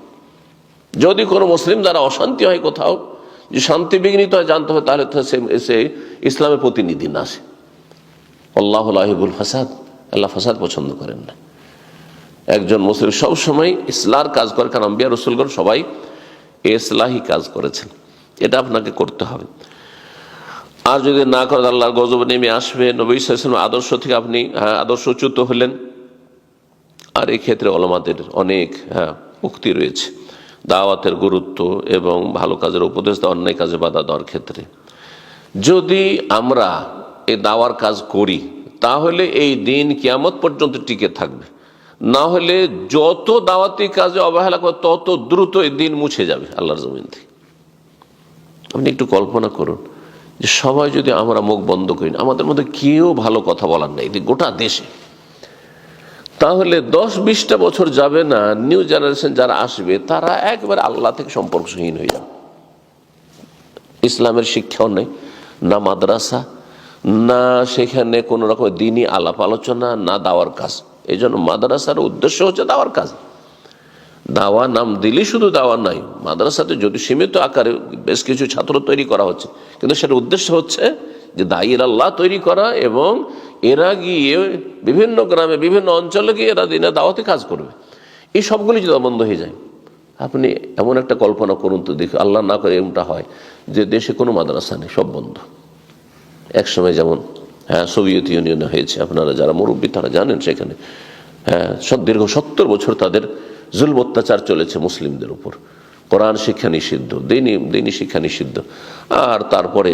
যদি কোনো মুসলিম দ্বারা অশান্তি হয় কোথাও, যে শান্তি বিঘ্নিত হয়, জানতে হবে তাহলে তো সে ইসলামের প্রতিনিধি না। সে আল্লাহু লা ইউহিব্বুল ফাসাদ, আল্লাহ ফাসাদ পছন্দ করেন না। একজন মুসলিম সবসময় ইসলাহর কাজ করে, কারণ আম্বিয়া রাসূলগণ সবাই ইসলাহি কাজ করেছেন, এটা আপনাকে করতে হবে। আর যদি না করেন আল্লাহর গজব নেমে আসবে। নবী সাল্লাল্লাহু আলাইহি ওয়াসাল্লাম আদর্শ থেকে আপনি আদর্শচ্যুত হলেন। আর এই ক্ষেত্রে ওলামাদের অনেক উক্তি রয়েছে দাওয়াতের গুরুত্ব এবং ভালো কাজের উপদেশ দেওয়া, অন্যায় কাজে বাধা দেওয়ার ক্ষেত্রে। যদি আমরা এই দাওয়ার কাজ করি তাহলে এই দিন কিয়ামত পর্যন্ত টিকে থাকবে, না হলে যত দাওয়াতি কাজে অবহেলা করে তত দ্রুত এই দিন মুছে যাবে আল্লাহর জমিন থেকে। আপনি একটু কল্পনা করুন যে সবাই যদি আমরা মুখ বন্ধ করি, আমাদের মধ্যে কেউ ভালো কথা বলার নেই গোটা দেশে, তাহলে 10-20টা বছর যাবে না, নিউ জেনারেশন যারা আসবে তারা একবারে আল্লাহ থেকে সম্পর্কহীন হয়ে যাবে। ইসলামের শিক্ষাও নেই, না মাদ্রাসা, না সেখানে কোনো রকম দ্বীনি আলাপ আলোচনা, না দাওয়ার কাজ। এই জন্য মাদ্রাসার উদ্দেশ্য হচ্ছে দাওয়ার কাজ। দাওয়া নাম দিলেই শুধু দাওয়া নাই, মাদ্রাসাতে যদি সীমিত আকারে বেশ কিছু ছাত্র তৈরি করা হচ্ছে, কিন্তু সেটার উদ্দেশ্য হচ্ছে যে দায়ীর আল্লাহ তৈরি করা, এবং এরা গিয়ে বিভিন্ন গ্রামে বিভিন্ন অঞ্চলে গিয়ে এরা দিনে দাওয়াতে কাজ করবে। এই সবগুলি যদি বন্ধ হয়ে যায়, আপনি এমন একটা কল্পনা করুন তো দেখি, আল্লাহ না করে এমনটা হয় যে দেশে কোনো মাদ্রাসা নেই, সব বন্ধ। একসময় যেমন সোভিয়েত ইউনিয়নে হয়েছে, আপনারা যারা মুরব্বী তারা জানেন, সেখানে দীর্ঘ 70 বছর তাদের জুলম অত্যাচার চলেছে মুসলিমদের উপর। কোরআন শিক্ষা নিষিদ্ধ, দিনী শিক্ষা নিষিদ্ধ, আর তারপরে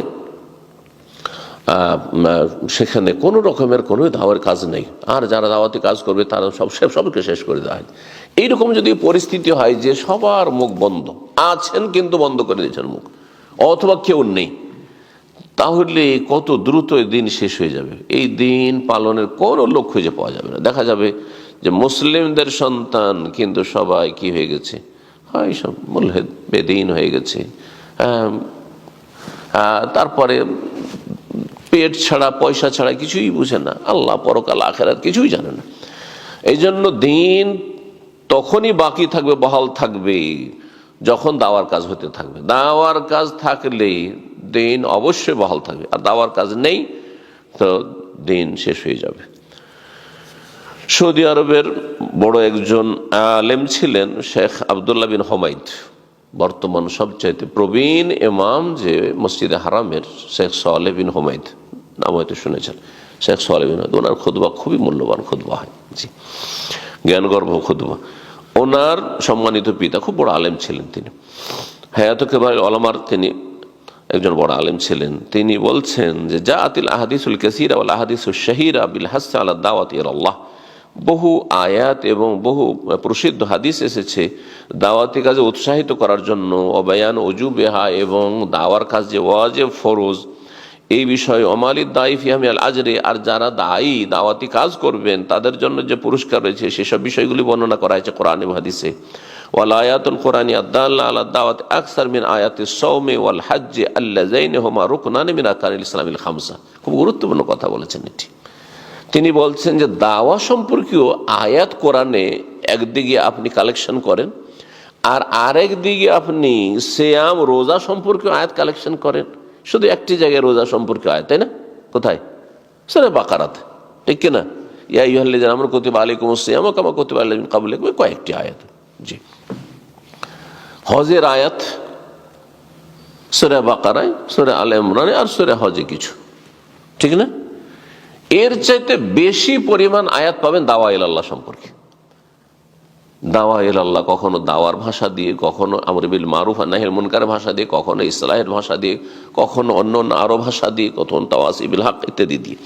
সেখানে কোনো রকমের কোনো দাওয়ার কাজ নেই, আর যারা দাওয়াতি কাজ করবে তারা সবকে শেষ করে দেওয়া হয়। এইরকম যদি পরিস্থিতি হয় যে সবার মুখ বন্ধ, আছেন কিন্তু বন্ধ করে দিয়েছেন মুখ, অথবা কেউ নেই, তাহলে কত দ্রুত এই দিন শেষ হয়ে যাবে। এই দিন পালনের কোনো লোক খুঁজে পাওয়া যাবে না। দেখা যাবে যে মুসলিমদের সন্তান কিন্তু সবাই কি হয়ে গেছে, হয় সব মুলহিদ বেদিন হয়ে গেছে, তারপরে পেট ছাড়া পয়সা ছাড়া কিছুই বুঝে না, আল্লাহ পরকাল আখিরাত কিছুই জানে না। এই জন্য দিন তখনই বাকি থাকবে, বহাল থাকবে যখন দাওয়ার কাজ হতে থাকবে। দাওয়ার কাজ থাকলে দিন অবশ্যই বহাল থাকবে, আর দাওয়ার কাজ নেই তো দিন শেষ হয়ে যাবে। সৌদি আরবের বড় একজন আলেম ছিলেন শেখ আবদুল্লাহ বিন হুমাইদ, বর্তমান সবচাইতে প্রবীণ ইমাম যে মসজিদে হারামের, শেখ সালেহ বিন হুমাইদ নাম হয়তো শুনেছেন। শেখ সালেহ বিন হুমাইদ, ওনার খুতবা খুবই মূল্যবান খুতবা হয়, জি, জ্ঞানগর্ভ খুতবা। ওনার সম্মানিত পিতা খুব বড় আলেম ছিলেন, তিনি হায়াত কেবার ওলামার তিনি একজন বড় আলেম ছিলেন। তিনি বলছেন যে জাআতিল আহাদিসুল কাসীরা ওয়াল আহাদিসুশ শাহীরা বিল হাসসি আলা দাওয়াতি ইলাল্লাহ, বহু আয়াত এবং বহু প্রসিদ্ধ হাদিস এসেছে দাওয়াতি কাজে উৎসাহিত করার জন্য, অবায়ান ওজুবেহা, এবং দাওয়ার কাজ যে ওয়াজিব ফরজ এই বিষয়ে, অমালিদ দায়ী ফি হামিল আজরে, আর যারা দায়ী দাওয়াতি কাজ করবেন তাদের জন্য যে পুরস্কার রয়েছে সেসব বিষয়গুলি বর্ণনা করা হয়েছে কোরআনে হাদিসে। ওয়াল আয়াতুল কোরআনিয়া দাল্লা আলা দাওয়াত আকসার মিন আয়াতিস সাওমি ওয়াল হজ্জি আল্লাযাইনি হুমা রুকনানি মিন আরকানিল ইসলামিল খামসা। খুব গুরুত্বপূর্ণ কথা বলেছেন এটি। তিনি বলছেন যে দাওয়া সম্পর্কীয় আয়াত কোরআনে একদিকে আপনি কালেকশন করেন, আর আরেক দিকে আপনি সিয়াম রোজা সম্পর্কীয় আয়াত কালেকশন করেন। শুধু একটি জায়গায় রোজা সম্পর্কে আয়াত, তাই না? কোথায়? সূরা বাকারাতে, ঠিক কিনা? ইয়া আইয়ুহাল্লাযীনা আমানু কুতিবা আলাইকুমুস সিয়ামু কামা কুতিবা আলাল ক্বাবলিকুম, কয়েকটি আয়াত। জি, হজের আয়াত সূরা বাকারায়, সূরা আলে ইমরানে, আর সূরা হজে কিছু, ঠিক না? এর চাইতে বেশি পরিমাণ আয়াত পাবেন দাওয়া ইলাল্লাহ সম্পর্কে। দাওয়া ইলাল্লাহ কখনো দাওয়ার ভাষা দিয়ে, কখনো আমর বিল মারুফ আর নাহির মুনকারের ভাষা দিয়ে, কখনো ইসলাহের ভাষা দিয়ে, কখনো অন্য আরো ভাষা দিয়ে, কখনো তাওয়াসি বিল হক ইত্যাদি দিয়ে।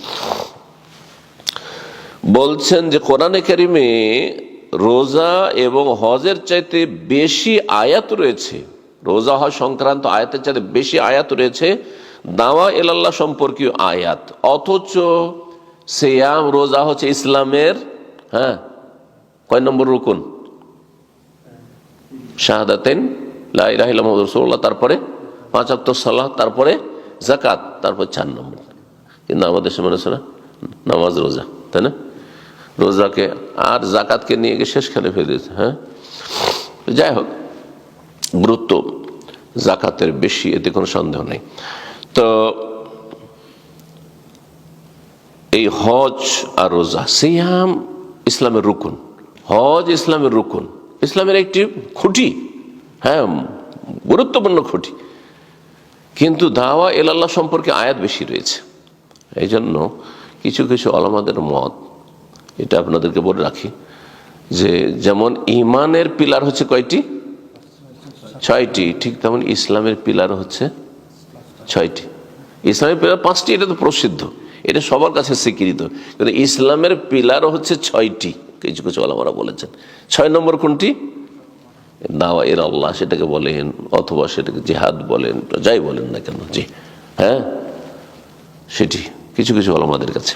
বলছেন যে কোরআনে কারিমে রোজা এবং হজের চাইতে বেশি আয়াত রয়েছে, রোজা হজ সংক্রান্ত আয়াতের চাইতে বেশি আয়াত রয়েছে দাওয়া ইলাল্লাহ সম্পর্কীয় আয়াত। অথচ সিয়াম রোজা হচ্ছে ইসলামের কয় নম্বর রুকুন? শাহাদাতাইন লা ইলাহা ইল্লাল্লাহ মুহাম্মাদুর রাসূলুল্লাহ, তারপরে 5 ওয়াক্ত সালাত, তারপরে যাকাত, তারপর 4 নম্বর। কিন্তু আমাদের সামনে নামাজ রোজা, তাই না? রোজাকে আর যাকাতকে নিয়ে গিয়ে শেষ খেলে ফেলে দিয়েছে। যাই হোক, গুরুত্ব যাকাতের বেশি, এতে কোনো সন্দেহ নেই। তো এই হজ আর রোজা, সিয়াম ইসলামের রুকুন, হজ ইসলামের রুকুন, ইসলামের একটি খুঁটি, গুরুত্বপূর্ণ খুঁটি। কিন্তু দাওয়া ইলাল্লাহ সম্পর্কে আয়াত বেশি রয়েছে। এই জন্য কিছু কিছু ওলামাদের মত, এটা আপনাদেরকে বলে রাখি, যে যেমন ইমানের পিলার হচ্ছে কয়টি? 6টি, ঠিক তেমন ইসলামের পিলার হচ্ছে 6টি। ইসলামের পিলার 5টি, এটা তো প্রসিদ্ধ, এটা সবার কাছে স্বীকৃত, কিন্তু ইসলামের পিলারও হচ্ছে 6টি। কিছু কিছু ওলামারা বলেছেন 6 নম্বর কোনটি? দাওয়া ইলাল্লাহ সেটাকে বলেন, অথবা সেটাকে জিহাদ বলেন, যাই বলেন না কেন, জি সেটি কিছু কিছু ওলামাদের কাছে।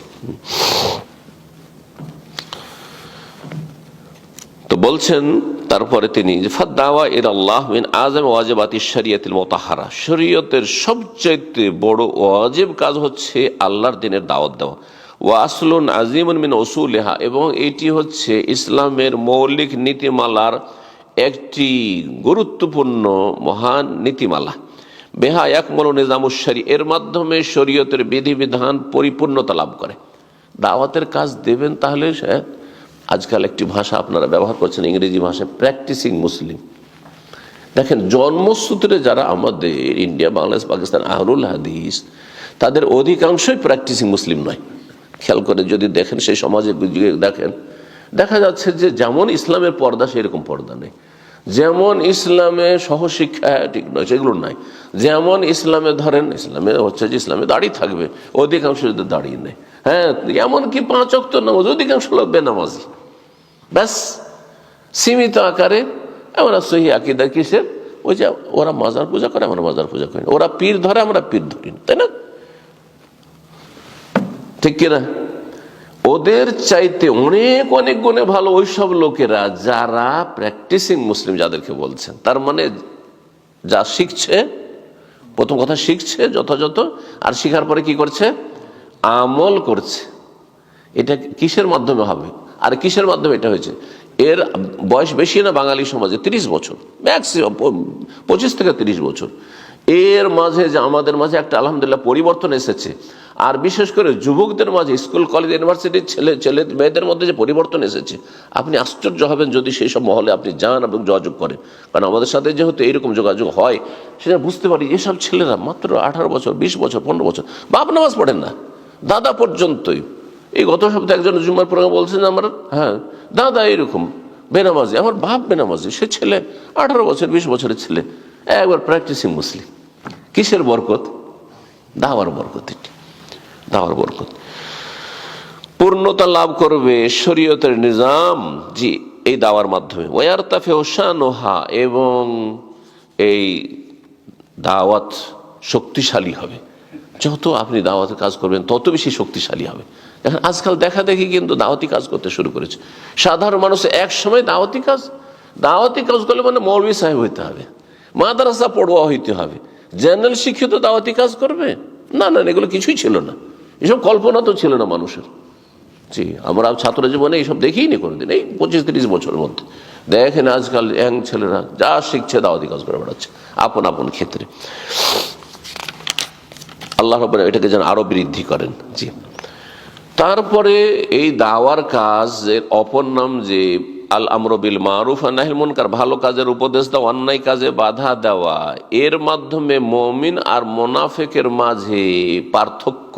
তো বলছেন তারপরে তিনি যে ফাদ-দাওয়া ইলাল্লাহ মিন আযম ওয়াজিবাতিশ শরিয়তিল মুতাহহারা, শরীয়তের সবচেয়ে বড় ওয়াজিব কাজ হচ্ছে আল্লাহর দ্বীনের দাওয়াত দেওয়া। ওয়া আসলুন আযীমুন মিন উসুলিহা, এবং এটি হচ্ছে ইসলামের মৌলিক নীতিমালার একটি গুরুত্বপূর্ণ মহান নীতিমালা। বেহা ইয়াকমুলু নিজামুশ শরী, এর মাধ্যমে শরীয়তের বিধিবিধান পরিপূর্ণতা লাভ করে। দাওয়াতের কাজ দেবেন, তাহলে আজকাল একটি ভাষা আপনারা ব্যবহার করছেন ইংরেজি ভাষায়, প্র্যাকটিসিং মুসলিম। দেখেন, জন্মসূত্রে যারা আমাদের ইন্ডিয়া, বাংলাদেশ, পাকিস্তান আহলুল হাদিস, তাদের অধিকাংশই প্র্যাকটিসিং মুসলিম নয়। খেয়াল করে যদি দেখেন সেই সমাজে দেখেন, দেখা যাচ্ছে যে যেমন ইসলামের পর্দা সেরকম পর্দা নেই, যেমন ইসলামে সহশিক্ষা ঠিক নয়, সেগুলো নাই। যেমন ইসলামে ধরেন, ইসলামে হচ্ছে যে ইসলামে দাড়ি থাকবে, অধিকাংশ যদি দাঁড়িয়ে নেই। এমনকি 5 ওয়াক্ত নামাজ, অধিকাংশ লোক বেনামাজি, ব্যাস সীমিত আকারে। আমরা সহি আকীদা কিসের? ওই যে ওরা মাজার পূজা করে, আমরা মাজার পূজা করি না, ওরা পীর ধরে, আমরা পীর ধরি না, তাই না? ঠিক কিনা? ওদের চাইতে অনেক অনেক গুণে ভালো ওইসব লোকেরা যারা প্র্যাকটিসিং মুসলিম যাদেরকে বলছেন। তার মানে যা শিখছে, প্রথম কথা শিখছে যথাযথ, আর শিখার পরে কি করছে? আমল করছে। এটা কিসের মাধ্যমে হবে? আর কিসের মাধ্যমে এটা হয়েছে? এর বয়স বেশি না বাঙালি সমাজে 30 বছর, ম্যাক্সিমাম 25 থেকে 30 বছর। এর মাঝে যে আমাদের মাঝে একটা আলহামদুলিল্লাহ পরিবর্তন এসেছে, আর বিশেষ করে যুবকদের মাঝে, স্কুল কলেজ ইউনিভার্সিটির ছেলে মেয়েদের মধ্যে যে পরিবর্তন এসেছে, আপনি আশ্চর্য হবেন যদি সেই সব মহলে আপনি যান এবং যোগাযোগ করেন। কারণ আমাদের সাথে যেহেতু এইরকম যোগাযোগ হয়, সেটা বুঝতে পারি এসব ছেলেরা মাত্র 18 বছর, 20 বছর, 15 বছর, বাপ নামাজ পড়েন না, দাদা পর্যন্তই। এই গত সপ্তাহে একজন জুম্মার প্রোগ্রাম বলছেন আমার, হ্যাঁ দাদা এরকম বেনামাজি, আমার বাপ বেনামাজি, সে ছেলে 18 বছর 20 বছরের ছেলে, একবার প্র্যাকটিসিং মুসলিম। কিসের বরকত? দাওয়ার বরকত। এটি দাওয়ার বরকত। পূর্ণতা লাভ করবে শরীয়তের নিজাম, জি, এই দাওয়ার মাধ্যমে। ওয়ারতাফে শানুহা, এবং এই দাওয়াত শক্তিশালী হবে। যত আপনি দাওয়াতের কাজ করবেন তত বেশি শক্তিশালী হবে। এখন আজকাল দেখা দেখি কিন্তু দাওয়াতি কাজ করতে শুরু করেছে সাধারণ মানুষ। এক সময় দাওয়াতি কাজ করলে মানে মৌলভী সাহেব হইতে হবে, মাদ্রাসা পড়ুয়া হইতে হবে, জেনারেল শিক্ষিত দাওয়াতি কাজ করবে? না না, এগুলো কিছুই ছিল না, এসব কল্পনা তো ছিল না মানুষের। জি, আমরা ছাত্র জীবনে এইসব দেখিনি কোনোদিন। এই 25-30 বছরের মধ্যে দেখেন আজকাল ইয়াং ছেলেরা যা শিখছে দাওয়াতি কাজ করে বেড়াচ্ছে আপন আপন ক্ষেত্রে। আল্লাহ রাব্বুল আলামিন এটাকে যেন আরো বৃদ্ধি করেন। জি, তারপরে এই দাওয়ার কাজের অপর নাম যে আল আমরু বিল মারুফ ওয়া নাহিল মুনকার, ভালো কাজের উপদেশ দেওয়া, অন্যায় কাজে বাধা দেওয়া। এর মাধ্যমে মুমিন আর মুনাফিকের মাঝে পার্থক্য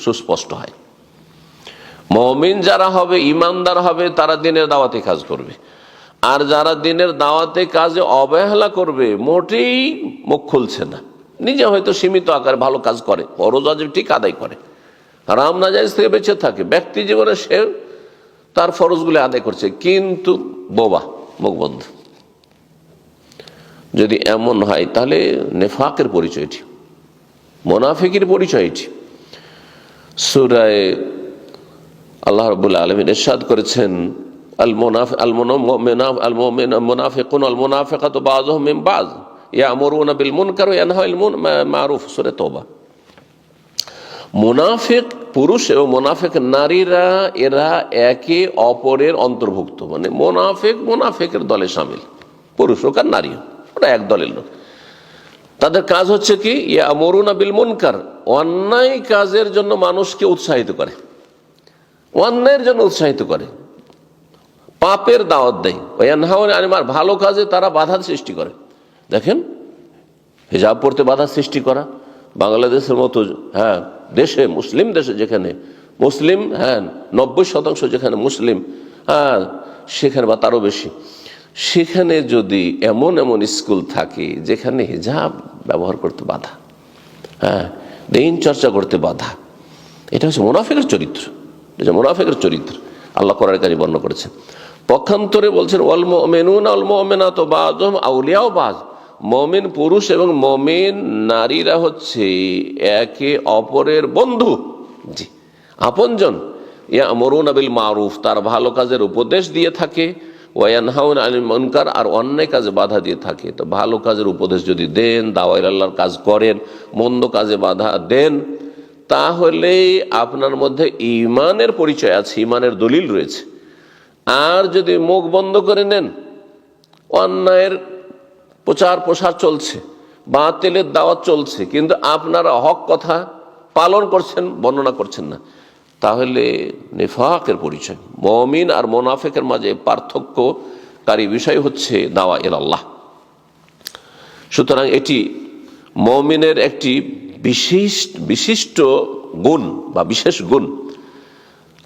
সুস্পষ্ট হয়। মুমিন যারা হবে, ইমানদার হবে, তারা দিনের দাওয়াতে কাজ করবে, আর যারা দিনের দাওয়াতে কাজে অবহেলা করবে, মোটেই মুখ খুলছে না, নিজে হয়তো সীমিত আকারে ভালো কাজ করে, ফরজ ওয়াজিব ঠিক আদায় করে, হারাম নাজায়েজ থেকে বেঁচে থাকে, ব্যক্তি জীবনে সে তার ফরজগুলি আদায় করছে, কিন্তু বোবা, মুখ বন্ধ। যদি এমন হয় তাহলে নেফাকের পরিচয়টি, মুনাফিকের পরিচয়টি। সূরা আল্লাহ রাব্বুল আলামিন ইরশাদ করেছেন, আল মুনাফিকুন ওয়াল মুনাফিকাতু বাযুহুম মিন বায ইয়ামুরুনা বিল মুনকার ওয়া ইয়ানহাউনা আনিল মারুফ, সূরা তাওবা। মুনাফিক পুরুষ এবং মুনাফিক নারীরা এরা একে অপরের অন্তর্ভুক্ত, মানে মুনাফিকের দলে শামিল, পুরুষ হোক আর নারী হোক, ওরা এক দলের লোক। তাদের কাজ হচ্ছে কি? ইয়ামুরুনা বিল মুনকার, অন্যায় কাজের জন্য মানুষকে উৎসাহিত করে, অন্যায়ের জন্য উৎসাহিত করে, পাপের দাওয়াত দেয়। ওয়ানহাউনা আনিল মারুফ, ভালো কাজে তারা বাধা সৃষ্টি করে। দেখেন, হিজাব পড়তে বাধা সৃষ্টি করা, বাংলাদেশের মতো হ্যাঁ দেশে, মুসলিম দেশে, যেখানে মুসলিম 90% যেখানে মুসলিম, সেখানে বা তারও বেশি, সেখানে যদি এমন স্কুল থাকে যেখানে হিজাব ব্যবহার করতে বাধা, দিন চর্চা করতে বাধা, এটা হচ্ছে মুনাফিকের চরিত্র। এটা মুনাফিকের চরিত্র আল্লাহ কোরআনে কারীমে বর্ণনা করেছেন। পক্ষান্তরে বলছেন ওয়াল মুমিনুনা ওয়াল মুমিনাতু বাযুহুম আউলিয়াউ বায, মুমিন পুরুষ এবং মুমিন নারীরা হচ্ছে একে অপরের বন্ধু, জি, আপনজন। ইয়ামুরুনা বিল মারুফ, তার ভালো কাজের উপদেশ দিয়ে থাকে, ওয়া ইয়ানহাউনা আনিল মুনকার, আর অন্যায় কাজে বাধা দিয়ে থাকে। তো ভালো কাজের উপদেশ যদি দেন, দাওয়ায়ে আল্লাহর কাজ করেন, মন্দ কাজে বাধা দেন, তাহলে আপনার মধ্যে ঈমানের পরিচয় আছে, ঈমানের দলিল রয়েছে। আর যদি মুখ বন্ধ করে নেন, অন্যায়ের প্রচার প্রসার চলছে, বাতিলের দাওয়াত চলছে, কিন্তু আপনারা হক কথা পালন করছেন, বর্ণনা করছেন না, তাহলে নিফাকের পরিচয়। মুমিন আর মুনাফিকের মাঝে পার্থক্যকারী বিষয় হচ্ছে দাওয়া ইলাল্লাহ। সুতরাং এটি মুমিনের একটি বিশিষ্ট গুণ বা বিশেষ গুণ।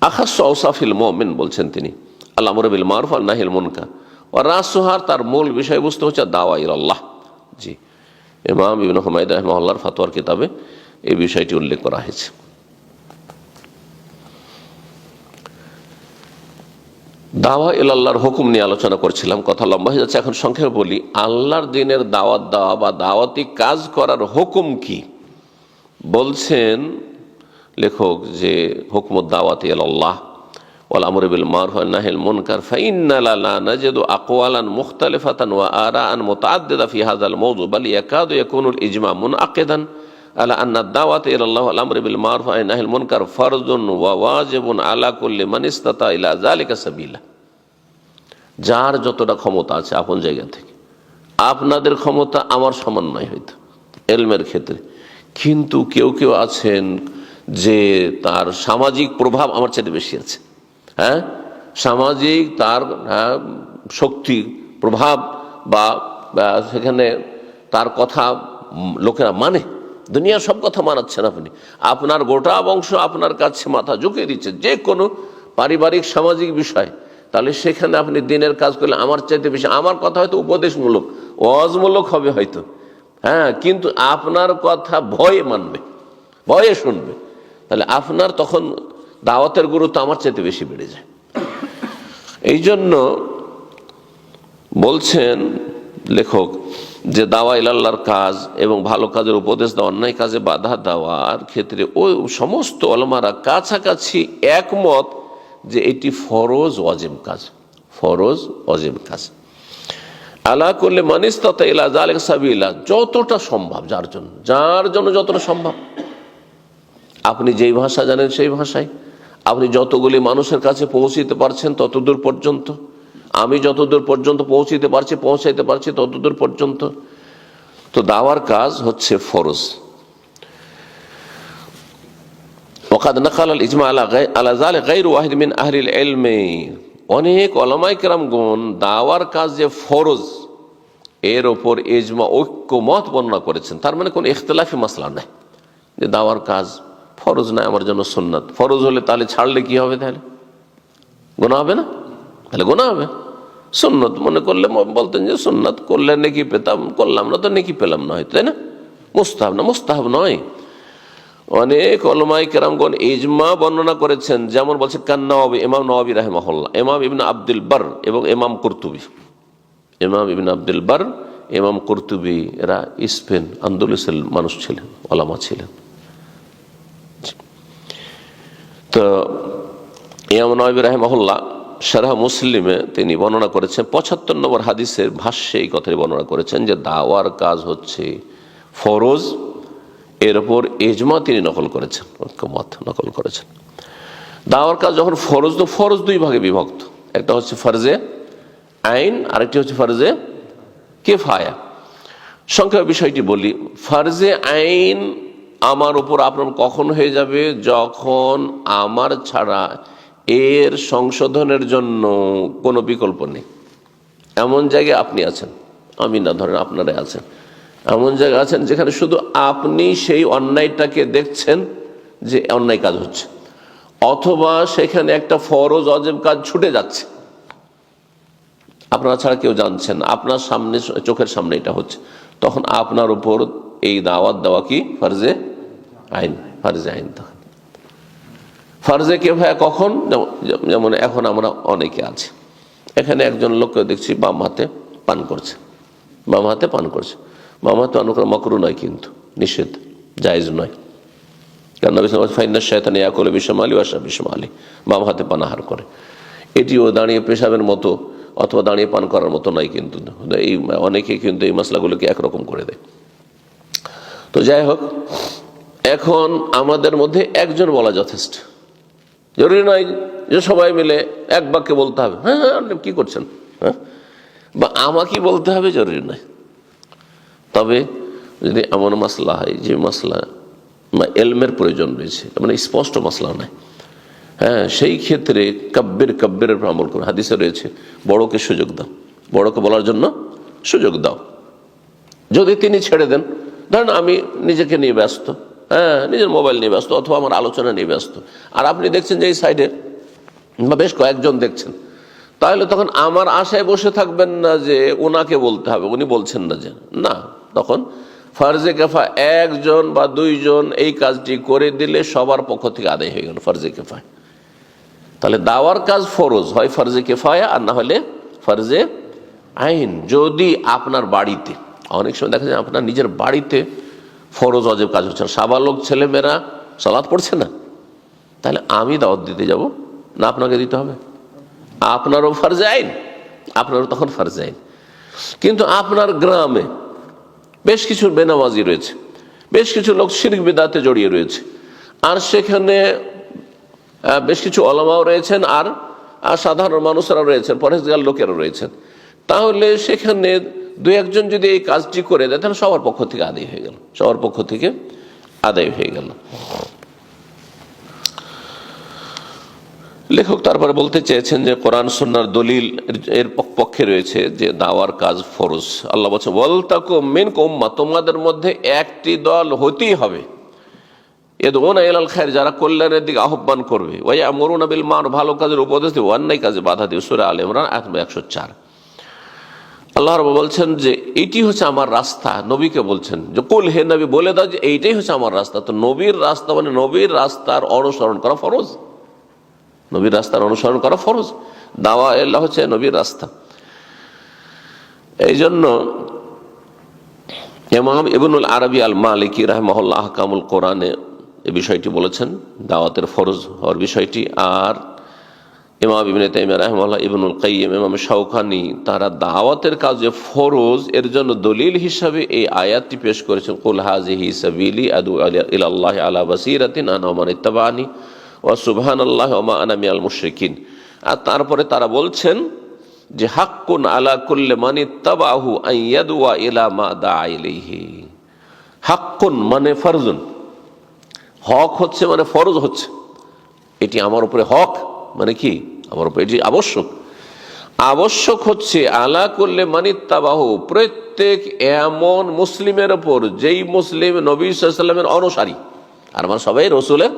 আখাসসু আওসাফিল মুমিন বলছেন তিনি, আল আমরু বিল মারুফ ওয়ান নাহিল মুনকার ওয়া রাসুহার, তার মূল বিষয়বস্তু হচ্ছে দাওয়া ইলাল্লাহ। জি, ইমাম ইবনে হুমায়দা রাহিমাহুল্লাহর ফাতোয়ার কিতাবে এই বিষয়টি উল্লেখ করা হয়েছে। দাওয়া ইলাল্লাহর হুকুম নিয়ে আলোচনা করছিলাম, কথা লম্বা হয়ে যাচ্ছে, এখন সংক্ষেপে বলি। আল্লাহর দ্বীনের দাওয়াত দেওয়া বা দাওয়াতি কাজ করার হুকুম কি? বলছেন লেখক যে হুকমুদ দাওয়াতি ইলাল্লাহ ওয়াল আমরু বিল মারুফ ওয়ান নাহিল মুনকার ফাইন্না লা নাজিদু আকওয়ালান মুখতালিফাতান ওয়া আরাআন মুতাআদ্দিদা ফি হাযাল মাওযু বাল ইয়াকাদু ইয়াকুনুল ইজমা মুনআকিদান আলা আন্না দাওয়াত ইলাল্লাহ ওয়াল আমর বিল মারুফ ওয়া নাহয়িল মুনকার ফারযুন ওয়া ওয়াজিবুন আলা কুল্লি মান ইসতাতা ইলা যালিকা সাবিলা। যার যতটা ক্ষমতা আছে আপন জায়গা থেকে, আপনাদের ক্ষমতা আমার সমান নয় হয়তো এলমের ক্ষেত্রে, কিন্তু কেউ কেউ আছেন যে তার সামাজিক প্রভাব আমার চেয়ে বেশি আছে। হ্যাঁ, সামাজিক তার শক্তি প্রভাব বা সেখানে তার কথা লোকেরা মানে, দুনিয়ার সব কথা মানাচ্ছেন আপনি, আপনার গোটা বংশ আপনার কাছে মাথা ঝুঁকিয়ে দিচ্ছে যে কোনো পারিবারিক সামাজিক বিষয়, তাহলে সেখানে আপনি দিনের কাজ করলে আমার চাইতে বেশি, আমার কথা হয়তো উপদেশমূলক ওয়াজমূলক হবে হয়তো, হ্যাঁ, কিন্তু আপনার কথা ভয়ে মানবে, ভয়ে শুনবে, তাহলে আপনার তখন দাওয়াতের গুরুত্ব আমার চাইতে বেশি বেড়ে যায়। এই জন্য বলছেন লেখক যে দাওয়া ইলাল্লাহর কাজ এবং ভালো কাজের উপদেশ দেওয়া, অন্যায় কাজে বাধা দেওয়ার ক্ষেত্রে ওই সমস্ত ওলামারা কাছাকাছি একমত যে এটি ফরজ ওয়াজিব কাজ, ফরজ ওয়াজিব কাজ। আলা কুল্লি মান ইসতাতা ইলা যালিকা সাবিলা, যতটা সম্ভব যার জন্য যতটা সম্ভব, আপনি যেই ভাষা জানেন সেই ভাষায়, আপনি যতগুলি মানুষের কাছে পৌঁছিতে পারছেন ততদূর পর্যন্ত, আমি যতদূর পর্যন্ত পৌঁছাইতে পারছি ততদূর পর্যন্ত, তো দাওয়ার কাজ হচ্ছে ফরজ। ওয়াকাদ নাকাল আল ইজমা আলা যালিকা গায়রু ওয়াহিদ মিন আহলিল ইলমি, অনেক ওলামায়ে কেরামগণ দাওয়ার কাজ যে ফরজ এর ওপর ইজমা ঐক্যমত বর্ণনা করেছেন। তার মানে কোনো ইখতিলাফি মাসলা নাই যে দাওয়ার কাজ ফরজ নয়, আমার জন্য সুন্নাত। ফরজ হলে তাহলে ছাড়লে কি হবে? তাহলে গুনাহ হবে না? তাহলে গুনাহ হবে। সুন্নত মনে করলে বলতেন যে সুন্নাত করলে নেকি পেতাম, করলাম না তো নেকি পেলাম না, হয়তো, তাই না? মুস্তাহাব না, মুস্তাহাব নয়। অনেক উলামায়ে কেরামগণ ইজমা বর্ণনা করেছেন, যেমন বলছে কান্নাওয়াবি, ইমাম নওয়াবী রাহিমাহুল্লাহ, ইমাম ইবনে আব্দুল বার এবং ইমাম কুরতুবী। ইমাম ইবনে আব্দুল বার, ইমাম কুরতুবী এরা স্পেন আন্দালুসের মানুষ ছিলেন, ওলামা ছিলেন। তো ইমাম নওয়াবী রাহিমাহুল্লাহ শারহ মুসলিমে তিনি বর্ণনা করেছেন 75 নম্বর হাদিসের ভাষ্যে এই কথাই বর্ণনা করেছেন যে দাওয়ার কাজ হচ্ছে ফরজ, এর উপর ইজমা তিনি নকল করেছেন, ঐক্যমত নকল করেছেন। দাওয়ার কাজ যখন ফরজ, তো ফরজ দুই ভাগে বিভক্ত, একটা হচ্ছে ফরজে আইন, আরেকটি হচ্ছে ফরজে কিফায়া। সংক্ষেপে বিষয়টি বলি, ফরজে আইন আমার উপর আপনার কখন হয়ে যাবে? যখন আমার ছাড়া এর সংশোধনের জন্য কোনো বিকল্প নেই। এমন জায়গায় আপনি আছেন, আমি না, ধরেন আপনারাই আছেন, এমন জায়গা আছেন যেখানে শুধু আপনি সেই অন্যায়টাকে দেখছেন যে অন্যায় কাজ হচ্ছে, অথবা সেখানে একটা ফরজ ওয়াজিব কাজ ছুটে যাচ্ছে, আপনারা ছাড়া কেউ জানছেন, আপনার সামনে চোখের সামনে এটা হচ্ছে, তখন আপনার উপর এই দাওয়াত দেওয়া কি ফরজে আইন, ফরজে আইন। তখন ফরজে কিফায়া কখন? যেমন এখন আমরা অনেকে আছি, এখানে একজন লোককে দেখছি বাম হাতে পান করছে, বাম হাতে পান করছে, বাম হাতে পান করা মাকরু নয়, কিন্তু নিষেধ, জায়েজ নয়, কারণ নবী সাল্লাল্লাহু আলাইহি ওয়াসাল্লাম ফাইন্নাশ শায়তানা ইয়াকুলু বিশমালি ওয়া ইয়াশরাবু বিশমালি, বাম হাতে পান আহার করে। এটিও দাঁড়িয়ে পেশাবের মতো অথবা দাঁড়িয়ে পান করার মতো নয়, কিন্তু এই অনেকে কিন্তু এই মশলাগুলোকে একরকম করে দেয়। তো যাই হোক, এখন আমাদের মধ্যে একজন বলা যথেষ্ট, জরুরি নয় যে সবাই মিলে এক বাক্যে বলতে হবে হ্যাঁ হ্যাঁ আপনি কি করছেন, হ্যাঁ, বা আমাকে বলতে হবে, জরুরি নয়। তবে যদি এমন মাসলা হয় যে মাসলা এলমের প্রয়োজন রয়েছে, মানে স্পষ্ট মাসলা নয়, হ্যাঁ, সেই ক্ষেত্রে কাব্যের আমল করুন। হাদিসে রয়েছে বড়কে সুযোগ দাও, বড়কে বলার জন্য সুযোগ দাও। যদি তিনি ছেড়ে দেন, ধরেন আমি নিজেকে নিয়ে ব্যস্ত, হ্যাঁ, নিজের মোবাইল নিয়ে ব্যস্ত, অথবা আমার আলোচনা নিয়ে ব্যস্ত, আর আপনি দেখছেন যে এই সাইডে বা বেশ কয়েকজন দেখছেন, তাহলে তখন আমার আশায় বসে থাকবেন না যে ওনাকে বলতে হবে, উনি বলছেন না, যে না, তখন ফরজে কিফায়া একজন বা দুইজন এই কাজটি করে দিলে সবার পক্ষ থেকে আদায় হয়ে গেল ফরজে কিফায়া। তাহলে দাওয়ার কাজ ফরজ হয় ফরজে কিফায়া, আর না হলে ফরজে আইন। যদি আপনার বাড়িতে, অনেক সময় দেখা যায় আপনার নিজের বাড়িতে ফরজ ওয়াজিব কাজ হচ্ছে, সাবালক ছেলেমেয়েরা সালাত পড়ছে না, তাহলে আমি দাওয়াত দিতে যাব না, আপনাকে দিতে হবে? আপনারও ফরজে আইন, আপনারও তখন ফরজে আইন। কিন্তু আপনার গ্রামে বেশ কিছু বেনামাজি রয়েছে, বেশ কিছু লোক শিরক বিদআতে জড়িয়ে রয়েছে, আর সেখানে বেশ কিছু ওলামাও রয়েছেন, আর সাধারণ মানুষরা রয়েছেন, পরহেজগার লোকেরা রয়েছেন। তাহলে সেখানে দু একজন যদি এই কাজটি করে দেয় তাহলে সবার পক্ষ থেকে আদায় হয়ে গেল, সবার পক্ষ থেকে আদায় হয়ে গেল। লেখক তারপরে বলতে চেয়েছেন যে কোরআন সুন্নাহর দলিল এর পক্ষে রয়েছে যে দাওয়ার কাজ ফরজ। আল্লাহ বলছে ওয়ালতাকুম মিনকুম উম্মাহ, তোমাদের মধ্যে একটি দল হতেই হবে, ইয়াদউনা ইলাল খায়র, যারা কল্যাণের দিকে আহ্বান করবে, ওয়া ইয়ামুরুনা বিল মারুফ, ভালো কাজের উপদেশ দেবে, অন্যায় কাজে বাধা দেবে। সূরা আলে ইমরান আয়াত 104। আল্লাহ রাব্বুল বলছেন যে এইটি হচ্ছে আমার রাস্তা, নবীকে বলছেন যে কুল, হে নবী বলে দাও যে এইটাই হচ্ছে আমার রাস্তা। তো নবীর রাস্তা মানে নবীর রাস্তার অনুসরণ করা ফরজ, নবীর রাস্তার অনুসরণ করা ফরজ। দাওয়া ইল্লাহ হচ্ছে নবীর রাস্তা। এই জন্য ইমাম ইবনুল আরবি আল মালিকি রাহিমাহুল্লাহ আহকামুল কোরআনে এই বিষয়টি বলেছেন, দাওয়াতের ফরজ হওয়ার বিষয়টি। আর ইমাম ইবনে তাইমিয়া রাহিমাহুল্লাহ, ইবনুল কাইয়িম, ইমাম শাওকানি, তারা দাওয়াতের কাজে ফরজ এর জন্য দলিল হিসাবে এই আয়াতটি পেশ করেছেন, কুল হাযিহি সাবিলি আদউ ইলাল্লাহি আলা বাসীরাতিন আনা ওয়া মান ইত্তাবা'আনি ওয়া সুবহানাল্লাহি ওয়া মা আনা মিনাল মুশরিকিন। আর তারপরে তারা বলছেন যে হাক্কুন আলা কুল্লি মান ইত্তাবাহু আন ইয়াদউয়া ইলা মা দাআ ইলাইহি। হাক্কুন মানে ফরজুন, হক হচ্ছে মানে ফরজ হচ্ছে, এটি আমার উপরে হক মানে কি, আমার উপরে এটি আবশ্যক। আবশ্যক হচ্ছে আলা কুল্লি মান ইত্তাবাহু, প্রত্যেক এমন মুসলিমের উপর যেই মুসলিম নবী সাল্লাল্লাহু আলাইহি ওয়াসাল্লামের অনুসারী, আর আমরা সবাই রাসূলের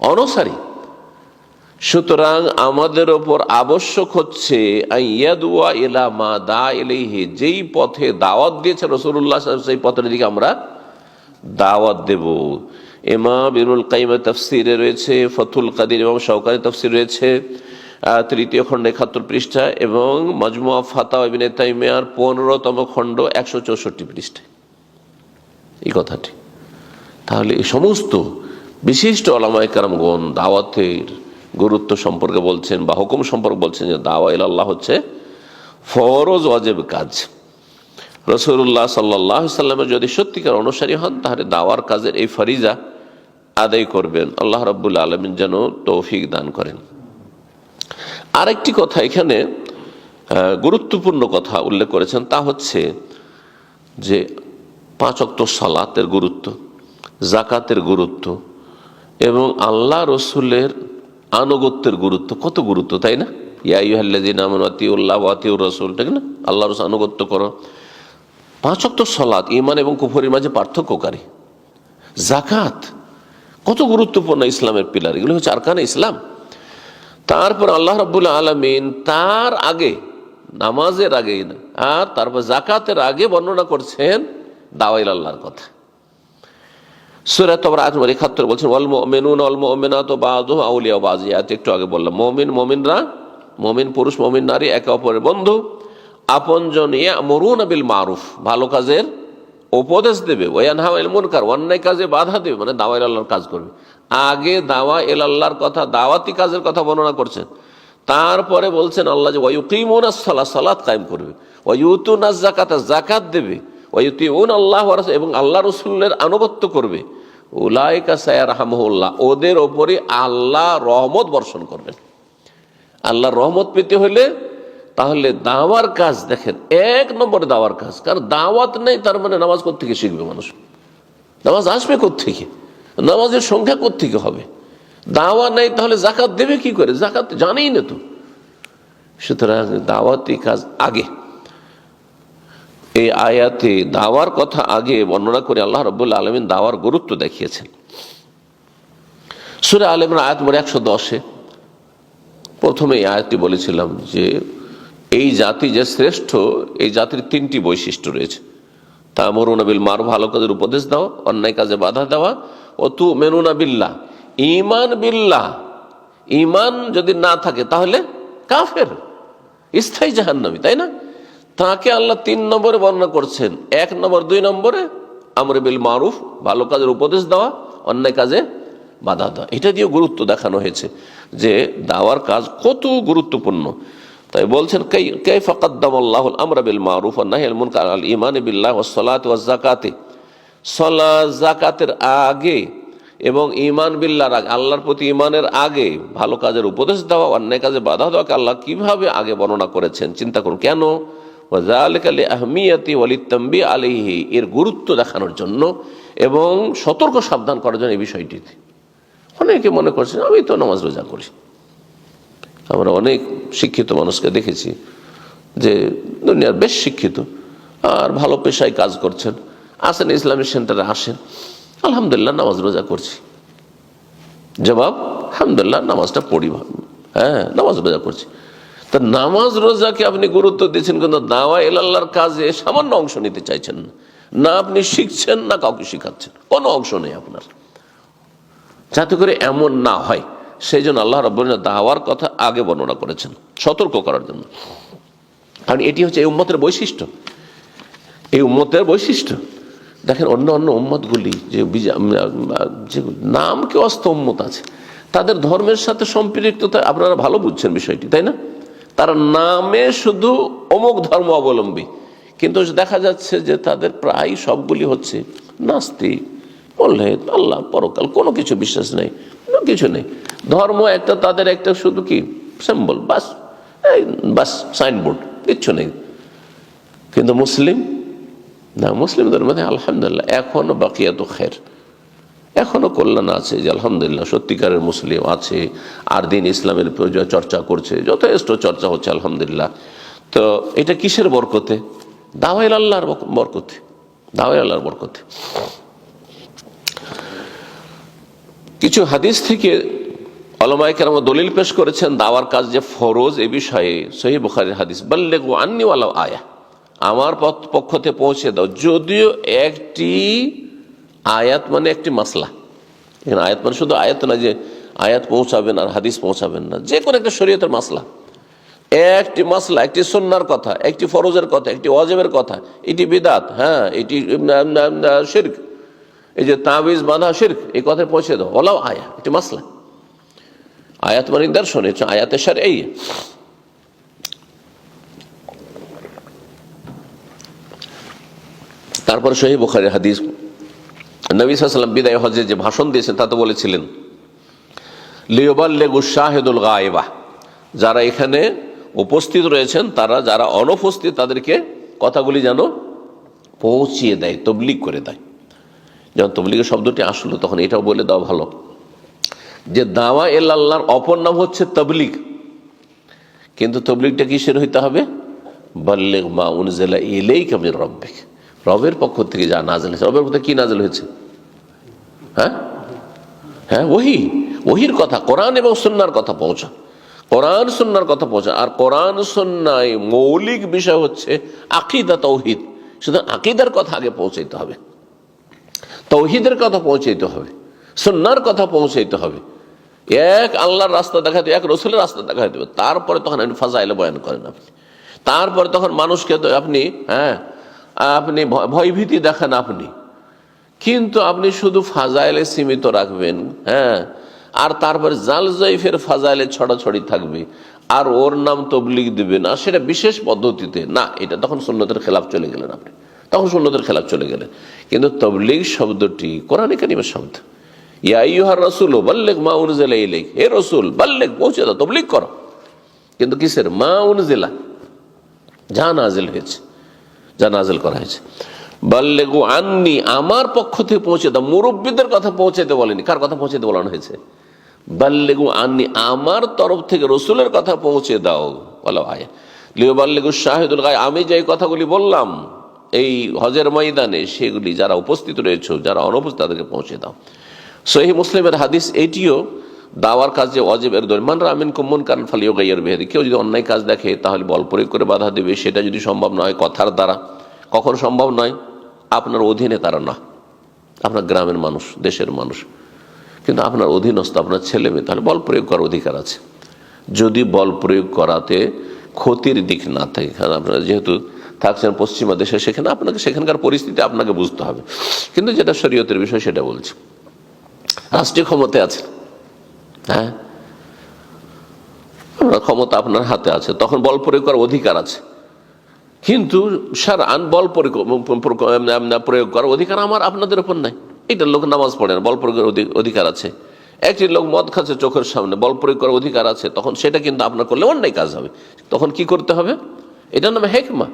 অনুসারী। সুতরাং আমাদের ওপর আবশ্যক হচ্ছে ইয়াদুয়া ইলা মা দা ইলাইহি, যেই পথে দাওয়াত দিয়েছে রাসূলুল্লাহ সাল্লাল্লাহু আলাইহি ওয়াসাল্লাম, সেই পথের দিকে আমরা দাওয়াত দেব। ইমাম ইবনুল কাইয়িমের তাফসীরে রয়েছে, ফাথুল কাদির, ইমাম শাওকানি তাফসীর রয়েছে 3য় খণ্ড 71 পৃষ্ঠা, এবং মাজমুআ ফাতাওয়া ইবনে তাইমিয়ার 15তম খণ্ড 164 পৃষ্ঠায় এই কথাটি। তাহলে এই সমস্ত বিশিষ্ট উলামায়ে কেরামগণ দাওয়াতের গুরুত্ব সম্পর্কে বলছেন বা হুকুম সম্পর্কে বলছেন যে দাওয়া ইলাল্লাহ হচ্ছে ফরজ ওয়াজিব কাজ। রাসূলুল্লাহ সাল্লাল্লাহু আলাইহি ওয়াসাল্লামের যদি সত্যিকার অনুসারী হন তাহলে দাওয়ার কাজের এই ফরিজা আদায় করবেন। আল্লাহ রাব্বুল আলামিন যেন তৌফিক দান করেন। আরেকটি কথা এখানে গুরুত্বপূর্ণ কথা উল্লেখ করেছেন, তা হচ্ছে যে 5 ওয়াক্ত সালাতের গুরুত্ব, যাকাতের গুরুত্ব এবং আল্লাহ রসুলের আনুগত্যের গুরুত্ব। কত গুরুত্ব, তাই না? ইয়া আইয়ুহাল্লাযীনা আমানু আতিউল্লাহ ওয়া আতিউর রাসূল, ঠিক না? আল্লাহ রসুল আনুগত্য করো। 5 ওয়াক্ত সালাত ঈমান এবং কুফরের মাঝে পার্থক্যকারী। যাকাত কত গুরুত্বপূর্ণ, ইসলামের পিলার, এগুলো হচ্ছে আরকানে ইসলাম। তারপর আল্লাহ রাব্বুল আলামিন তার আগে, নামাজের আগে আর তারপর যাকাতের আগে বর্ণনা করছেন দাওয়া ইলাল্লাহর কথা। সূরা তাওবা আয়াত 71 বলছেন ওয়াল মুমিনুনা ওয়াল মুমিনাতু বাযুহুম আউলিয়া বায, একটু আগে বললাম মুমিনরা, মুমিন পুরুষ মুমিন নারী একে অপরের বন্ধু, আপনজন। ইয়ামুরুনা বিল মারুফ, ভালো কাজের উপদেশ দেবে, ওয়া ইয়ানহাউনা আনিল মুনকার, অন্যায় কাজে বাধা দেবে, মানে দাওয়া ইলাল্লাহর কাজ করবে। আগে দাওয়া ইলাল্লাহর কথা, দাওয়াতি কাজের কথা বর্ণনা করছেন। তারপরে বলছেন আল্লাহ যে ওয়া ইউকিমুনাস সালাত, সালাত কায়েম করবে, ওয়া ইউতুনাজ যাকাতা, যাকাত দেবে, ওয়া ইউতিউনা আল্লাহ ওয়া রাসূল, এবং আল্লাহ রাসূলের আনুগত্য করবে। উলাইকা সায়ারহামুহুল্লাহ, ওদের ওপরে আল্লাহ রহমত বর্ষণ করবেন। আল্লাহর রহমত পেতে হলে তাহলে দাওয়ার কাজ দেখেন 1 নম্বরে দাওয়ার কাজ। কারণ দাওয়াত নেই তার মানে নামাজ কোত্থেকে শিখবে মানুষ, নামাজ আসবে কোত্থেকে, নামাজের সংখ্যা কোত্থেকে হবে? দাওয়া নেই তাহলে যাকাত দেবে কি করে? যাকাত জানেই না তো। সুতরাং দাওয়াতি কাজ আগে। এই আয়াতে দাওয়ার কথা আগে বর্ণনা করে আল্লাহ রাব্বুল আলামিন দাওয়ার গুরুত্ব দেখিয়েছেন। সূরা আলে ইমরান আয়াত 110-এ প্রথমে এই আয়াতটি বলেছিলাম যে এই জাতি যে শ্রেষ্ঠ, এই জাতির 3টি বৈশিষ্ট্য রয়েছে। তা'মুরুনা বিল মারুফ, ভালো কাজের উপদেশ দাও, অন্যায় কাজে বাধা দেওয়া, ও তু'মিনুনা বিল্লাহ, ঈমান বিল্লাহ, ঈমান যদি না থাকে তাহলে কাফের, স্থায়ী জাহান্নামী, তাই না? তাকে আল্লাহ 3 নম্বরে বর্ণনা করছেন। 1 নম্বর 2 নম্বরে আমর বিল মারুফ, ভালো কাজের উপদেশ দেওয়া, অন্যায় কাজে বাধা দেওয়া। এটা দিয়ে গুরুত্ব দেখানো হয়েছে যে দাওয়ার কাজ কত গুরুত্বপূর্ণ। তাই বলছেন কাইফা কাদ্দামাল্লাহুল আমরা বিল মারুফ ওয়ান নাহয়িল মুনকার আল ঈমান বিল্লাহ ওয়াস সালাত ওয়াজ যাকাত, সালাত যাকাতের আগে এবং ঈমান বিল্লাহর আগে, আল্লাহর প্রতি ঈমানের আগে ভালো কাজের উপদেশ দেওয়া, অন্যায় কাজে বাধা দেওয়াকে আল্লাহ কিভাবে আগে বর্ণনা করেছেন চিন্তা করুন। কেন? ওয়াযালিকা লিআহমিয়াতি ওয়ালিতানবিহ আলাইহি, এর গুরুত্ব দেখানোর জন্য এবং সতর্ক সাবধান করার জন্য এই বিষয়টিতে। অনেকে মনে করছেন আমি তো নামাজ রোজা করি। আমরা অনেক শিক্ষিত মানুষকে দেখেছি যে দুনিয়ার বেশ শিক্ষিত আর ভালো পেশায় কাজ করছেন, আসেন ইসলামিক সেন্টারে আসেন, আলহামদুলিল্লাহ নামাজ রোজা করছি। জবাব আলহামদুলিল্লাহ নামাজটা পড়ি, হ্যাঁ নামাজ রোজা করছি। তা নামাজ রোজাকে আপনি গুরুত্ব দিচ্ছেন কিন্তু দাওয়া ইলাল্লাহর কাজে সামান্য অংশ নিতে চাইছেন না। না আপনি শিখছেন না কাউকে শিখাচ্ছেন, কোনো অংশ নেই আপনার। যাতে করে এমন না হয় সেই জন্য আল্লাহ রাব্বুল আলামিন দাওয়ার কথা আগে বর্ণনা করেছেন সতর্ক করার জন্য। কারণ এটি হচ্ছে এই উম্মতের বৈশিষ্ট্য, এই উম্মতের বৈশিষ্ট্য। দেখেন অন্য অন্য উম্মতগুলি যে নামকে অস্ত উম্মত আছে, তাদের ধর্মের সাথে সম্পৃক্ততা আপনারা ভালো বুঝছেন বিষয়টি, তাই না? তারা নামে শুধু অমুক ধর্ম অবলম্বী, কিন্তু দেখা যাচ্ছে যে তাদের প্রায় সবগুলি হচ্ছে নাস্তিক, মোল্লাদ, আল্লাহ পরকাল কোনো কিছু বিশ্বাস নেই, কোনো কিছু নেই। ধর্ম একটা তাদের একটা শুধু কি সিম্বল, বাস বাস সাইনবোর্ড, কিচ্ছু নেই। কিন্তু মুসলিম না, মুসলিমদের মধ্যে আলহামদুলিল্লাহ এখনো বাকিয়াত খের, এখনো কল্যাণ আছে যে আলহামদুলিল্লাহ সত্যিকারের মুসলিম আছে আর দিন ইসলামের চর্চা করছে, যথেষ্ট চর্চা হচ্ছে আলহামদুলিল্লাহ। তো এটা কিসের বরকতে? দাওয়া ইলাল্লাহর বরকতে, দাওয়া ইলাল্লাহর বরকতে। কিছু হাদিস থেকে উলামায়ে কেরাম দলিল পেশ করেছেন দাওয়ার কাজ যে ফরজ এ বিষয়ে। সহিহ বুখারীর হাদিস, বাল্লিগু আন্নী ওয়ালাউ আয়া, আমার পক্ষ থেকে পৌঁছে দাও, যদিও একটি আয়াত, মানে একটি মাসলা। এখানে আয়াত মানে শুধু আয়াত না যে আয়াত পৌঁছাবেন আর হাদিস পৌঁছাবেন না, যে কোনো একটা শরীয়তের মাসলা, একটি মাসলা, একটি সুন্নাহর কথা, একটি ফরজের কথা, একটি ওয়াজিবের কথা, এটি বিদআত, হ্যাঁ এটি শিরক, এই যে তাবিজ বাঁধা শিরক, এই কথায় পৌঁছে দাও। ওলাও আয়া, এটি মাসলা। আয়াত মানে নিদর্শন, এটা আয়াতে শারঈ। তারপরে সহিহ বুখারীর হাদিস, নবী সাল্লাল্লাহু আলাইহি ওয়াসাল্লাম বিদায় হজে যে ভাষণ দিয়েছেন তাতে বলেছিলেন লিয়ুবাল্লিগু শাহিদুল গায়বা, যারা এখানে উপস্থিত রয়েছেন তারা যারা অনুপস্থিত তাদেরকে কথাগুলি যেন পৌঁছিয়ে দেয়, তবলিগ করে দেয়। যখন তবলিগের শব্দটি আসলো তখন এটাও বলে দেওয়া ভালো যে দাওয়া ইলাল্লাহর অপর নাম হচ্ছে তবলিগ, কিন্তু তবলিগটা কিসের হইতে হবে? বাল্লিগ মা উনজিলা ইলাইকা মির রাব্বিক, রবের পক্ষ থেকে যা নাযিল হয়েছে। রবের পক্ষ থেকে কি নাযিল হয়েছে? হ্যাঁ হ্যাঁ ওহী, ওহীর কথা, কোরআন এবং সুন্নাহর কথা পৌঁছা, কোরআন সুন্নাহর কথা পৌঁছা। আর কোরআন সুন্নাহয় মৌলিক বিষয় হচ্ছে আকীদা, তাওহীদ। শুধু আকীদার কথা আগে পৌঁছাইতে হবে, তাওহীদের কথা পৌঁছাইতে হবে, সুন্নাহর কথা পৌঁছাইতে হবে। এক আল্লাহর রাস্তা দেখাতে, এক রসুলের রাস্তা দেখাতে হবে। তারপরে তখন আপনি ফাজাইলে বয়ান করেন আপনি, তারপরে তখন মানুষকে তো আপনি আপনি ভয়ভীতি দেখান আপনি, কিন্তু আপনি শুধু ফাজাইলে সীমিত রাখবেন, হ্যাঁ, আর তারপরে জাল জয়ফের ফাজাইলে ছড়াছড়ি থাকবে আর ওর নাম তবলিগ দিবেন, আর সেটা বিশেষ পদ্ধতিতে না, এটা তখন সুন্নতের খেলাফ চলে গেলেন আপনি, তখন সুন্নতের খেলাফ চলে গেলেন। কিন্তু তবলিগ শব্দটি কোরআনে কারিমের শব্দ। ইয়া আইয়ুহার রাসূল বাল্লিগ মা উনজিলা ইলাইক, হে রাসূল বাল্লিগ, পৌঁছে দাও, তবলিগ করো। কিন্তু কিসের? মা উনজিলা, যা নাজিল হয়েছে, যা নাজিল করা হয়েছে। বাল্লিগু আন্নি, আমার পক্ষ থেকে পৌঁছে দাও। মুরব্বীদের কথা পৌঁছাতে বলেনি, কার কথা পৌঁছাতে বলানো হয়েছে? বাল্লিগু আন্নি, আমার তরফ থেকে রসুলের কথা পৌঁছে দাও। বলো আয়া লিয়ুবাল্লিগু শাহিদুল গায়ব, আমি যে কথাগুলি বললাম এই হজের ময়দানে, সেগুলি যারা উপস্থিত রয়েছে, যারা অনুপস্থিত তাদেরকে পৌঁছে দাও। সহিহ মুসলিমের হাদিস এটিও দাওয়ার কাজ যে ওয়াজিবের দলিল। মান রাআ মিনকুম মুনকারান ফালিয়ুগাইয়িরহু বিয়াদিহি, কেউ যদি অন্যায় কাজ দেখে তাহলে বল প্রয়োগ করে বাধা দেবে। সেটা যদি সম্ভব নয় কথার দ্বারা, কখন সম্ভব নয়? আপনার অধীনে তারা না, আপনার গ্রামের মানুষ, দেশের মানুষ, কিন্তু আপনার অধীনস্থ আপনার ছেলে মেয়ে, তাহলে বল প্রয়োগ করার অধিকার আছে। যদি বল প্রয়োগ করাতে ক্ষতির দিক না থাকে, কারণ আপনারা যেহেতু থাকছেন পশ্চিমা দেশে, সেখানে আপনাকে সেখানকার পরিস্থিতি আপনাকে বুঝতে হবে। কিন্তু যেটা শরীয়তের বিষয় সেটা বলছি, রাষ্ট্রীয় ক্ষমতায় আছে, হ্যাঁ আপনার ক্ষমতা আপনার হাতে আছে, তখন বল প্রয়োগ করার অধিকার আছে। কিন্তু শারআন বল প্রয়োগ করার অধিকার আমার আপনাদের উপর নাই। এটা লোক নামাজ পড়ে না, বল প্রয়োগের অধিকার আছে। একটি লোক মদ খাচ্ছে চোখের সামনে, বল প্রয়োগ করার অধিকার আছে, তখন সেটা কিন্তু আপনার করলে অন্যায় কাজ হবে। তখন কি করতে হবে? এটার নামে হেকমা,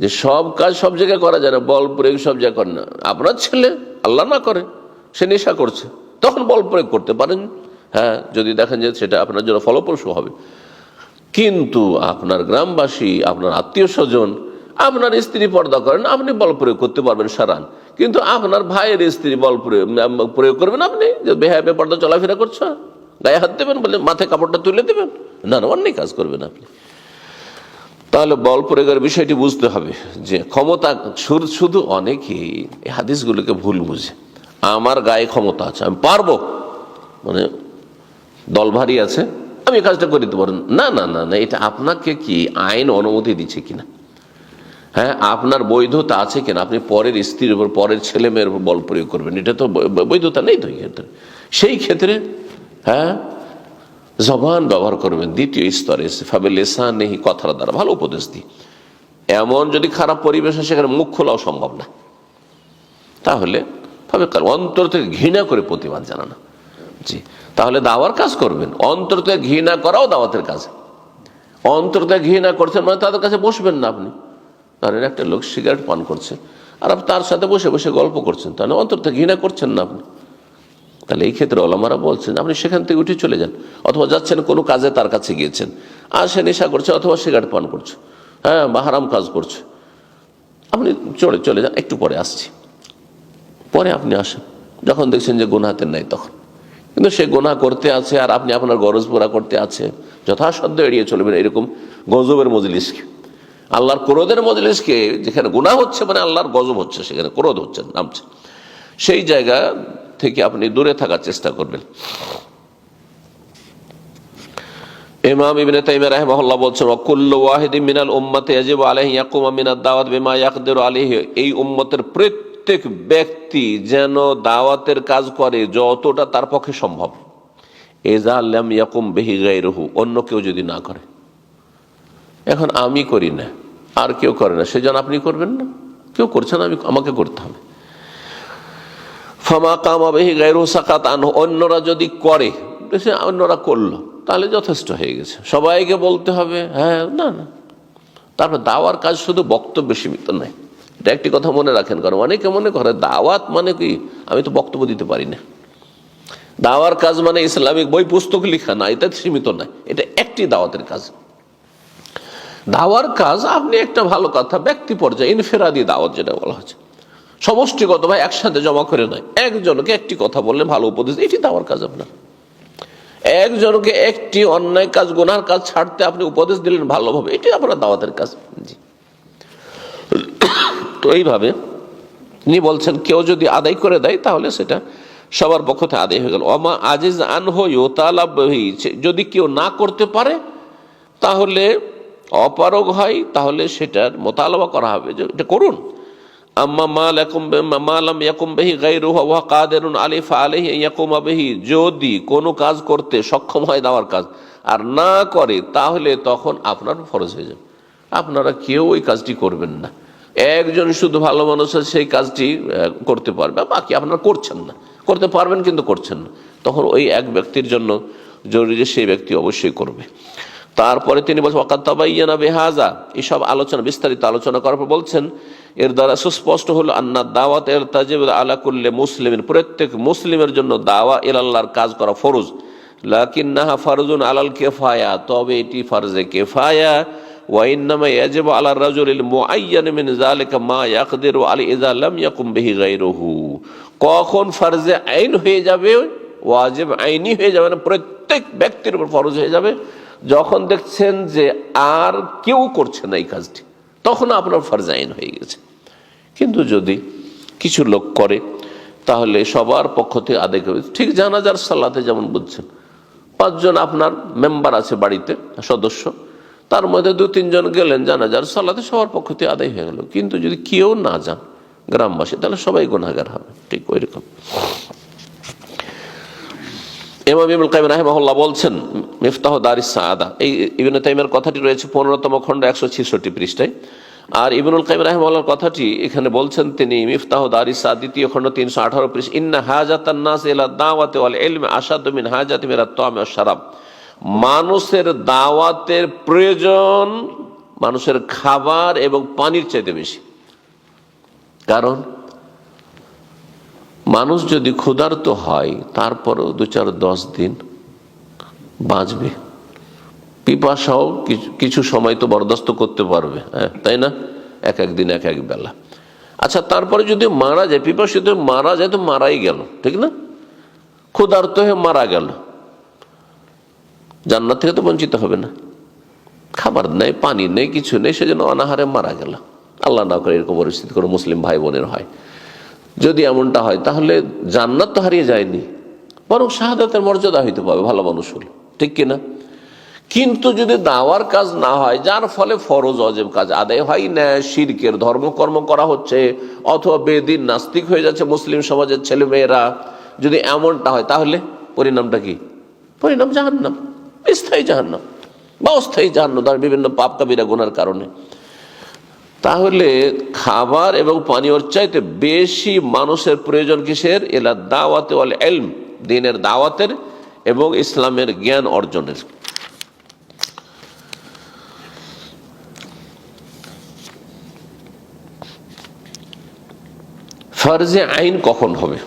যে সব কাজ সব জায়গায় করা যায় না, বল প্রয়োগ সব জায়গায় করে না। আপনার ছেলে আল্লাহ না করে সে নেশা করছে, তখন বল প্রয়োগ করতে পারেন, হ্যাঁ, যদি দেখেন যে সেটা আপনার জন্য ফলপ্রসূ হবে। কিন্তু আপনার গ্রামবাসী, আপনার আত্মীয় স্বজন, আপনার স্ত্রী পর্দা করেন, আপনি বল প্রয়োগ করতে পারবেন শারআন, কিন্তু আপনার ভাইয়ের স্ত্রী বল প্রয়োগ করবেন আপনি, যে বেহায় বেপর্দা চলাফেরা করছো, গায়ে হাত দেবেন, বলে মাথায় কাপড়টা তুলে দেবেন, না না, অন্যায় কাজ করবেন আপনি। তাহলে বল প্রয়োগের বিষয়টি বুঝতে হবে যে ক্ষমতা শুধু অনেকেই এই হাদিসগুলোকে ভুল বুঝে, আমার গায়ে ক্ষমতা আছে, আমি পারবো, মানে দল ভারী আছে, আমি এই কাজটা করে দিতে পারেন। না না না না, এটা আপনাকে কি আইন অনুমতি দিচ্ছে কিনা, হ্যাঁ, আপনার বৈধতা আছে কিনা, আপনি পরের স্ত্রীর উপর, পরের ছেলে মেয়ের উপর বল প্রয়োগ করবেন, এটা তো বৈধতা নেই তো এই ক্ষেত্রে। সেই ক্ষেত্রে হ্যাঁ, জবান ব্যবহার করবেন দ্বিতীয় স্তরে, ফাবিলিসান নেই, কথার দ্বারা ভালো উপদেশ দিই। এমন যদি খারাপ পরিবেশ হয় সেখানে মুখ খোলাও সম্ভব না, তাহলে অন্তর থেকে ঘৃণা করে প্রতিবাদ জানানো, জি, তাহলে দাওয়ার কাজ করবেন। অন্তর থেকে ঘৃণা করাও দাওয়াতের কাজ। অন্তর থেকে ঘৃণা করছেন মানে তাদের কাছে বসবেন না আপনি। ধরেন একটা লোক সিগারেট পান করছে আর আপনি তার সাথে বসে বসে গল্প করছেন, তাহলে অন্তর থেকে ঘৃণা করছেন না আপনি। তাহলে এই ক্ষেত্রে ওলামারা বলছেন আপনি সেখান থেকে উঠে চলে যান, অথবা যাচ্ছেন কোনো কাজে তার কাছে গিয়েছেন, আর সে নেশা করছে অথবা সিগারেট পান করছে, হ্যাঁ, বা হারাম কাজ করছে, আপনি চলে যান, একটু পরে আসছি, পরে আপনি আসেন, যখন দেখছেন যে গুনাহের নাই তখন। কিন্তু সে গুনাহ করতে আছে আর আপনি আপনার গরজ পুরা করতে আছে, যথাসাধ্য এড়িয়ে চলবেন এরকম গজবের মজলিসকে, আল্লাহর ক্রোধের মজলিসকে, যেখানে গুনাহ হচ্ছে মানে আল্লাহর গজব হচ্ছে, সেখানে ক্রোধ হচ্ছে, নামছে, সেই জায়গা থেকে আপনি দূরে থাকার চেষ্টা করবেন। ইমাম ইবনে তাইমিয়া রাহিমাহুল্লাহ বলছেন, ওয়াকুল্লু ওয়াহিদিন মিনাল উম্মতি ইয়াজিবু আলাইহি ইয়াকুমা মিনাদ দাওয়াত বিমা ইয়াকদিরু আলাইহি, এই উম্মতের প্রত্যেক ব্যক্তি যেন দাওয়াতের কাজ করে যতটা তার পক্ষে সম্ভব। ইযা লাম ইয়াকুম বিহি গায়রুহু, অন্য কেউ যদি না করে, এখন আমি করি না আর কেউ করে না, সেজন্য আপনি করবেন না, কেউ করছে না, আমাকে করতে হবে। ফামা কামা বিহি গায়রুহু সাকাত আনহু, অন্যরা যদি করে, অন্যরা করলো, তাহলে যথেষ্ট হয়ে গেছে। সবাইকে বলতে হবে, হ্যাঁ, না না। তারপর দাওয়ার কাজ শুধু বক্তব্য সীমিত নয়, এটা একটি কথা মনে রাখেন, কারণ অনেকে মনে করে দাওয়াত মানে কি আমি তো বক্তব্য দিতে পারি না। দাওয়ার কাজ মানে ইসলামিক বই পুস্তক লেখা না, এটা সীমিত নয়, এটা একটি দাওয়াতের কাজ। দাওয়ার কাজ আপনি একটা ভালো কথা ব্যক্তি পর্যায়ে, ইনফেরাদি দাওয়াত যেটা বলা হচ্ছে, সমষ্টিগত ভাই একসাথে জমা করে নয়, একজনকে একটি কথা বললে ভালো উপদেশ, এটি দাওয়ার কাজ আপনার। একজনকে একটি অন্যায় কাজ, গুনার কাজ ছাড়তে আপনি উপদেশ দিলেন ভালোভাবে, এটি আপনার দাওয়াতের কাজ। জি, তো এইভাবে তিনি বলছেন কেউ যদি আদায় করে দেয় তাহলে সেটা সবার পক্ষ থেকে আদায় হয়ে গেল। ওমা আজিজ আনহু ইউতালাবহি, যদি কেউ না করতে পারে তাহলে অপারগ হয়, তাহলে সেটার মোতালাবা করা হবে যে এটা করুন। আম্মা মা লাম ইয়াকুম বিহি গায়রুহু ওয়া কাদিরুন আলাইহি ফাআলাইহি ইয়াকুমা বিহি, যদি কোনো কাজ করতে সক্ষম হয় দাওয়ার কাজ আর না করে, তাহলে তখন আপনার ফরজ হয়ে যাবে। আপনারা কেউ ওই কাজটি করবেন না, একজন শুধু ভালো মানুষ সেই কাজটি করতে পারবে, বাকি আপনারা করছেন না, করতে পারবেন কিন্তু করছেন না, তখন ওই এক ব্যক্তির জন্য জরুরি যে সেই ব্যক্তি অবশ্যই করবে। তারপরে তিনি বলছেন ওয়াকাদ তাবায়্যানা বিহাযা, এইসব আলোচনা, বিস্তারিত আলোচনা করার পর বলছেন এর দ্বারা সুস্পষ্ট হলো আন্না দাওয়াত ইরতাজিবু আলা কুল্লি মুসলিমিন, প্রত্যেক মুসলিমের জন্য দাওয়া ইলাল্লাহর কাজ করা ফরজ। লাকিন্নাহা ফারজুন আলাল কিফায়া, তবে এটি ফরজে কিফায়া। ওয়া ইন্নামা ইয়াজিবু আলা রাজুলিল মুআয়্যান মিন যালিকা মা ইয়াকদিরু আলাইহি ইযা লাম ইয়াকুম বিহি গায়রুহু, কখন ফরজে আইন হয়ে যাবে, ওয়াজিব আইনি হয়ে যাবে না, প্রত্যেক ব্যক্তির উপর ফরজ হয়ে যাবে যখন দেখছেন যে আর কেউ করছে না এই কাজটি, তখন আপনার ফরজ আইন হয়ে গেছে। কিন্তু যদি কিছু লোক করে তাহলে সবার পক্ষ থেকে আদায় করবে। ঠিক জানাজার সালাতে যেমন বুঝছেন, 5 জন আপনার মেম্বার আছে বাড়িতে, সদস্য, তার মধ্যে 2-3 জন গেলেন জানাজার সালাতে, সবার পক্ষ থেকে আদায় হয়ে গেল। কিন্তু যদি কেউ না যান গ্রামবাসী, তাহলে সবাই গুনাহগার হবে, ঠিক ওই রকম। ইমাম ইবনুল কাইয়িম রাহিমাহুল্লাহ বলছেন মিফতাহ দারিস সাআদা, এই ইবনে তাইমিয়ার কথাটি রয়েছে 15তম খণ্ড 166 পৃষ্ঠায়। আর ইবনুল কাইয়িম রাহিমাহুল্লাহর কথাটি এখানে বলছেন তিনি মিফতাহ দারিস সাআদা 2য় খণ্ড 318 পৃষ্ঠা, ইন্না হাজাতান নাস ইলা দাওয়াতি ওয়াল ইলমি আশাদ্দু মিন হাজাতি মিনাত তা'আমি ওয়াশ শারাব। মানুষের দাওয়াতের প্রয়োজন মানুষের খাবার এবং পানির চাইতে বেশি। কারণ মানুষ যদি ক্ষুধার্ত হয় তারপরেও 2-4-10 দিন বাঁচবে, পিপাসাও কিছু সময় তো বরদাস্ত করতে পারবে, তাই না? এক এক দিন এক এক বেলা। আচ্ছা, তারপরে যদি মারা যায়, পিপাসিত মারা যায় তো মারাই গেল, ঠিক না? ক্ষুধার্ত হয়ে মারা গেল, জান্নাত থেকে তো বঞ্চিত হবে না। খাবার নেই, পানি নেই, কিছু নেই, সেজন্য অনাহারে মারা গেল। আল্লাহ না করে এরকম পরিস্থিতি কোনো মুসলিম ভাই বোনের হয়। যদি এমনটা হয় তাহলে জান্নাত তো হারিয়ে যায়নি, বরং শাহাদাতের মর্যাদা হইতে পাবে, ভালো মানুষ হল, ঠিক কিনা? কিন্তু যদি দাওয়ার কাজ না হয়, যার ফলে ফরজ অজেব কাজ আদায় হয় না, শিরকের ধর্মকর্ম করা হচ্ছে, অথবা বেদিন নাস্তিক হয়ে যাচ্ছে মুসলিম সমাজের ছেলে মেয়েরা, যদি এমনটা হয় তাহলে পরিণামটা কি? পরিণাম জাহান্নাম, স্থায়ী জাহান্নাম বা অস্থায়ী জাহান্নাম, তার বিভিন্ন পাপ কাবিরা গুনার কারণে। তাহলে খাবার এবং পানীয়র চাইতে বেশি মানুষের প্রয়োজন কিসের? ইলা দাওয়াতে ওয়াল ইলম, দ্বীনের দাওয়াতের এবং ইসলামের জ্ঞান অর্জনের। ফরজে আইন কখন হবে?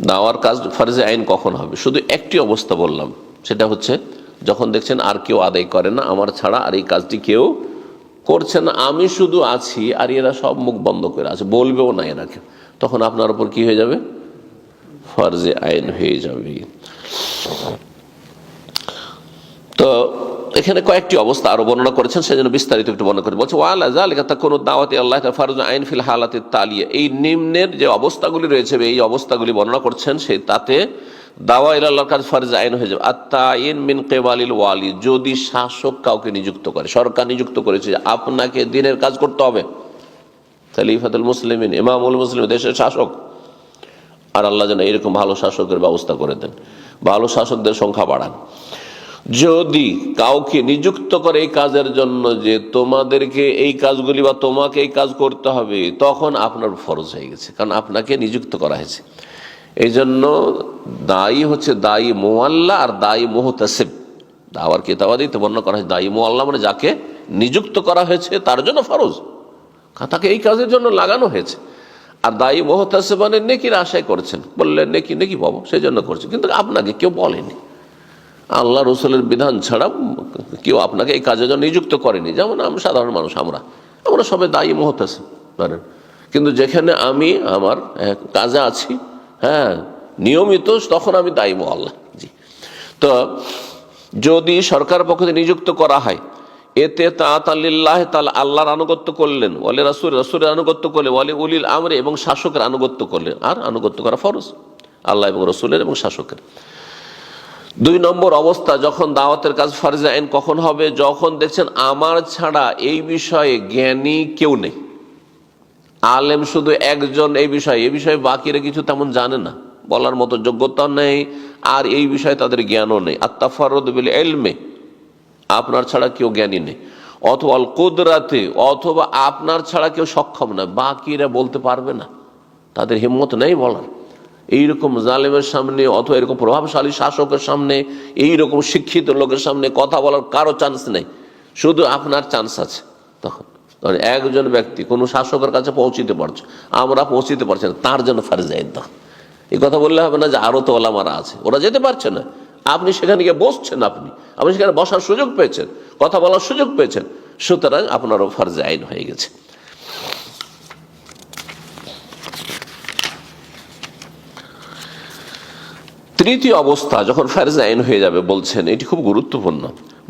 দাওয়ার কাজ ফরজে আইন কখন হবে? শুধু একটি অবস্থা বললাম, সেটা হচ্ছে যখন দেখছেন আর কেউ আদায় করে না, আমার ছাড়া আর এই কাজটি কেউ করছে না, আমি শুধু আছি আর এরা সব মুখ বন্ধ করে আছে, বলবেও না এরাকে, তখন আপনার উপর কি হয়ে যাবে? ফরজে আইন হয়ে যাবে। তো এখানে কয়েকটি অবস্থা আরো বর্ণনা করেছেন, সেজন্য বিস্তারিত একটু বর্ণনা করে বলছে, ওয়ালা যালিকা তাকুনু দাওয়াতি আল্লাহ ফরজে আইন ফিল হালাতিত তালিয়া। এই নিম্নের যে অবস্থাগুলি রয়েছে, এই অবস্থাগুলি বর্ণনা করছেন, সেই তাতে দাওয়া ইলাল্লাহর কাজ ফরজে আইন হয়ে যাবে। আত-তাইন মিন কিবালিল ওয়ালি, যদি শাসক কাউকে নিযুক্ত করে, সরকার নিযুক্ত করেছে যে আপনাকে দ্বীনের কাজ করতে হবে, খলিফাতুল মুসলিমিন, ইমামুল মুসলিম, দেশের শাসক, আর আল্লাহ যেন এরকম ভালো শাসকের ব্যবস্থা করে দেন, ভালো শাসকদের সংখ্যা বাড়ান। যদি কাউকে নিযুক্ত করে এই কাজের জন্য যে তোমাদেরকে এই কাজগুলি বা তোমাকে এই কাজ করতে হবে, তখন আপনার ফরজ হয়ে গেছে, কারণ আপনাকে নিযুক্ত করা হয়েছে। এই জন্য দায়ী হচ্ছে দায়ী মুআল্লা আর দায়ী মুহতাসিব। দাওয়ার কিতাবাদিতে বর্ণনা করা হয়েছে দায়ী মুআল্লা মানে যাকে নিযুক্ত করা হয়েছে তার জন্য ফরজ, তাকে এই কাজের জন্য লাগানো হয়েছে। আর দায়ী মুহতাসিব মানে নেকির আশায় করছেন, বললেন নেকি নেকি পাবো সেই জন্য করছে, কিন্তু আপনাকে কেউ বলেনি, আল্লাহ রসুলের বিধান ছাড়া কেউ আপনাকে এই কাজের জন্য নিযুক্ত করেনি। যেমন আমরা সাধারণ মানুষ, আমরা সবাই দায়ী মুহতাসিব জানেন, কিন্তু যেখানে আমি আমার কাজে আছি, নিয়মিত, তখন আমি দায়ী মুআল্লা। জি, তো যদি সরকার পক্ষ থেকে নিযুক্ত করা হয়, এতে তাআতাল্লিল্লাহ তাআলা, আল্লাহর আনুগত্য করলেন, ওয়ালি রাসূল, রাসূলের আনুগত্য করলেন, ওয়ালি উলিল আমরে, এবং শাসকের আনুগত্য করলেন। আর আনুগত্য করা ফরজ আল্লাহ এবং রাসূলের এবং শাসকের। 2 নম্বর অবস্থা, যখন দাওয়াতের কাজ ফরজে আইন কখন হবে? যখন দেখছেন আমার ছাড়া এই বিষয়ে জ্ঞানী কেউ নেই, আলেম শুধু একজন এই বিষয়ে বাকিরা কিছু তেমন জানে না, বলার মতো যোগ্যতা নেই, আর এই বিষয়ে তাদের জ্ঞানও নেই। আত-তাফাররুদ বিল ইলমি, আপনার ছাড়া কেউ জ্ঞানী নেই, অথবা আল কুদরাতে, অথবা আপনার ছাড়া কেউ সক্ষম না, বাকিরা বলতে পারবে না, তাদের হিম্মত নেই বলার। এইরকম জালেমের সামনে অথবা এরকম প্রভাবশালী শাসকের সামনে, এইরকম শিক্ষিত লোকের সামনে কথা বলার কারো চান্স নেই, শুধু আপনার চান্স আছে। তখন একজন ব্যক্তি কোনো শাসকের কাছে পৌঁছিতে পারছে, আমরা পৌঁছিতে পারছি না, তার জন্য ফরজে আইন দাও। এই কথা বললে হবে না যে আরো তো ওলামারা আছে, ওরা যেতে পারছে না, আপনি সেখানে গিয়ে বসছেন, আপনি সেখানে বসার সুযোগ পেয়েছেন, কথা বলার সুযোগ পেয়েছেন, সুতরাং আপনারও ফরজে আইন হয়ে গেছে। তৃতীয় অবস্থা যখন ফরজে আইন হয়ে যাবে, বলছেন এটি খুব গুরুত্বপূর্ণ,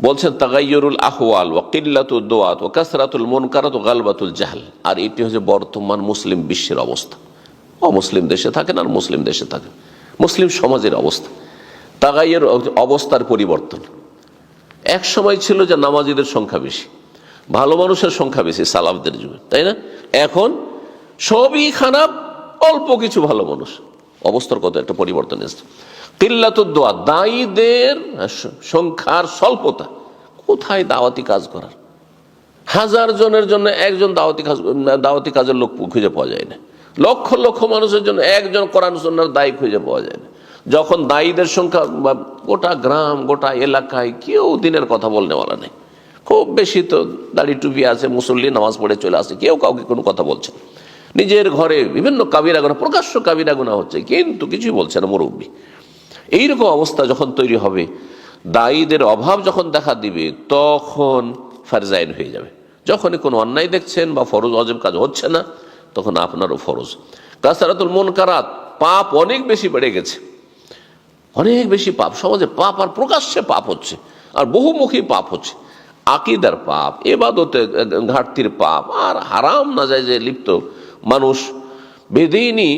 বলছেন তাগায়্যুরুল আহওয়াল ওয়া কিল্লাতুদ দুআত ওয়া কাসরাতুল মুনকারাত ওয়া গালবাতুল জাহল। আর এটি হচ্ছে বর্তমান মুসলিম বিশ্বের অবস্থা। অমুসলিম দেশে থাকেন আর মুসলিম দেশে থাকেন, মুসলিম সমাজের অবস্থা, তাগায়্যুর অবস্থার পরিবর্তন। এক সময় ছিল যে নামাজিদের সংখ্যা বেশি, ভালো মানুষের সংখ্যা বেশি সালাফদের যুগে, তাই না? এখন সবই খারাপ, অল্প কিছু ভালো মানুষ। অবস্থার কত একটা পরিবর্তন এসেছে। কিল্লাতুদ দুআ, দায়ীদের সংখ্যার স্বল্পতা। কোথায় দাওয়াতি কাজ করার? 1000 জনের জন্য একজন দাওয়াতি কাজের লোক খুঁজে পাওয়া যায় না। লক্ষ লক্ষ মানুষের জন্য একজন কোরআন সুন্নাহর দায়ী খুঁজে পাওয়া যায় না। যখন দায়ীদের সংখ্যা গোটা গ্রাম গোটা এলাকায় কেউ দিনের কথা বলনেওয়ালা নেই, খুব বেশি তো দাড়ি টুপি আছে, মুসল্লি নামাজ পড়ে চলে আসে, কেউ কাউকে কোনো কথা বলছে না। নিজের ঘরে বিভিন্ন কাবিরা গুনাহ, প্রকাশ্য কাবিরা গুনাহ হচ্ছে, কিন্তু কিছুই বলছে না মুরব্বী। এইরকম অবস্থা যখন তৈরি হবে, দায়ীদের অভাব যখন দেখা দিবে, তখন ফরজ আইন হয়ে যাবে। যখনই কোনো অন্যায় দেখছেন বা ফরজ ওয়াজিব কাজ হচ্ছে না, তখন আপনারও ফরজ। কাসরাতুল মুনকারাত, পাপ অনেক বেশি বেড়ে গেছে, অনেক বেশি পাপ সমাজে, পাপ আর প্রকাশ্যে পাপ হচ্ছে, আর বহুমুখী পাপ হচ্ছে। আকীদার পাপ, ইবাদতে ঘাটতির পাপ, আর হারাম নাজায়েজে লিপ্ত মানুষ বেদিনী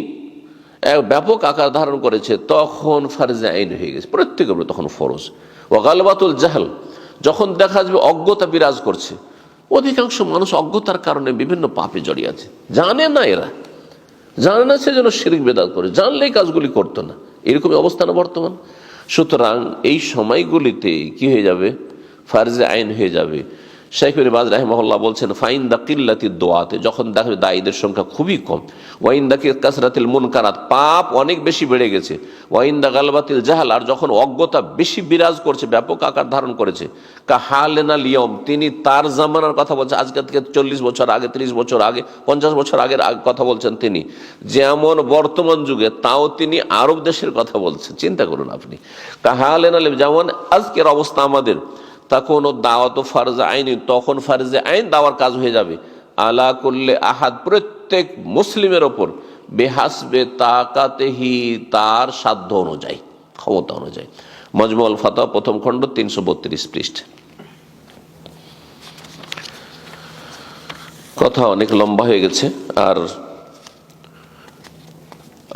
ব্যাপক আকার ধারণ করেছে, তখন ফরজে আইন হয়ে গেছে প্রত্যেকের উপর, তখন ফরজ। ও গালবাতুল জাহল, যখন দেখা যাবে অজ্ঞতা বিরাজ করছে, অধিকাংশ মানুষ অজ্ঞতার কারণে বিভিন্ন পাপে জড়িয়ে আছে, জানে না, এরা জানে না, সেজন্য শিরক বিদআত করে, জানলেই কাজগুলি করতো না, এরকম অবস্থা না বর্তমান। সুতরাং এই সময়গুলিতে কি হয়ে যাবে? ফরজে আইন হয়ে যাবে। শাইখ ইবনে বাজ রাহিমাহুল্লাহ বলছেন, ফাইন দা কিল্লাতিদ দুআতে, যখন দেখবে দায়ীদের সংখ্যা খুবই কম, ওয়াইন দা কাসরাতিল মুনকারাত, পাপ অনেক বেশি বেড়ে গেছে, ওয়াইন দা গালবাতিল জাহাল, আর যখন অজ্ঞতা বেশি বিরাজ করছে, ব্যাপক আকার ধারণ করেছে, কাহালেনাল ইয়ম, তিনি তার জামানার কথা বলছেন, আজকে থেকে 40 বছর আগে, 30 বছর আগে, 50 বছর আগের কথা বলছেন তিনি, যেমন বর্তমান যুগে, তাও তিনি আরব দেশের কথা বলছেন। চিন্তা করুন আপনি, কাহালেনাল, যেমন আজকের অবস্থা আমাদের, তখন দাওয়াত ফরজ আইনি, তখন ফরজে আইন দাওয়ার কাজ হয়ে যাবে। আলা কুল্লি আহাদ, প্রত্যেক মুসলিমের ওপর, বেহাসবে তাকাতেহি, তার সাধ্য অনুযায়ী, ক্ষমতা অনুযায়ী। মজমুল ফাতাওয়া প্রথম খণ্ড 332 পৃষ্ঠা। কথা অনেক লম্বা হয়ে গেছে, আর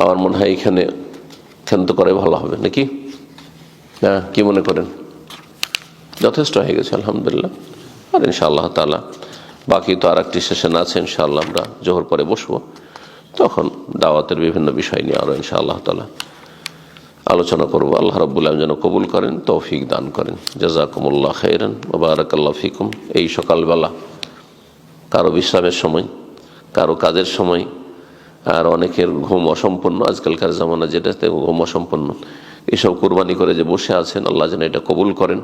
আমার মনে হয় এখানে ক্ষান্ত করে ভালো হবে নাকি? হ্যাঁ, কি মনে করেন? যথেষ্ট হয়ে গেছে আলহামদুলিল্লাহ। আর ইনশাআল্লাহ তাআলা বাকি তো আর একটি সেশন আছে, ইনশাআল্লাহ আমরা জোহর পরে বসবো, তখন দাওয়াতের বিভিন্ন বিষয় নিয়ে আরো ইনশাআল্লাহ তাআলা আলোচনা করব। আল্লাহ রাব্বুল আলামিন যেন কবুল করেন, তৌফিক দান করেন। জাযাকুমুল্লাহ খাইরান ওয়া বারাকাল্লাহু ফিকুম। এই সকালবেলা কারো বিশ্রামের সময়, কারো কাজের সময়, আর অনেকের ঘুম অসম্পূর্ণ, আজকালকার জামানা যেটাতে ঘুম অসম্পূর্ণ, এসব কুরবানি করে যে বসে আছেন, আল্লাহ যেন এটা কবুল করেন,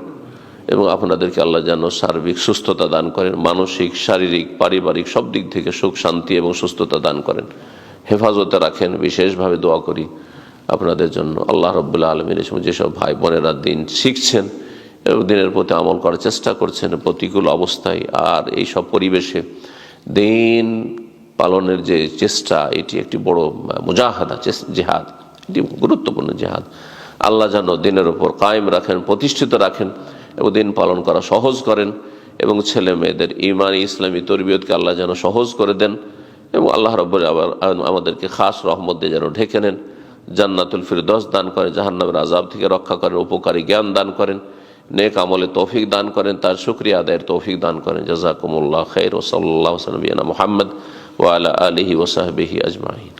এবং আপনাদেরকে আল্লাহ যেন সার্বিক সুস্থতা দান করেন, মানসিক, শারীরিক, পারিবারিক সব দিক থেকে সুখ শান্তি এবং সুস্থতা দান করেন, হেফাজতে রাখেন। বিশেষভাবে দোয়া করি আপনাদের জন্য। আল্লাহ রাব্বুল আলামিন এই সময় যেসব ভাই বোনেরা দিন শিখছেন এবং দিনের প্রতি আমল করার চেষ্টা করছেন প্রতিকূল অবস্থায়, আর এই সব পরিবেশে দিন পালনের যে চেষ্টা, এটি একটি বড় মুজাহাদা, জিহাদ, এটি গুরুত্বপূর্ণ জিহাদ। আল্লাহ যেন দিনের উপর কায়েম রাখেন, প্রতিষ্ঠিত রাখেন, এবং দিন পালন করা সহজ করেন, এবং ছেলে মেয়েদের ইমানি ইসলামী তরবিয়তকে আল্লাহ যেন সহজ করে দেন, এবং আল্লাহ রাব্বুল আমাদেরকে খাস রহমত দিয়ে যেন ঢেকে নেন, জান্নাতুল ফিরদৌস দান করেন, জাহান্নামের আযাব থেকে রক্ষা করেন, উপকারী জ্ঞান দান করেন, নেক আমলে তৌফিক দান করেন, তার শুকরিয়া আদায়ের তৌফিক দান করেন। জাযাকুমুল্লাহ খাইর। ওয়া সাল্লাল্লাহু আলা নবিয়িনা মুহাম্মদ ওয়া আলা আলিহি ওয়া সাহবিহি আজমাইন।